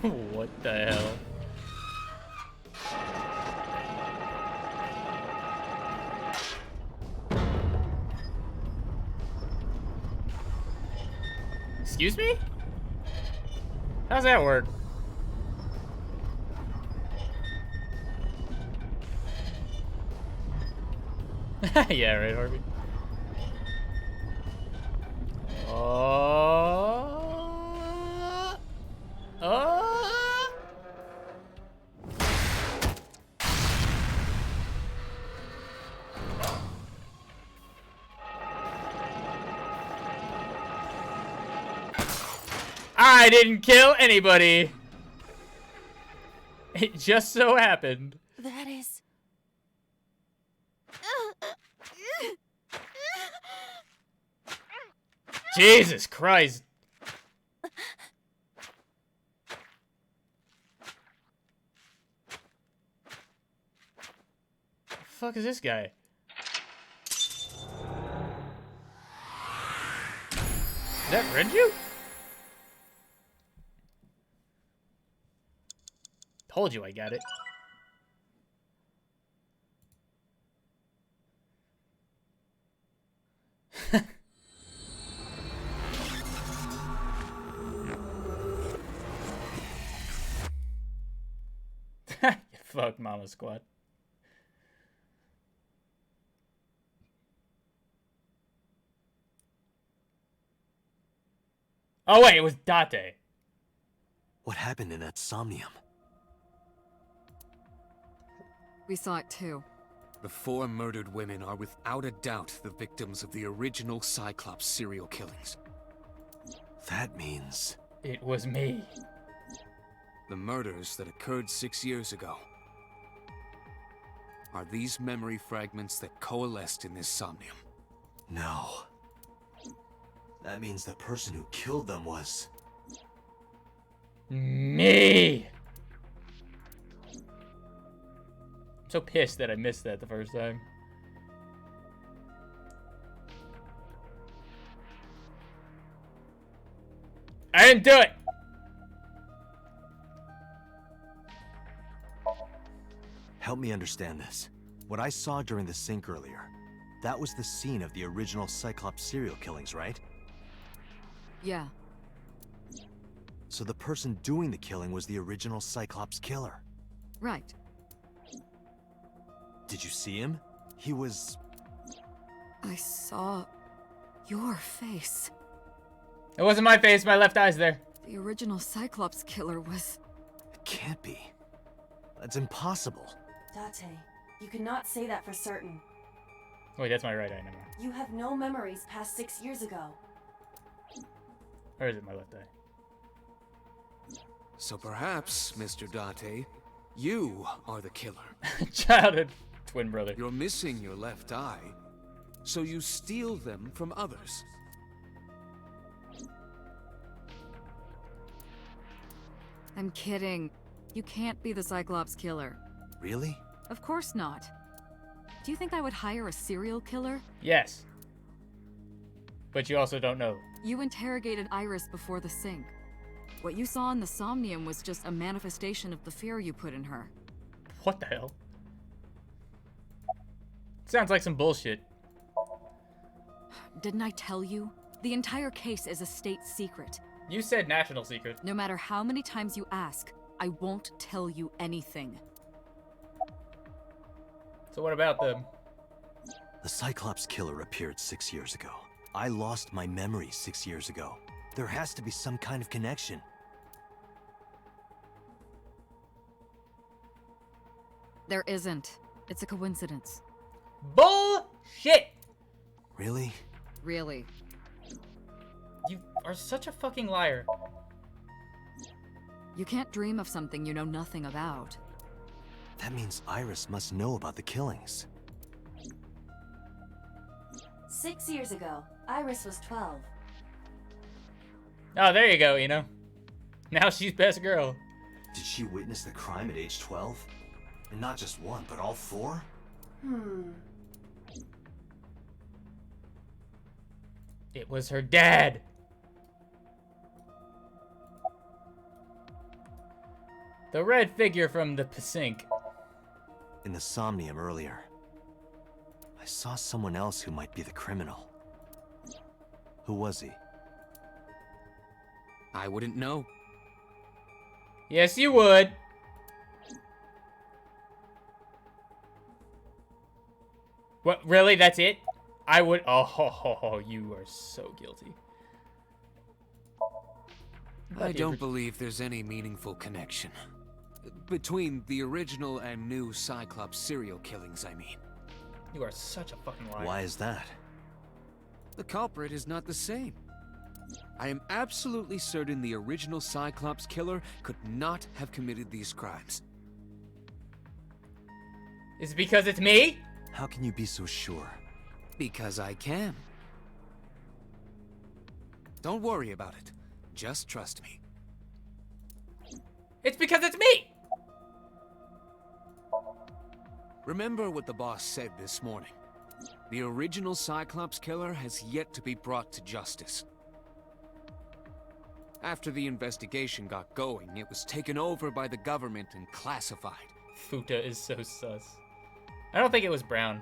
What the hell? Excuse me? How's that work? Yeah, right, Harvey. I didn't kill anybody. It just so happened. that is... Jesus Christ. The fuck is this guy? Is that Renju? Told you I got it. Fuck Mama Squad. Oh wait, it was Date. What happened in that Somnium? We saw it too. The 4 murdered women are without a doubt the victims of the original Cyclops serial killings. That means... It was me. The murders that occurred 6 years ago are these memory fragments that coalesced in this Somnium. No. That means the person who killed them was... me! I'm so pissed that I missed that the first time. I didn't do it! Help me understand this. What I saw during the sink earlier, that was the scene of the original Cyclops serial killings, right? Yeah. So the person doing the killing was the original Cyclops killer. Right. Did you see him? He was... I saw your face. It wasn't my face, my left eye's there. The original Cyclops killer was... It can't be. That's impossible. Date, you cannot say that for certain. Wait, that's my right eye, never mind. You have no memories past 6 years ago. Or is it my left eye? So perhaps, Mr. Date, you are the killer. Childhood twin brother. You're missing your left eye, so you steal them from others. I'm kidding. You can't be the Cyclops killer. Really? Of course not. Do you think I would hire a serial killer? Yes. But you also don't know. You interrogated Iris before the sink. What you saw in the Somnium was just a manifestation of the fear you put in her. What the hell? Sounds like some bullshit. Didn't I tell you? The entire case is a state secret. You said national secret. No matter how many times you ask, I won't tell you anything. So what about them? The Cyclops killer appeared 6 years ago. I lost my memory 6 years ago. There has to be some kind of connection. There isn't. It's a coincidence. Bullshit! Really? Really. You are such a fucking liar. You can't dream of something you know nothing about. That means Iris must know about the killings. 6 years ago, Iris was 12. Oh, there you go, Eno. Now she's best girl. Did she witness the crime at age 12? And not just one, but all 4? It was her dad. The red figure from the Pasink. In the Somnium earlier, I saw someone else who might be the criminal. Who was he? I wouldn't know. Yes, you would. What, really? That's it? I would... Oh, you are so guilty. I don't believe there's any meaningful connection. Between the original and new Cyclops serial killings, I mean. You are such a fucking liar. Why is that? The culprit is not the same. I am absolutely certain the original Cyclops killer could not have committed these crimes. Is it because it's me? How can you be so sure? Because I can. Don't worry about it. Just trust me. It's because it's me! Remember what the boss said this morning. The original Cyclops killer has yet to be brought to justice. After the investigation got going, it was taken over by the government and classified. Futa is so sus. I don't think it was Brown.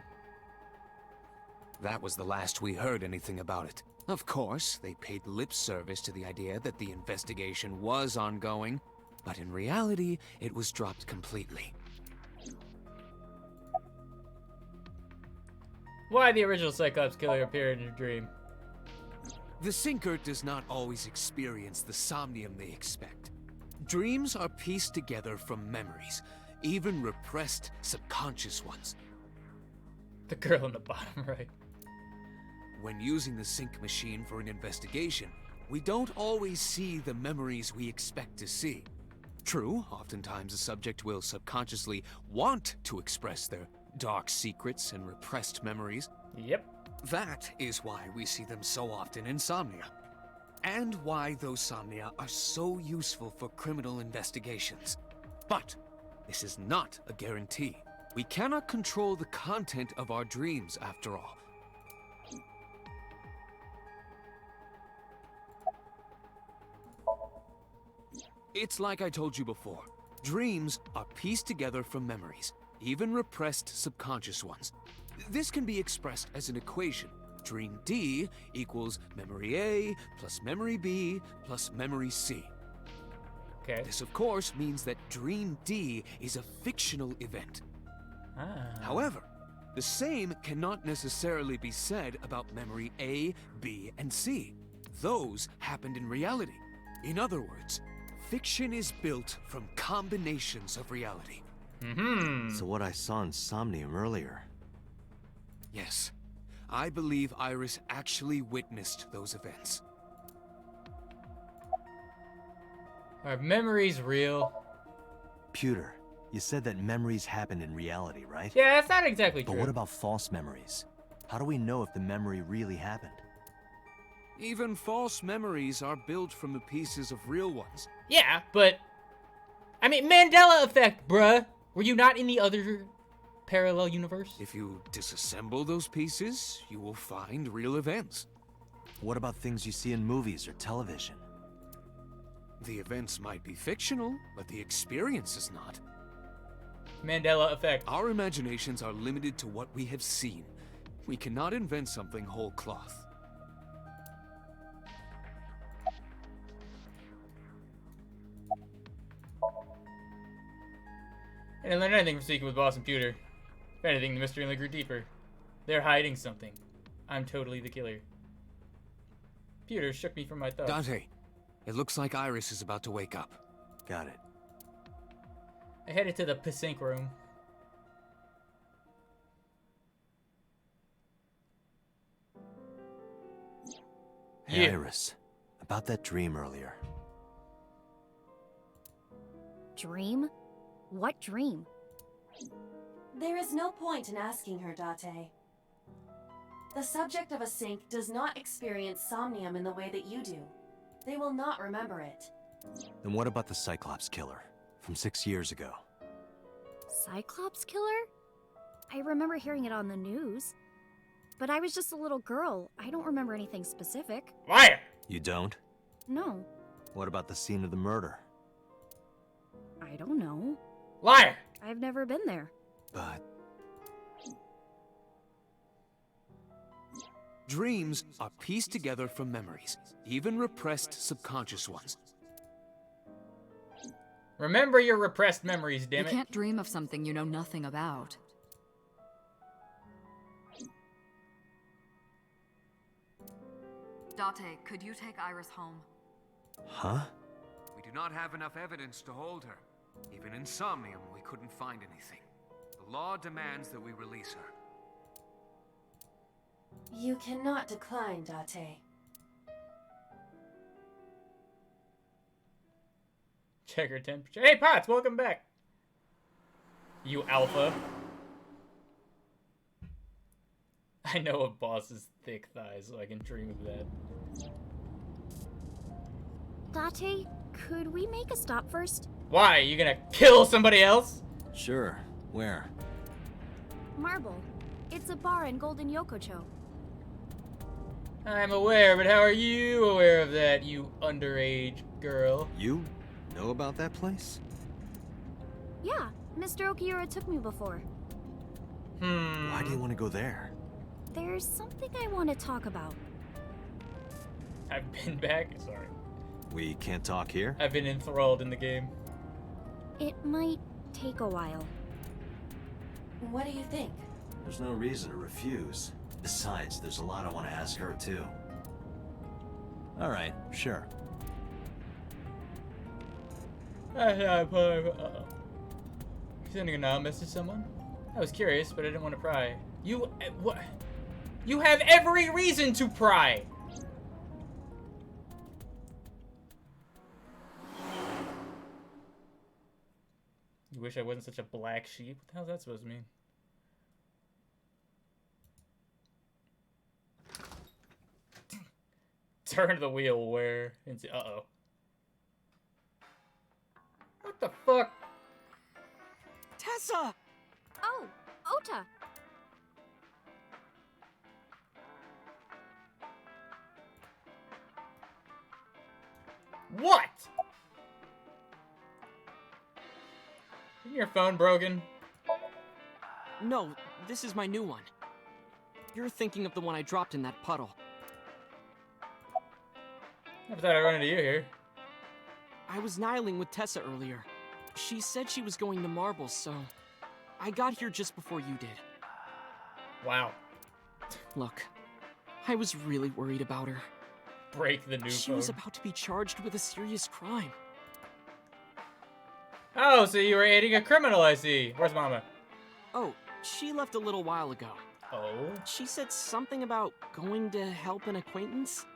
That was the last we heard anything about it. Of course, they paid lip service to the idea that the investigation was ongoing, but in reality, it was dropped completely. Why the original Cyclops killer appeared in your dream? The Sinker does not always experience the somnium they expect. Dreams are pieced together from memories, even repressed subconscious ones. The girl in the bottom right. When using the sync machine for an investigation, we don't always see the memories we expect to see. True, oftentimes the subject will subconsciously want to express their dark secrets and repressed memories. Yep. That is why we see them so often in Somnia. And why those Somnia are so useful for criminal investigations. But this is not a guarantee. We cannot control the content of our dreams, after all. It's like I told you before. Dreams are pieced together from memories, even repressed subconscious ones. This can be expressed as an equation. Dream D equals memory A plus memory B plus memory C. Okay. This, of course, means that Dream D is a fictional event. However, the same cannot necessarily be said about memory A, B, and C. Those happened in reality. In other words, fiction is built from combinations of reality. So what I saw in Somnium earlier. Yes, I believe Iris actually witnessed those events. Are memories real? Pewter, you said that memories happen in reality, right? Yeah, that's not exactly true. But what about false memories? How do we know if the memory really happened? Even false memories are built from the pieces of real ones. Yeah, but... I mean, Mandela effect, bruh! Were you not in the other parallel universe? If you disassemble those pieces, you will find real events. What about things you see in movies or television? The events might be fictional, but the experience is not. Mandela effect. Our imaginations are limited to what we have seen. We cannot invent something whole cloth. I didn't learn anything from speaking with Boss and Pewter. If anything, the mystery only grew deeper. They're hiding something. I'm totally the killer. Pewter shook me from my thoughts. Dante, it looks like Iris is about to wake up. Got it. I headed to the Psync room. Hey, Iris. About that dream earlier. Dream? What dream? There is no point in asking her, Date. The subject of a sync does not experience somnium in the way that you do. They will not remember it. Then what about the Cyclops killer from 6 years ago? Cyclops killer? I remember hearing it on the news. But I was just a little girl. I don't remember anything specific. Liar! You don't? No. What about the scene of the murder? I don't know. Liar! I've never been there. But... Dreams are pieced together from memories, even repressed subconscious ones. Remember your repressed memories, damn it. You can't dream of something you know nothing about. Date, could you take Iris home? Huh? We do not have enough evidence to hold her. Even in Somnium, we couldn't find anything. The law demands that we release her. You cannot decline, Date. Check her temperature. Hey, Potts, welcome back. You alpha. I know a boss's thick thighs, so I can dream of that. Date, could we make a stop first? Why? You gonna kill somebody else? Sure. Where? Marble. It's a bar in Golden Yokocho. I'm aware, but how are you aware of that, you underage girl? You know about that place? Yeah, Mr. Okiura took me before. Why do you want to go there? There's something I want to talk about. I've been back. Sorry. We can't talk here? I've been enthralled in the game. It might take a while. What do you think? There's no reason to refuse. Besides, there's a lot I want to ask her, too. Alright, sure. Uh-oh. Sending a now message to someone? I was curious, but I didn't want to pry. You... what? You have every reason to pry! You wish I wasn't such a black sheep? What the hell's that supposed to mean? Turn the wheel where? Uh-oh. What the fuck? Tessa! Oh, Ota! What? Isn't your phone broken? No, this is my new one. You're thinking of the one I dropped in that puddle. Never thought I'd run into you here. I was nihiling with Tessa earlier. She said she was going to Marbles, so I got here just before you did. Wow. Look, I was really worried about her. Break the new She phone. was about to be charged with a serious crime. Oh, so you were aiding a criminal, I see. Where's Mama? Oh, she left a little while ago. Oh? She said something about going to help an acquaintance.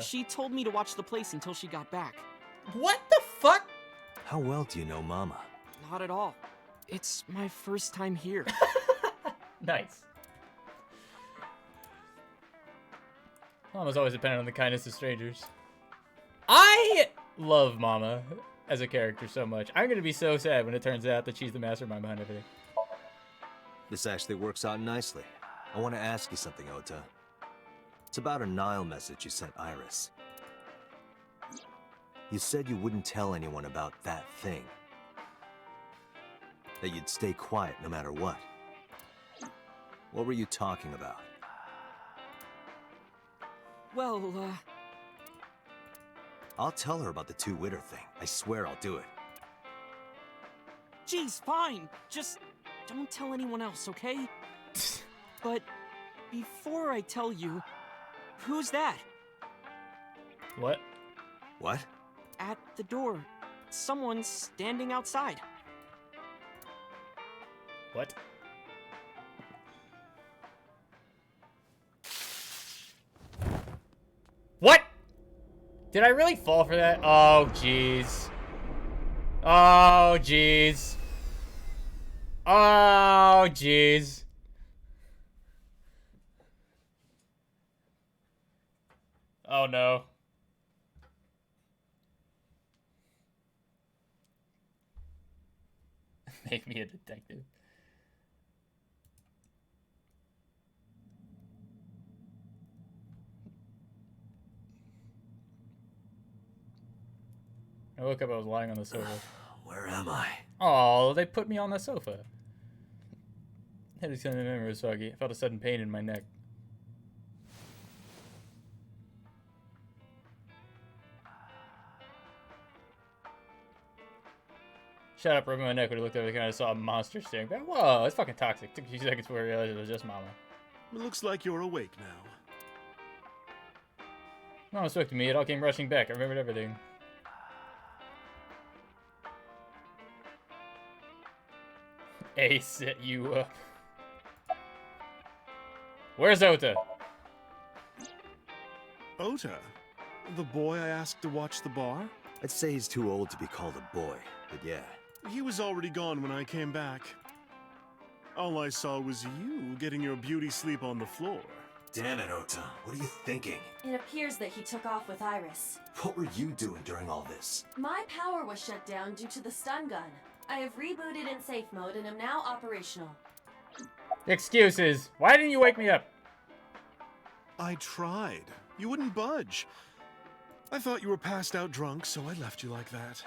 She told me to watch the place until she got back. What the fuck? How well do you know Mama? Not at all. It's my first time here. Nice. Mama's always dependent on the kindness of strangers. I love Mama as a character so much. I'm gonna be so sad when it turns out that she's the mastermind behind everything. This actually works out nicely. I want to ask you something, Ota. It's about a Nile message you sent Iris. You said you wouldn't tell anyone about that thing. That you'd stay quiet no matter what. What were you talking about? Well, I'll tell her about the two-witter thing. I swear I'll do it. geez, fine. Just don't tell anyone else, okay? But before I tell you, who's that? What? What? At the door. Someone's standing outside. What? What? Did I really fall for that? Oh, jeez. Oh, jeez. Oh, jeez. Oh, no. Make me a detective. I woke up, I was lying on the sofa. Where am I? Oh, they put me on the sofa. Head is kind of memory was soggy. I felt a sudden pain in my neck. Shut up, rubbing my neck when I looked over, I kind of saw a monster staring back. Whoa, it's fucking toxic. Took a few seconds before I realized it was just Mama. It looks like you're awake now. Mama spoke to me, it all came rushing back. I remembered everything. A set you up. Where's Ota? Ota? The boy I asked to watch the bar? I'd say he's too old to be called a boy, but yeah. He was already gone when I came back. All I saw was you getting your beauty sleep on the floor. Damn it, Ota. What are you thinking? It appears that he took off with Iris. What were you doing during all this? My power was shut down due to the stun gun. I have rebooted in safe mode and am now operational. Excuses. Why didn't you wake me up? I tried. You wouldn't budge. I thought you were passed out drunk, so I left you like that.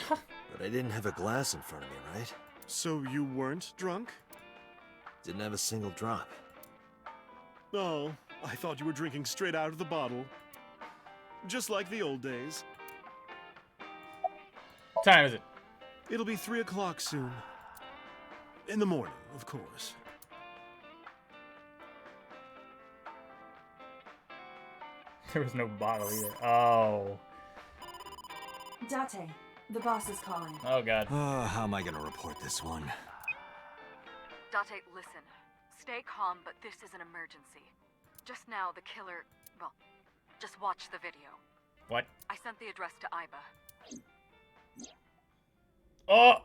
But I didn't have a glass in front of me, right? So you weren't drunk? Didn't have a single drop. Oh, I thought you were drinking straight out of the bottle. Just like the old days. What time is it? It'll be 3 o'clock soon. In the morning, of course. There was no bottle either. Oh. Date, the boss is calling. Oh, God. How am I gonna report this one? Date, listen. Stay calm, but this is an emergency. Just now, the killer... Well, just watch the video. What? I sent the address to Iba. Oh!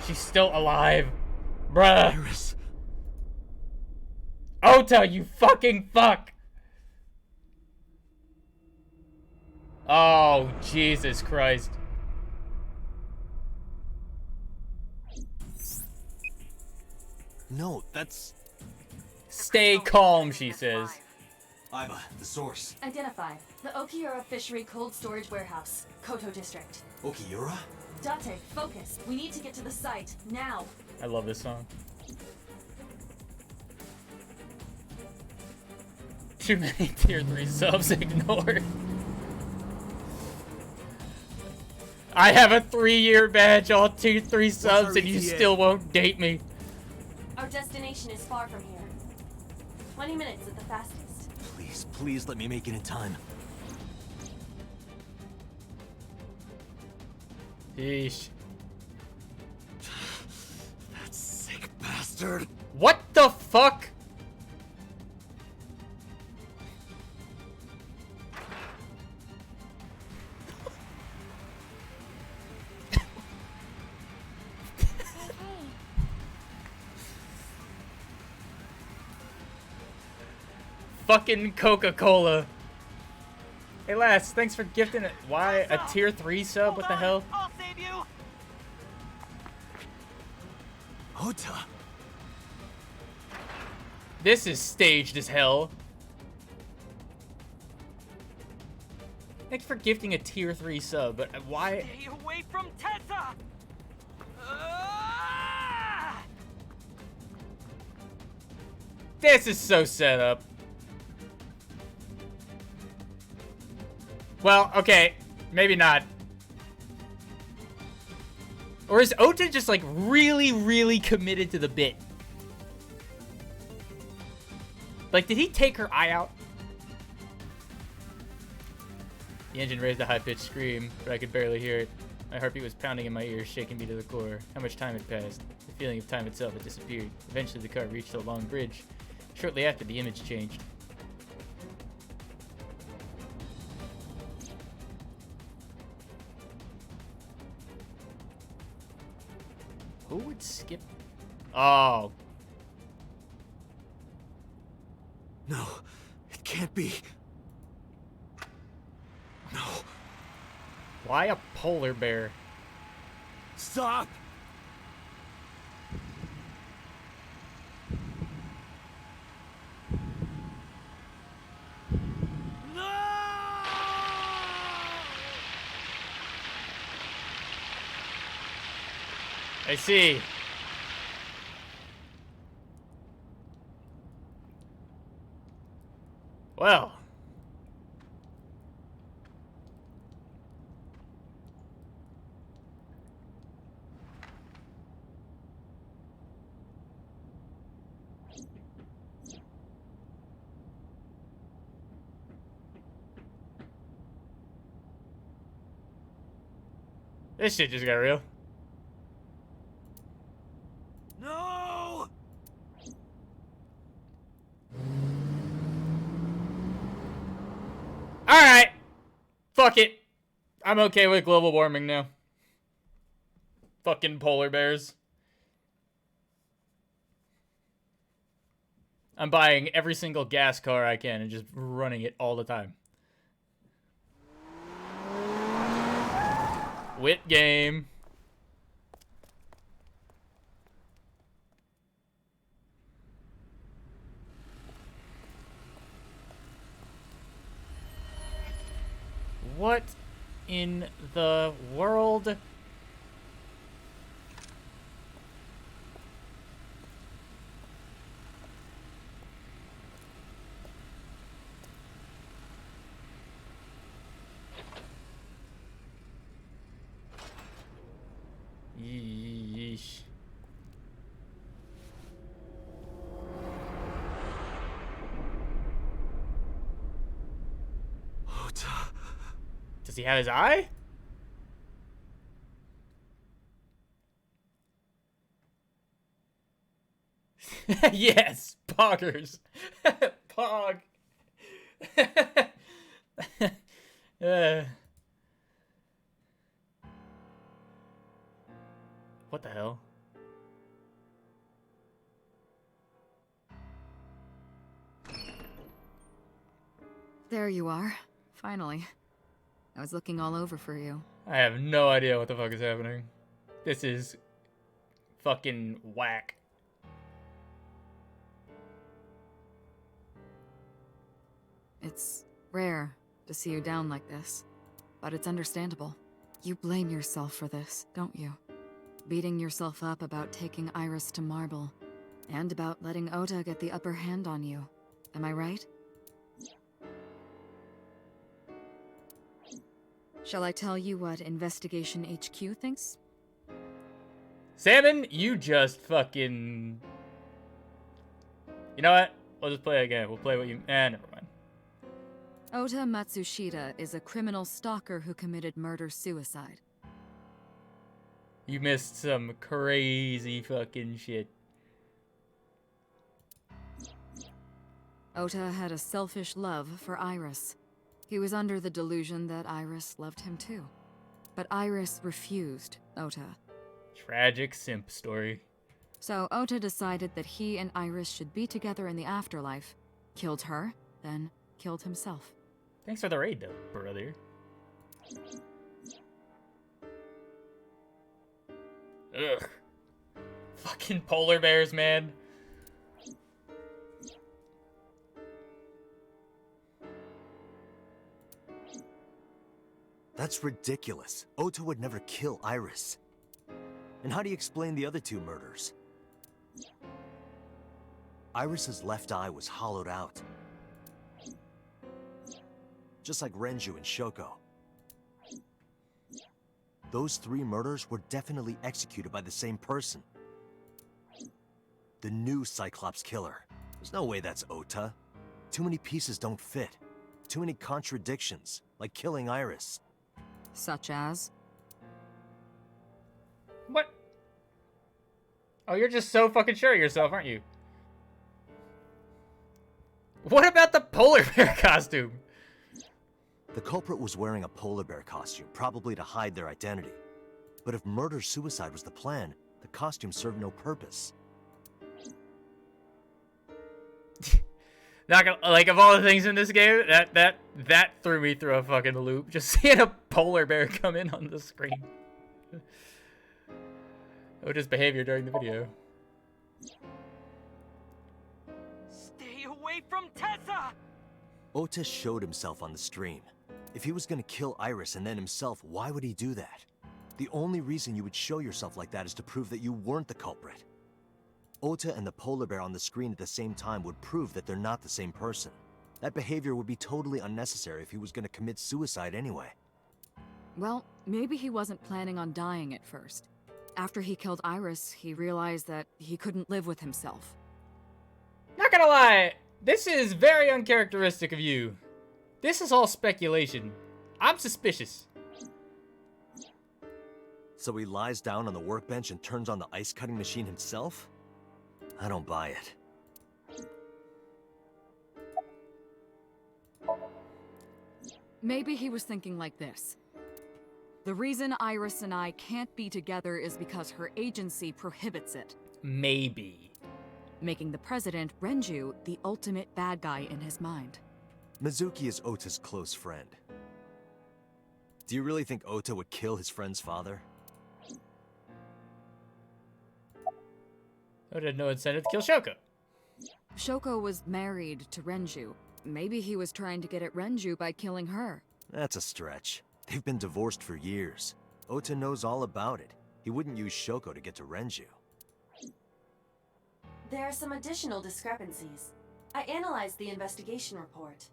She's still alive. Bruh. Iris. Ota, you fucking fuck! Oh, Jesus Christ. No, that's... Stay calm, she says. Iba, the source. Identified. The Okiura Fishery Cold Storage Warehouse, Koto District. Okiura? Date, focus. We need to get to the site, now. I love this song. Too many tier 3 subs ignored. I have a 3-year badge, all tier 3 subs, and you still won't date me. Our destination is far from here. 20 minutes at the fastest. Please, please let me make it in time. Yeesh. That sick bastard. What the fuck? Fucking Coca-Cola. Hey lass, thanks for gifting it. Why a tier 3 sub? What the hell? I'll save you. Ota. This is staged as hell. Thanks for gifting a tier 3 sub, but why? Stay away from Tessa. This is so set up. Well, okay, maybe not. Or is Ota just like really, really committed to the bit? Like, did he take her eye out? The engine raised a high-pitched scream, but I could barely hear it. My heartbeat was pounding in my ears, shaking me to the core. How much time had passed? The feeling of time itself had disappeared. Eventually, the car reached a long bridge. Shortly after, the image changed. Who would skip? Oh. No, it can't be. No. Why a polar bear? Stop! I see. Well. This shit just got real. No! Alright. Fuck it. I'm okay with global warming now. Fucking polar bears. I'm buying every single gas car I can and just running it all the time. Wit game. What in the world? Yeesh. Does he have his eye? Yes, poggers. Pog. What the hell? There you are. Finally. I was looking all over for you. I have no idea what the fuck is happening. This is fucking whack. It's rare to see you down like this, but it's understandable. You blame yourself for this, don't you? Beating yourself up about taking Iris to Marble, and about letting Ota get the upper hand on you. Am I right? Shall I tell you what Investigation HQ thinks? Salmon, you just fucking... You know what? We'll just play it again. We'll play what you... never mind. Ota Matsushita is a criminal stalker who committed murder-suicide. You missed some crazy fucking shit. Ota had a selfish love for Iris. He was under the delusion that Iris loved him too. But Iris refused Ota. Tragic simp story. So Ota decided that he and Iris should be together in the afterlife, killed her, then killed himself. Thanks for the raid, though, brother. Ugh. Fucking polar bears, man. That's ridiculous. Ota would never kill Iris. And how do you explain the other two murders? Iris's left eye was hollowed out. Just like Renju and Shoko. Those three murders were definitely executed by the same person. The new Cyclops killer. There's no way that's Ota. Too many pieces don't fit. Too many contradictions, like killing Iris. Such as? What? Oh, you're just so fucking sure of yourself, aren't you? What about the polar bear costume? The culprit was wearing a polar bear costume, probably to hide their identity. But if murder-suicide was the plan, the costume served no purpose. Not gonna, like, of all the things in this game, that threw me through a fucking loop. Just seeing a polar bear come in on the screen. Ota's behavior during the video. Stay away from Tessa! Ota showed himself on the stream. If he was gonna kill Iris and then himself, why would he do that? The only reason you would show yourself like that is to prove that you weren't the culprit. Ota and the polar bear on the screen at the same time would prove that they're not the same person. That behavior would be totally unnecessary if he was gonna commit suicide anyway. Well, maybe he wasn't planning on dying at first. After he killed Iris, he realized that he couldn't live with himself. Not gonna lie, this is very uncharacteristic of you. This is all speculation. I'm suspicious. So he lies down on the workbench and turns on the ice cutting machine himself? I don't buy it. Maybe he was thinking like this. The reason Iris and I can't be together is because her agency prohibits it. Maybe. making the president, Renju, the ultimate bad guy in his mind. Mizuki is Ota's close friend. Do you really think Ota would kill his friend's father? Oda had no incentive to kill Shoko. Shoko was married to Renju. Maybe he was trying to get at Renju by killing her. That's a stretch. They've been divorced for years. Ota knows all about it. He wouldn't use Shoko to get to Renju. There are some additional discrepancies. I analyzed the investigation report.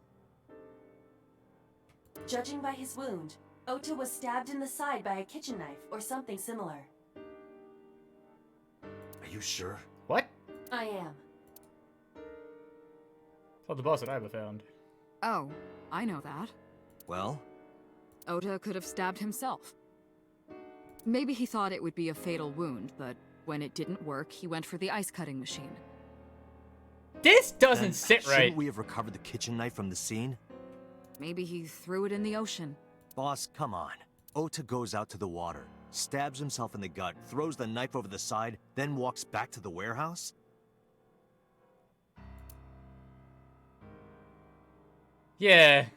Judging by his wound, Ota was stabbed in the side by a kitchen knife or something similar. Are you sure? What? I am. Thought the boss that Iba found. Oh, I know that. Well? Ota could have stabbed himself. Maybe he thought it would be a fatal wound, but when it didn't work, he went for the ice cutting machine. This doesn't Then sit right. Shouldn't we have recovered the kitchen knife from the scene? Maybe he threw it in the ocean. Boss, come on. Ota goes out to the water, stabs himself in the gut, throws the knife over the side, then walks back to the warehouse? Yeah.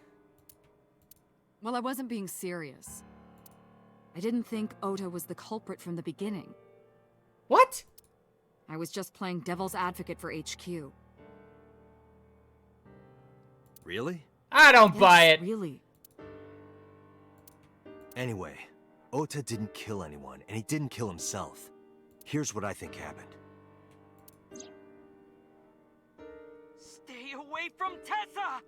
Well, I wasn't being serious. I didn't think Ota was the culprit from the beginning. What? I was just playing devil's advocate for HQ. Really? I don't buy it. Really. Anyway, Ota didn't kill anyone, and he didn't kill himself. Here's what I think happened. Stay away from Tessa!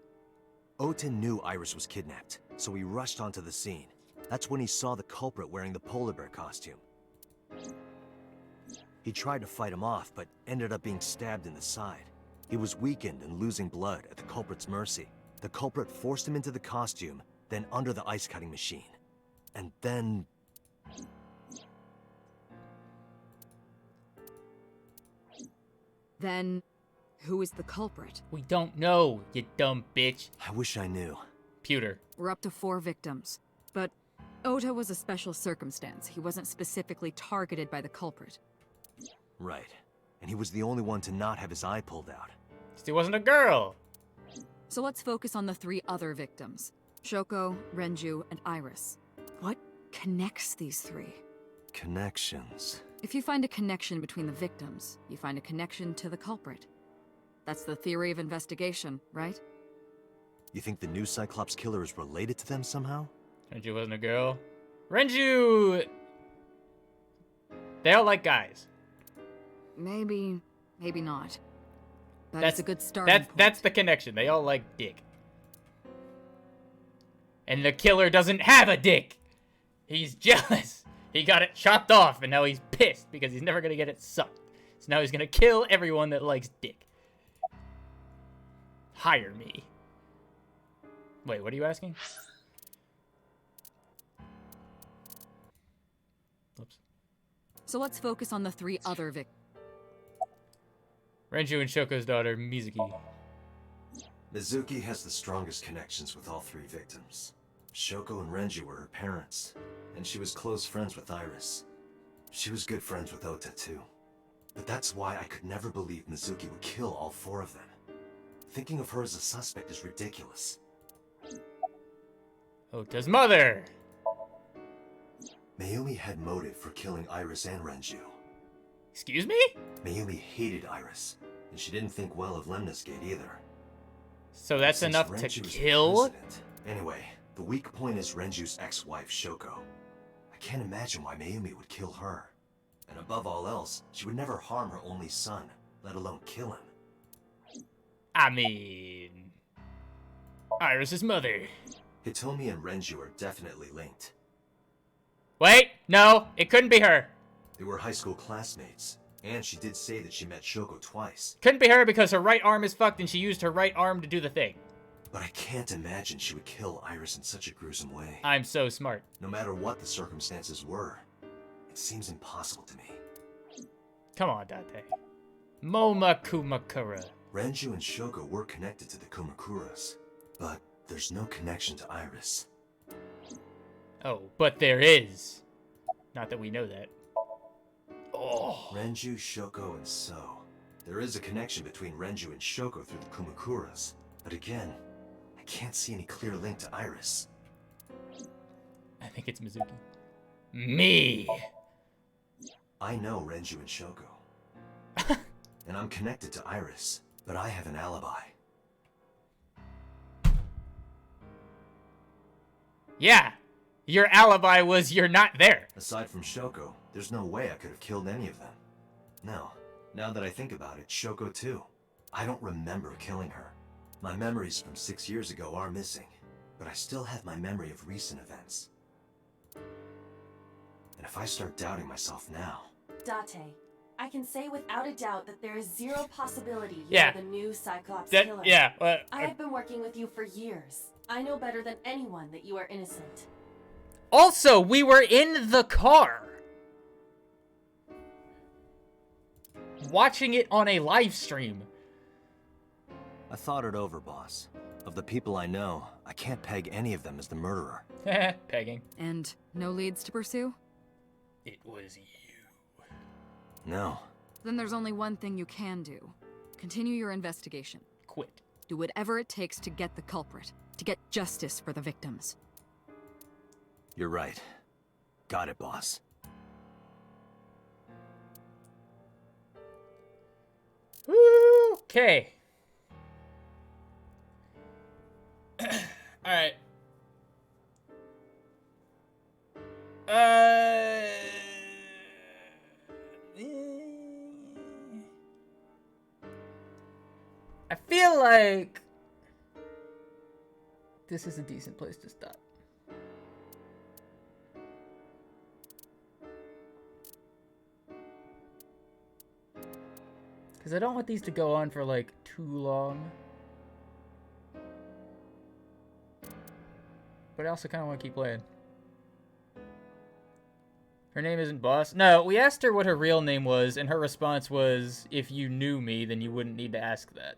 Ota knew Iris was kidnapped, so he rushed onto the scene. That's when he saw the culprit wearing the polar bear costume. He tried to fight him off, but ended up being stabbed in the side. He was weakened and losing blood at the culprit's mercy. The culprit forced him into the costume, then under the ice cutting machine. And then... Then, who is the culprit? We don't know, you dumb bitch. I wish I knew. Pewter. We're up to 4 victims. But Ota was a special circumstance. He wasn't specifically targeted by the culprit. Right. And he was the only one to not have his eye pulled out. He wasn't a girl. So let's focus on the 3 other victims. Shoko, Renju, and Iris. What connects these 3? Connections. If you find a connection between the victims, you find a connection to the culprit. That's the theory of investigation, right? You think the new Cyclops killer is related to them somehow? Renju wasn't a girl. Renju... They all like guys. Maybe not. But it's a good start. That's the connection. They all like dick. And the killer doesn't have a dick. He's jealous. He got it chopped off, and now he's pissed because he's never gonna get it sucked. So now he's gonna kill everyone that likes dick. Hire me. Wait, what are you asking? Oops. So let's focus on the 3 other victims. Renju and Shoko's daughter, Mizuki. Mizuki has the strongest connections with all 3 victims. Shoko and Renju were her parents, and she was close friends with Iris. She was good friends with Ota, too. But that's why I could never believe Mizuki would kill all 4 of them. Thinking of her as a suspect is ridiculous. Ota's mother! Mayumi had motive for killing Iris and Renju. Excuse me? Mayumi hated Iris, and she didn't think well of Lemnis Gate either. So that's Since enough Renju's to the kill? president- Anyway, the weak point is Renju's ex-wife, Shoko. I can't imagine why Mayumi would kill her. And above all else, she would never harm her only son, let alone kill him. I mean... Iris' mother. Hitomi and Renju are definitely linked. Wait, no, it couldn't be her. They were high school classmates, and she did say that she met Shoko twice. Couldn't be her because her right arm is fucked and she used her right arm to do the thing. But I can't imagine she would kill Iris in such a gruesome way. I'm so smart. No matter what the circumstances were, it seems impossible to me. Come on, Date. Moma Kumakura. Renju and Shoko were connected to the Kumakuras, but there's no connection to Iris. Oh, but there is. Not that we know that. Oh. Renju, Shoko, and So. There is a connection between Renju and Shoko through the Kumakuras, but again, I can't see any clear link to Iris. I think it's Mizuki. Me! I know Renju and Shoko. And I'm connected to Iris, but I have an alibi. Yeah! Your alibi was you're not there. Aside from Shoko, there's no way I could have killed any of them. No. Now that I think about it, Shoko too. I don't remember killing her. My memories from 6 years ago are missing, but I still have my memory of recent events. And if I start doubting myself now... Date, I can say without a doubt that there is zero possibility you Yeah. are the new Cyclops That- killer. yeah, I have been working with you for years. I know better than anyone that you are innocent. Also, we were in the car. Watching it on a live stream. I thought it over, boss. Of the people I know, I can't peg any of them as the murderer. Pegging. And no leads to pursue? It was you. No. Then there's only one thing you can do. Continue your investigation. Quit. Do whatever it takes to get the culprit, to get justice for the victims. You're right. Got it, boss. Okay. Alright. I feel like this is a decent place to stop. Because I don't want these to go on for like too long. But I also kind of want to keep playing. Her name isn't Boss. No, we asked her what her real name was, and her response was, if you knew me, then you wouldn't need to ask that.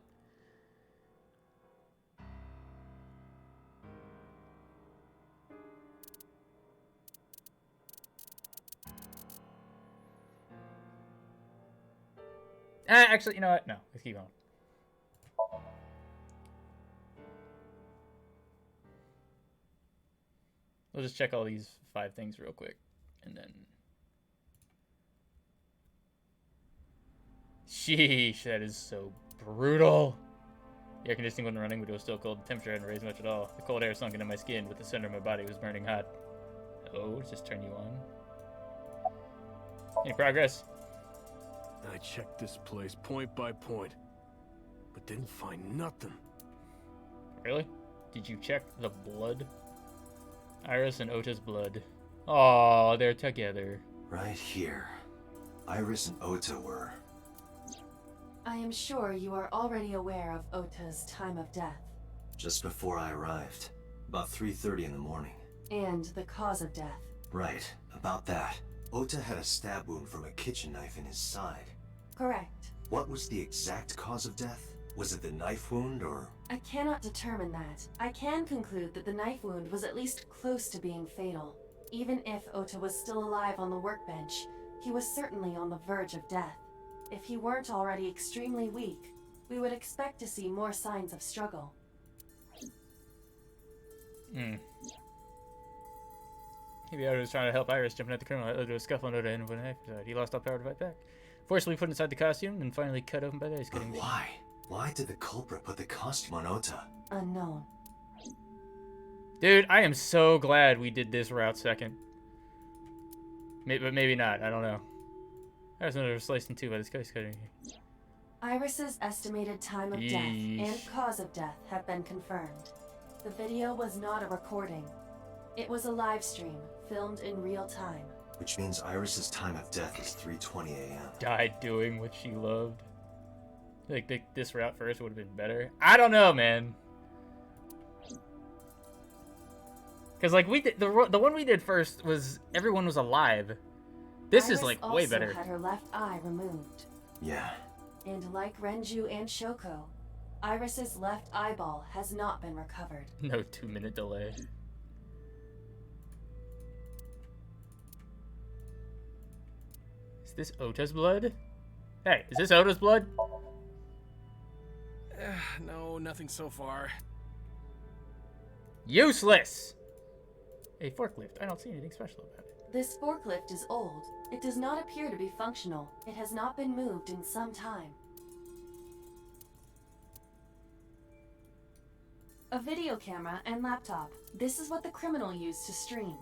Actually, you know what? No, let's keep going. We'll just check all these 5 things real quick, and then... Sheesh, that is so brutal. The air conditioning wasn't running, but it was still cold. The temperature hadn't raised much at all. The cold air sunk into my skin, but the center of my body was burning hot. Oh, just turn you on. Any progress? I checked this place point by point, but didn't find nothing. Really? Did you check the blood? Iris and Ota's blood. Oh, they're together. Right here. Iris and Ota were... I am sure you are already aware of Ota's time of death. just before I arrived. About 3:30 in the morning. And the cause of death. Right, about that. Ota had a stab wound from a kitchen knife in his side. Correct. What was the exact cause of death? Was it the knife wound, or...? I cannot determine that. I can conclude that the knife wound was at least close to being fatal. Even if Ota was still alive on the workbench, he was certainly on the verge of death. If he weren't already extremely weak, we would expect to see more signs of struggle. Maybe Oda was trying to help Iris, jumping at the criminal. That led to a scuffle and Oda ended with an episode. He lost all power to fight back. Forcibly put inside the costume and finally cut open by the ice cutting. Why? Why did the culprit put the costume on Ota? Unknown. Dude, I am so glad we did this route second. But maybe not. I don't know. Iris was sliced in two by this ice cutting. Iris's estimated time of death and cause of death have been confirmed. The video was not a recording. It was a live stream, filmed in real time. Which means Iris's time of death is 3:20 a.m. Died doing what she loved. Like, this route first would have been better. I don't know, man. Because, like, we did, the one we did first was everyone was alive. This Iris is, like, also way better. had her left eye removed. Yeah. And like Renju and Shoko, Iris's left eyeball has not been recovered. No 2-minute delay. Is this Ota's blood? Hey, is this Ota's blood? No, nothing so far. Useless! A forklift. I don't see anything special about it. This forklift is old. It does not appear to be functional. It has not been moved in some time. A video camera and laptop. This is what the criminal used to stream.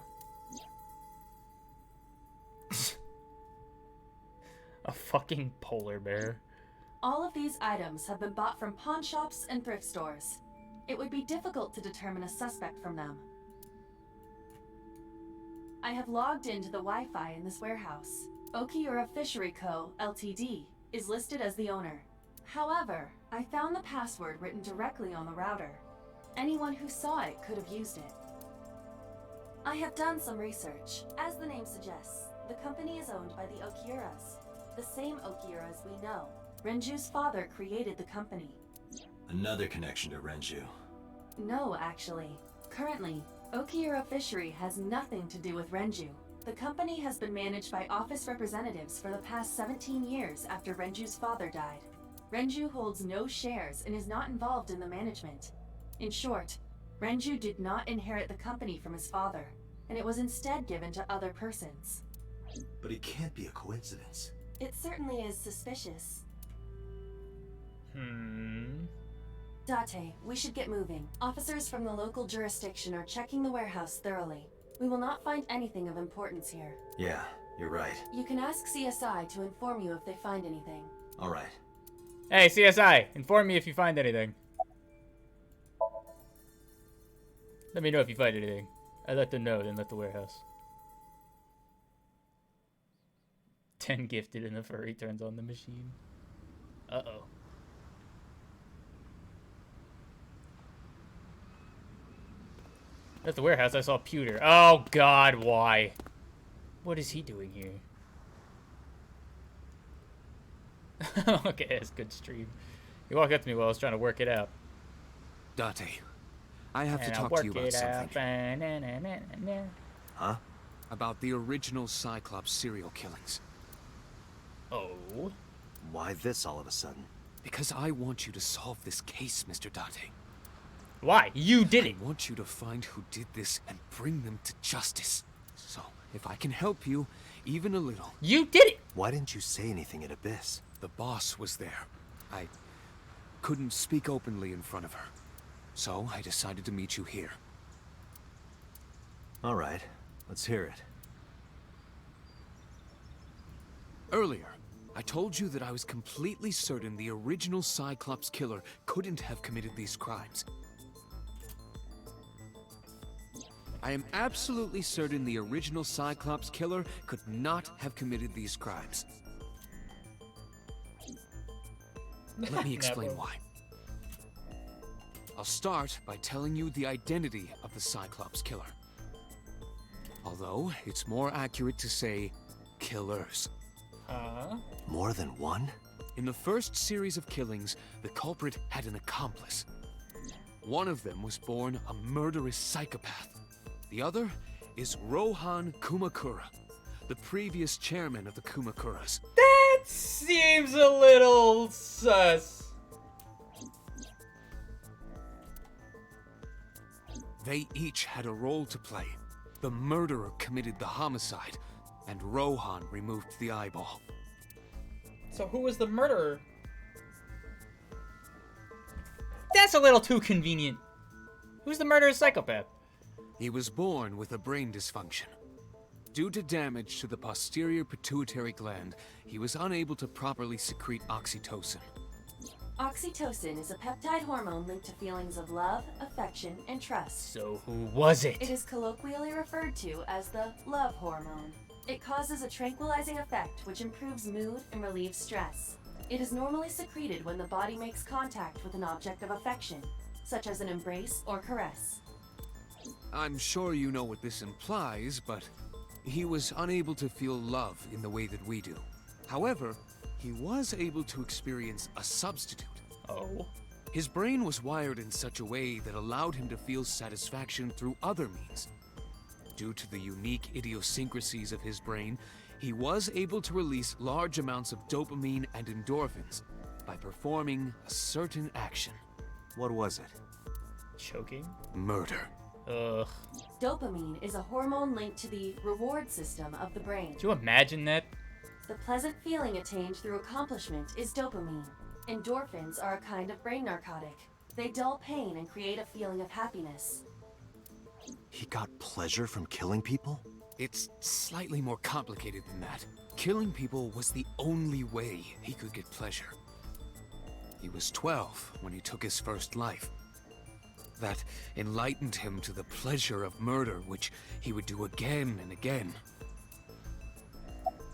A fucking polar bear. All of these items have been bought from pawn shops and thrift stores. It would be difficult to determine a suspect from them. I have logged into the Wi-Fi in this warehouse. Okiura Fishery Co., Ltd. is listed as the owner. However, I found the password written directly on the router. Anyone who saw it could have used it. I have done some research. As the name suggests, the company is owned by the Okiuras, the same Okiuras we know. Renju's father created the company. Another connection to Renju. No, actually. Currently, Okiura Fishery has nothing to do with Renju. The company has been managed by office representatives for the past 17 years after Renju's father died. Renju holds no shares and is not involved in the management. In short, Renju did not inherit the company from his father, and it was instead given to other persons. But it can't be a coincidence. It certainly is suspicious. Date, we should get moving. Officers from the local jurisdiction are checking the warehouse thoroughly. We will not find anything of importance here. Yeah, you're right. You can ask CSI to inform you if they find anything. All right. Hey, CSI, inform me if you find anything. Let me know if you find anything. I let them know, then let the warehouse. 10 gifted and the furry turns on the machine. Uh-oh. At the warehouse, I saw Pewter. Oh, God, why? What is he doing here? Okay, that's good stream. You walked up to me while I was trying to work it out. Date, I have to talk to you about something. Huh? About the original Cyclops serial killings. Oh? Why this all of a sudden? Because I want you to solve this case, Mr. Date. Why? You did it! I want you to find who did this and bring them to justice. So, if I can help you, even a little... You did it! Why didn't you say anything at Abyss? The boss was there. I couldn't speak openly in front of her. So, I decided to meet you here. All right, let's hear it. Earlier, I told you that I was completely certain the original Cyclops killer couldn't have committed these crimes. I am absolutely certain the original Cyclops killer could not have committed these crimes. Let me explain why. I'll start by telling you the identity of the Cyclops killer. Although, it's more accurate to say, killers. More than one? In the first series of killings, the culprit had an accomplice. One of them was born a murderous psychopath. The other is Rohan Kumakura, the previous chairman of the Kumakuras. That seems a little sus. They each had a role to play. The murderer committed the homicide, and Rohan removed the eyeball. So who was the murderer? That's a little too convenient. Who's the murderous psychopath? He was born with a brain dysfunction. Due to damage to the posterior pituitary gland, he was unable to properly secrete oxytocin. Oxytocin is a peptide hormone linked to feelings of love, affection, and trust. So who was it? It is colloquially referred to as the love hormone. It causes a tranquilizing effect which improves mood and relieves stress. It is normally secreted when the body makes contact with an object of affection, such as an embrace or caress. I'm sure you know what this implies, but he was unable to feel love in the way that we do. However, he was able to experience a substitute. Oh? His brain was wired in such a way that allowed him to feel satisfaction through other means. Due to the unique idiosyncrasies of his brain, he was able to release large amounts of dopamine and endorphins by performing a certain action. What was it? Choking? Murder. Ugh. Dopamine is a hormone linked to the reward system of the brain. Do you imagine that? The pleasant feeling attained through accomplishment is dopamine. Endorphins are a kind of brain narcotic. They dull pain and create a feeling of happiness. He got pleasure from killing people? It's slightly more complicated than that. Killing people was the only way he could get pleasure. He was 12 when he took his first life. That enlightened him to the pleasure of murder, which he would do again and again.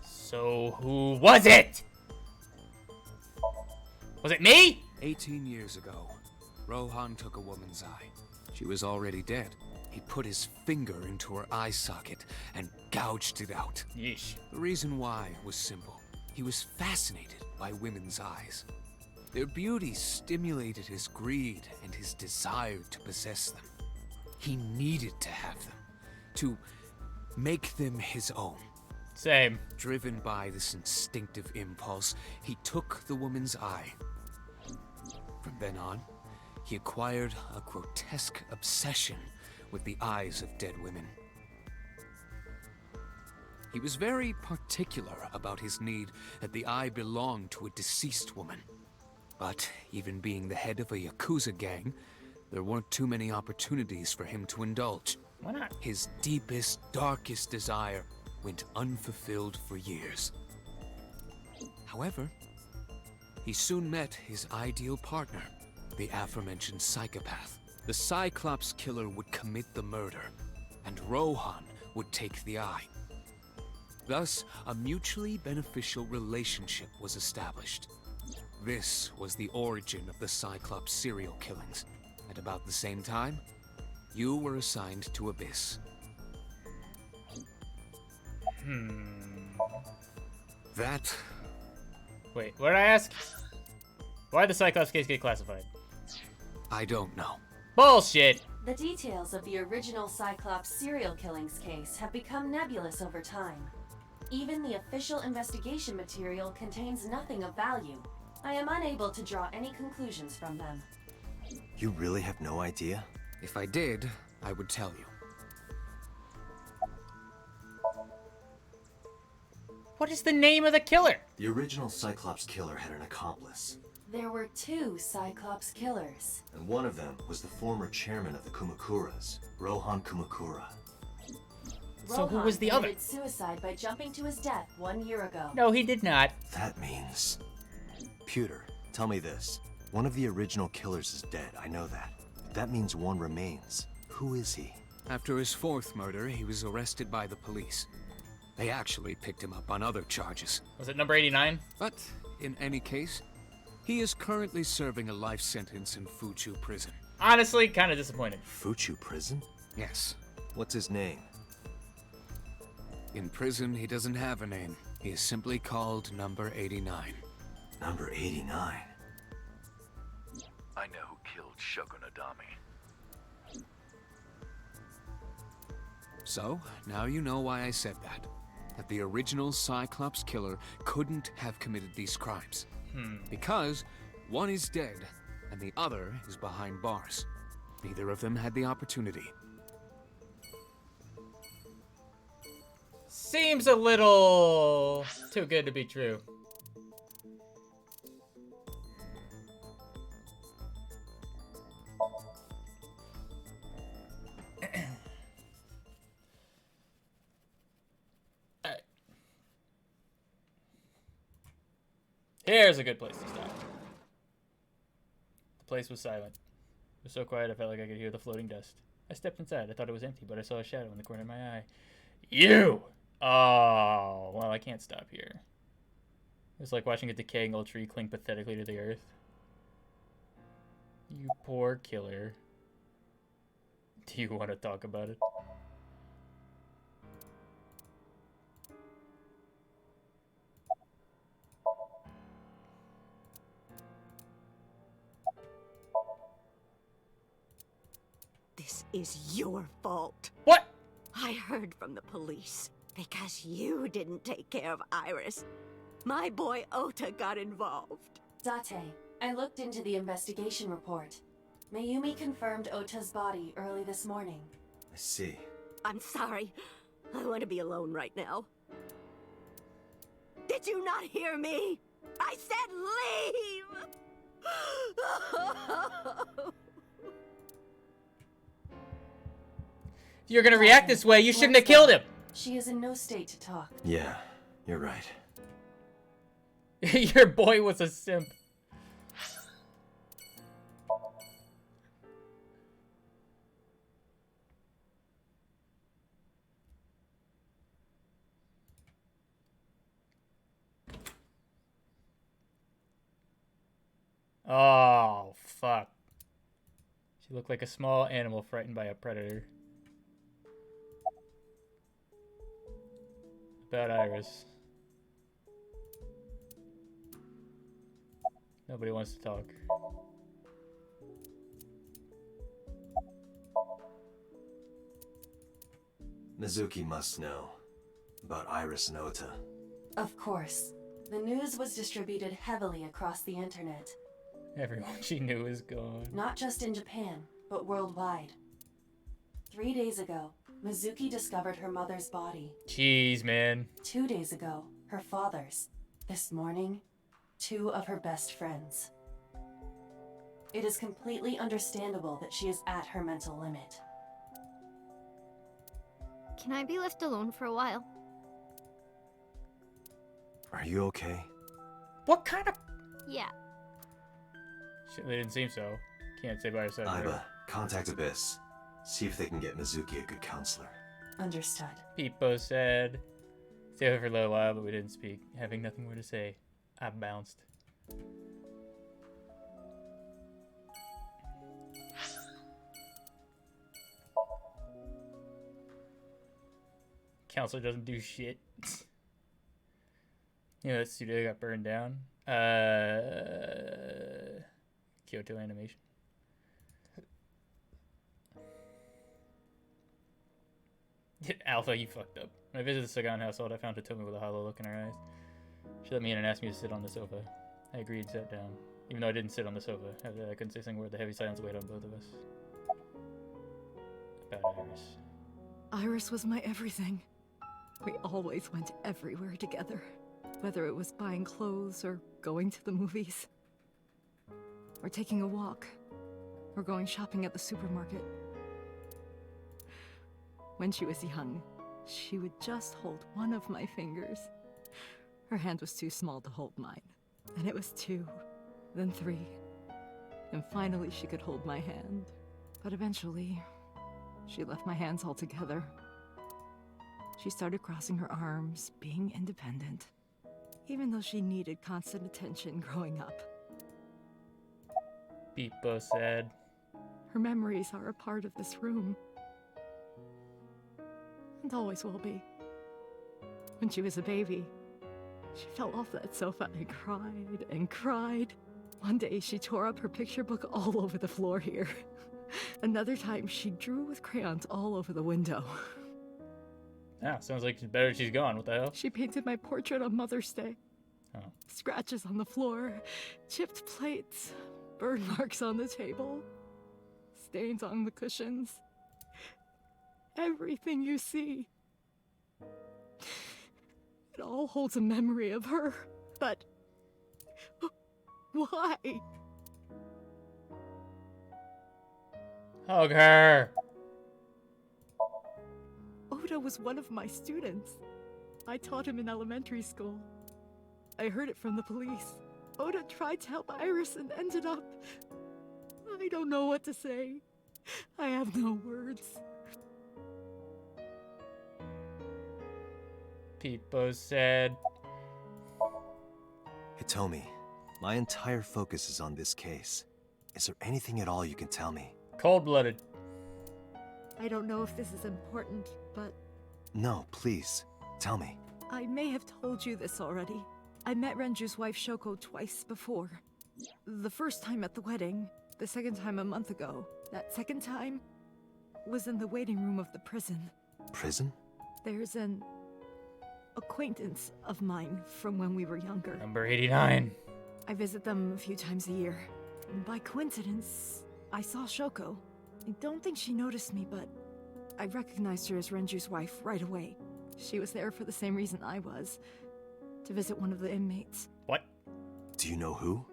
So who was it? Was it me? 18 years ago, Rohan took a woman's eye. She was already dead. He put his finger into her eye socket and gouged it out. Yeesh. The reason why was simple. He was fascinated by women's eyes. Their beauty stimulated his greed and his desire to possess them. He needed to have them, to make them his own. Same. Driven by this instinctive impulse, he took the woman's eye. From then on, he acquired a grotesque obsession with the eyes of dead women. He was very particular about his need that the eye belonged to a deceased woman. But even being the head of a Yakuza gang, there weren't too many opportunities for him to indulge. Why not? His deepest, darkest desire went unfulfilled for years. However, he soon met his ideal partner, the aforementioned psychopath. The Cyclops killer would commit the murder, and Rohan would take the eye. Thus, a mutually beneficial relationship was established. This was the origin of the Cyclops serial killings. At about the same time, you were assigned to Abyss. That... Wait, what did I ask? Why did the Cyclops case get classified? I don't know. Bullshit! The details of the original Cyclops serial killings case have become nebulous over time. Even the official investigation material contains nothing of value. I am unable to draw any conclusions from them. You really have no idea? If I did, I would tell you. What is the name of the killer? The original Cyclops killer had an accomplice. There were 2 Cyclops killers. And one of them was the former chairman of the Kumakuras, Rohan Kumakura. So who was the Rohan other? committed suicide by jumping to his death 1 year ago. No, he did not. That means... Pewter, tell me this. One of the original killers is dead, I know that. But that means one remains. Who is he? After his 4th murder, he was arrested by the police. They actually picked him up on other charges. Was it number 89? But, in any case, he is currently serving a life sentence in Fuchu prison. Honestly, kind of disappointed. Fuchu prison? Yes. What's his name? In prison, he doesn't have a name. He is simply called Number 89. Number 89? I know who killed Shogun Adami. So, now you know why I said that. That the original Cyclops killer couldn't have committed these crimes. Because one is dead, and the other is behind bars. Neither of them had the opportunity. Seems a little too good to be true. Alright. Here's a good place to stop. The place was silent. It was so quiet I felt like I could hear the floating dust. I stepped inside. I thought it was empty, but I saw a shadow in the corner of my eye. You! Oh, well, I can't stop here. It was like watching a decaying old tree cling pathetically to the earth. You poor killer. Do you want to talk about it? This is your fault. What? I heard from the police. Because you didn't take care of Iris. My boy Ota got involved. Date, I looked into the investigation report. Mayumi confirmed Ota's body early this morning. I see. I'm sorry. I want to be alone right now. Did you not hear me? I said leave! If you're gonna react this way, you shouldn't have killed him. She is in no state to talk. Yeah, you're right. Your boy was a simp. Oh, fuck. She looked like a small animal frightened by a predator. About Iris. Nobody wants to talk. Mizuki must know about Iris and Ota. Of course. The news was distributed heavily across the internet. Everyone she knew is gone. Not just in Japan, but worldwide. 3 days ago, Mizuki discovered her mother's body. Jeez, man. 2 days ago, her father's. This morning, 2 of her best friends. It is completely understandable that she is at her mental limit. Can I be left alone for a while? Are you okay? What kind of... Yeah. Shit, they didn't seem so. Can't say by herself. Iba, contact Abyss. See if they can get Mizuki a good counselor. Understood. Peepo said. Stay over for a little while, but we didn't speak. Having nothing more to say, I bounced. Counselor doesn't do shit. You know, that studio got burned down. Kyoto Animation. Alpha, you fucked up. When I visited the Sagan household, I found Hitomi with a hollow look in her eyes. She let me in and asked me to sit on the sofa. I agreed and sat down. Even though I didn't sit on the sofa. After that, I couldn't say a single word. The heavy silence weighed on both of us. About Iris. Iris was my everything. We always went everywhere together. Whether it was buying clothes, or going to the movies, or taking a walk, or going shopping at the supermarket. When she was young, she would just hold one of my fingers. Her hand was too small to hold mine. Then it was 2, then 3. And finally she could hold my hand. But eventually, she left my hands altogether. She started crossing her arms, being independent. Even though she needed constant attention growing up. Peepo said. Her memories are a part of this room. And always will be. When she was a baby, she fell off that sofa and cried and cried. One day she tore up her picture book all over the floor here. Another time she drew with crayons all over the window. Ah, sounds like it's better she's gone. What the hell? She painted my portrait on Mother's Day. Oh. Scratches on the floor, chipped plates, burn marks on the table, stains on the cushions. Everything you see. It all holds a memory of her, but why? Hug her. Oda was one of my students. I taught him in elementary school. I heard it from the police. Oda tried to help Iris and ended up... I don't know what to say. I have no words. Peepo said. Hitomi, my entire focus is on this case. Is there anything at all you can tell me? Cold-blooded. I don't know if this is important, but... No, please. Tell me. I may have told you this already. I met Renju's wife Shoko twice before. The first time at the wedding, the second time a month ago. That second time was in the waiting room of the prison. Prison? There's an acquaintance of mine from when we were younger. Number 89. I visit them a few times a year. And by coincidence, I saw Shoko. I don't think she noticed me, but I recognized her as Renju's wife right away. She was there for the same reason I was, to visit one of the inmates. What? Do you know who?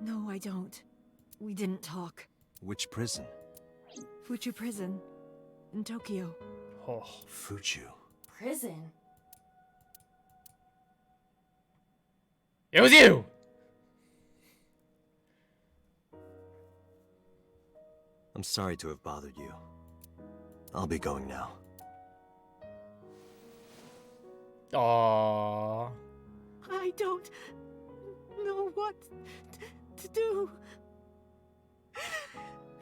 No, I don't. We didn't talk. Which prison? Fuchu Prison, in Tokyo. Oh. Fuchu. Prison? It was you! I'm sorry to have bothered you. I'll be going now. Aww. I don't know what to do.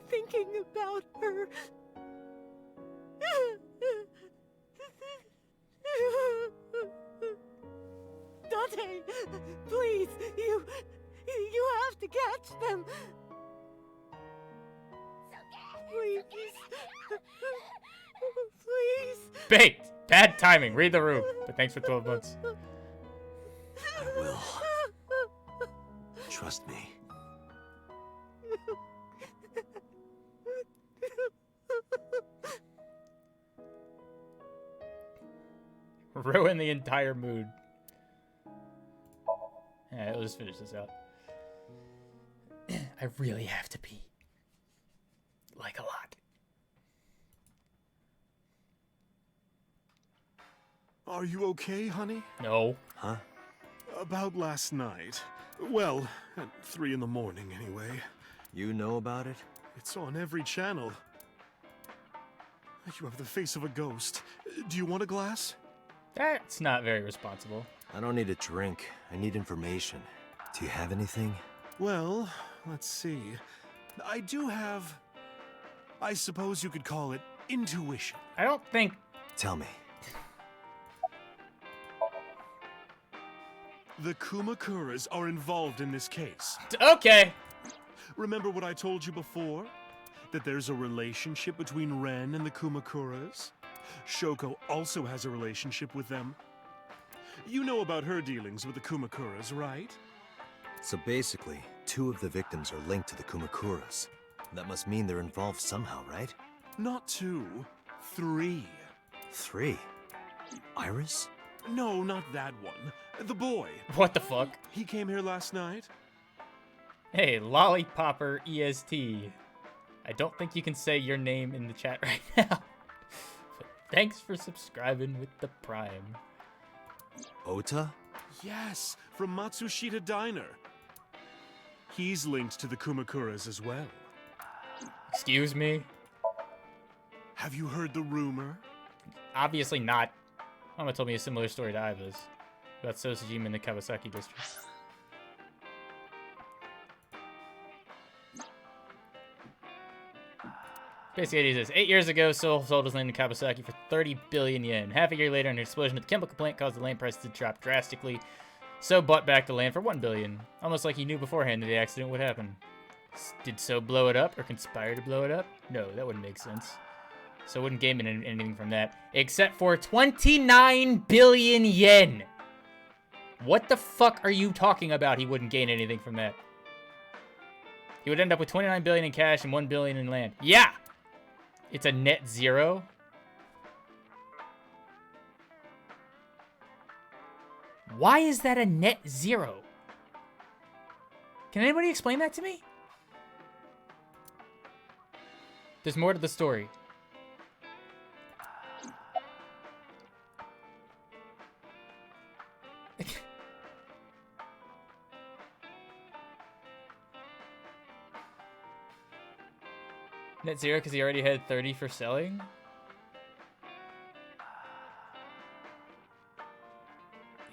Thinking about her. Dante, please, you have to catch them. Please. Please. Bait! Bad timing. Read the room. But thanks for 12 months. I will. Trust me. Ruin the entire mood. Alright, let's finish this out. I really have to pee. Like a lot. Are you okay, honey? No. Huh? About last night. Well, at 3 in the morning, anyway. You know about it? It's on every channel. You have the face of a ghost. Do you want a glass? That's not very responsible. I don't need a drink. I need information. Do you have anything? Well, let's see. I do have... I suppose you could call it intuition. I don't think... Tell me. The Kumakuras are involved in this case. Okay. Remember what I told you before? That there's a relationship between Ren and the Kumakuras? Shoko also has a relationship with them. You know about her dealings with the Kumakuras, right? So basically, 2 of the victims are linked to the Kumakuras. That must mean they're involved somehow, right? Not 2, 3. 3? Iris? No, not that one. The boy. What the fuck? He came here last night. Hey, Lollipopper EST. I don't think you can say your name in the chat right now. But thanks for subscribing with the Prime. Ota? Yes, from Matsushita Diner. He's linked to the Kumakuras as well. Excuse me? Have you heard the rumor? Obviously not. Mama told me a similar story to Iva's about Sosajima in the Kawasaki district. Basically, it is 8 years ago, Seoul sold his land in Kawasaki for 30 billion yen. Half a year later, an explosion at the chemical plant caused the land price to drop drastically. So bought back the land for 1 billion. Almost like he knew beforehand that the accident would happen. Did So blow it up or conspire to blow it up? No, that wouldn't make sense. So wouldn't gain anything from that. Except for 29 billion yen! What the fuck are you talking about? He wouldn't gain anything from that. He would end up with 29 billion in cash and 1 billion in land. Yeah! It's a net zero. Why is that a net zero? Can anybody explain that to me? There's more to the story. Net zero because he already had 30 for selling?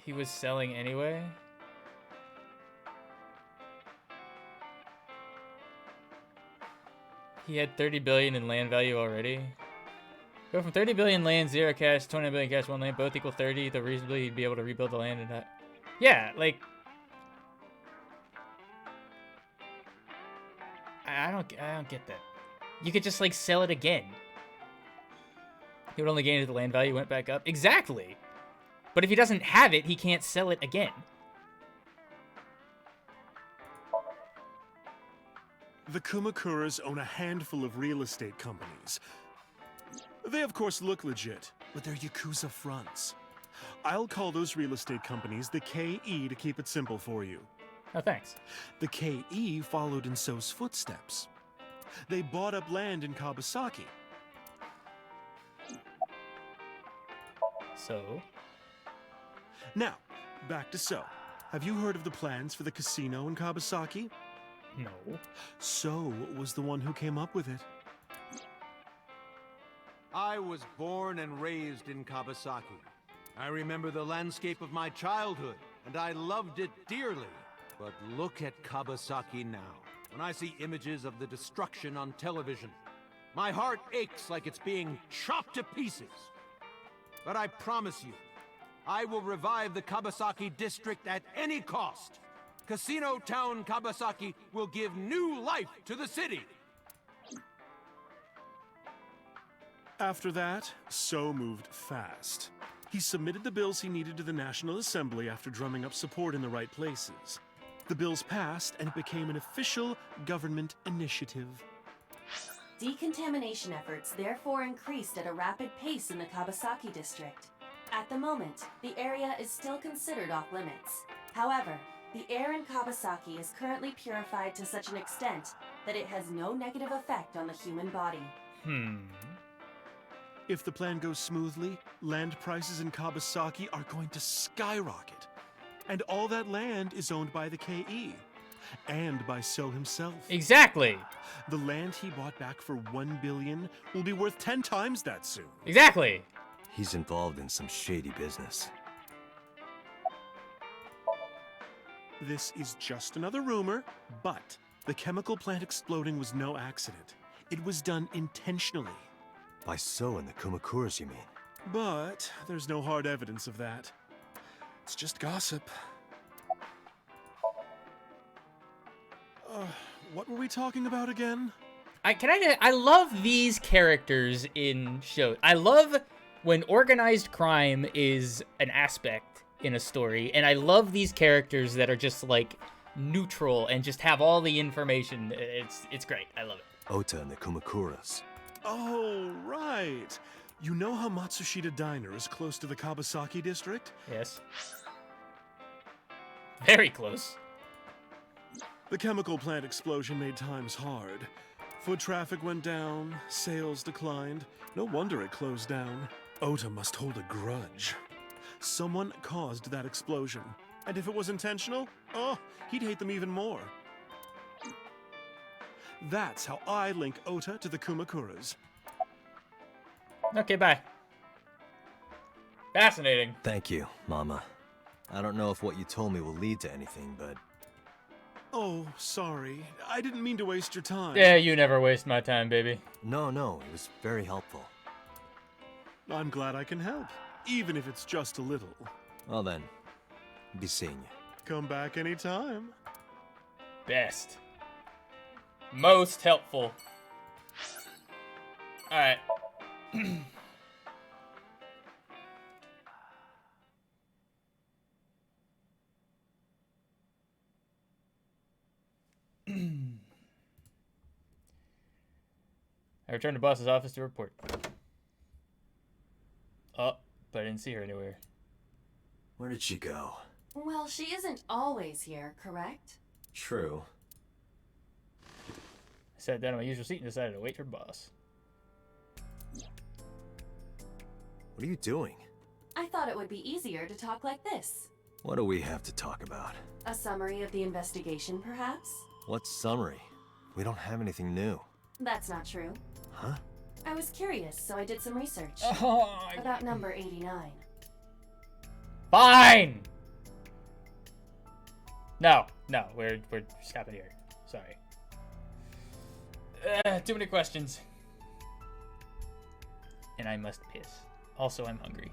He was selling anyway? He had 30 billion in land value already? Go from 30 billion land, 0 cash, 20 billion cash, 1 land, both equal 30, though reasonably he'd be able to rebuild the land and that. Yeah, like... I don't get that. You could just, like, sell it again. He would only gain if the land value went back up. Exactly! But if he doesn't have it, he can't sell it again. The Kumakuras own a handful of real estate companies. They of course look legit, but they're Yakuza fronts. I'll call those real estate companies the KE to keep it simple for you. Oh, thanks. The KE followed in So's footsteps. They bought up land in Kawasaki. So? Now, back to So. Have you heard of the plans for the casino in Kawasaki? No. So was the one who came up with it. I was born and raised in Kawasaki. I remember the landscape of my childhood, and I loved it dearly. But look at Kawasaki now. When I see images of the destruction on television, my heart aches like it's being chopped to pieces. But I promise you, I will revive the Kawasaki district at any cost. Casino Town Kawasaki will give new life to the city. After that, So moved fast. He submitted the bills he needed to the National Assembly after drumming up support in the right places. The bills passed, and it became an official government initiative. Decontamination efforts therefore increased at a rapid pace in the Kawasaki district. At the moment, the area is still considered off-limits. However, the air in Kawasaki is currently purified to such an extent that it has no negative effect on the human body. If the plan goes smoothly, land prices in Kawasaki are going to skyrocket. And all that land is owned by the KE. And by So himself. Exactly. The land he bought back for $1 billion will be worth 10 times that soon. Exactly. He's involved in some shady business. This is just another rumor, but the chemical plant exploding was no accident. It was done intentionally. By So and the Kumakuras, you mean? But there's no hard evidence of that. It's just gossip. What were we talking about again? I love these characters in shows. I love when organized crime is an aspect in a story, and I love these characters that are just like neutral and just have all the information. It's great. I love it. Ota and the Kumakuras. Oh, right. You know how Matsushita Diner is close to the Kawasaki district? Yes. Very close. The chemical plant explosion made times hard. Foot traffic went down, sales declined. No wonder it closed down. Ota must hold a grudge. Someone caused that explosion. And if it was intentional, oh, he'd hate them even more. That's how I link Ota to the Kumakuras. Okay, bye. Fascinating. Thank you, Mama. I don't know if what you told me will lead to anything, but... Oh, sorry. I didn't mean to waste your time. Yeah, you never waste my time, baby. No, it was very helpful. I'm glad I can help, even if it's just a little. Well then, be seeing you. Come back anytime. Best. Most helpful. Alright. I returned to boss's office to report. Oh, but I didn't see her anywhere. Where did she go? Well, she isn't always here, correct? True. I sat down in my usual seat and decided to wait for boss. What are you doing? I thought it would be easier to talk like this. What do we have to talk about? A summary of the investigation, perhaps? What summary? We don't have anything new. That's not true. Huh? I was curious, so I did some research. About number 89. Fine! No, we're stopping here. Sorry. Too many questions. And I must piss. Also, I'm hungry.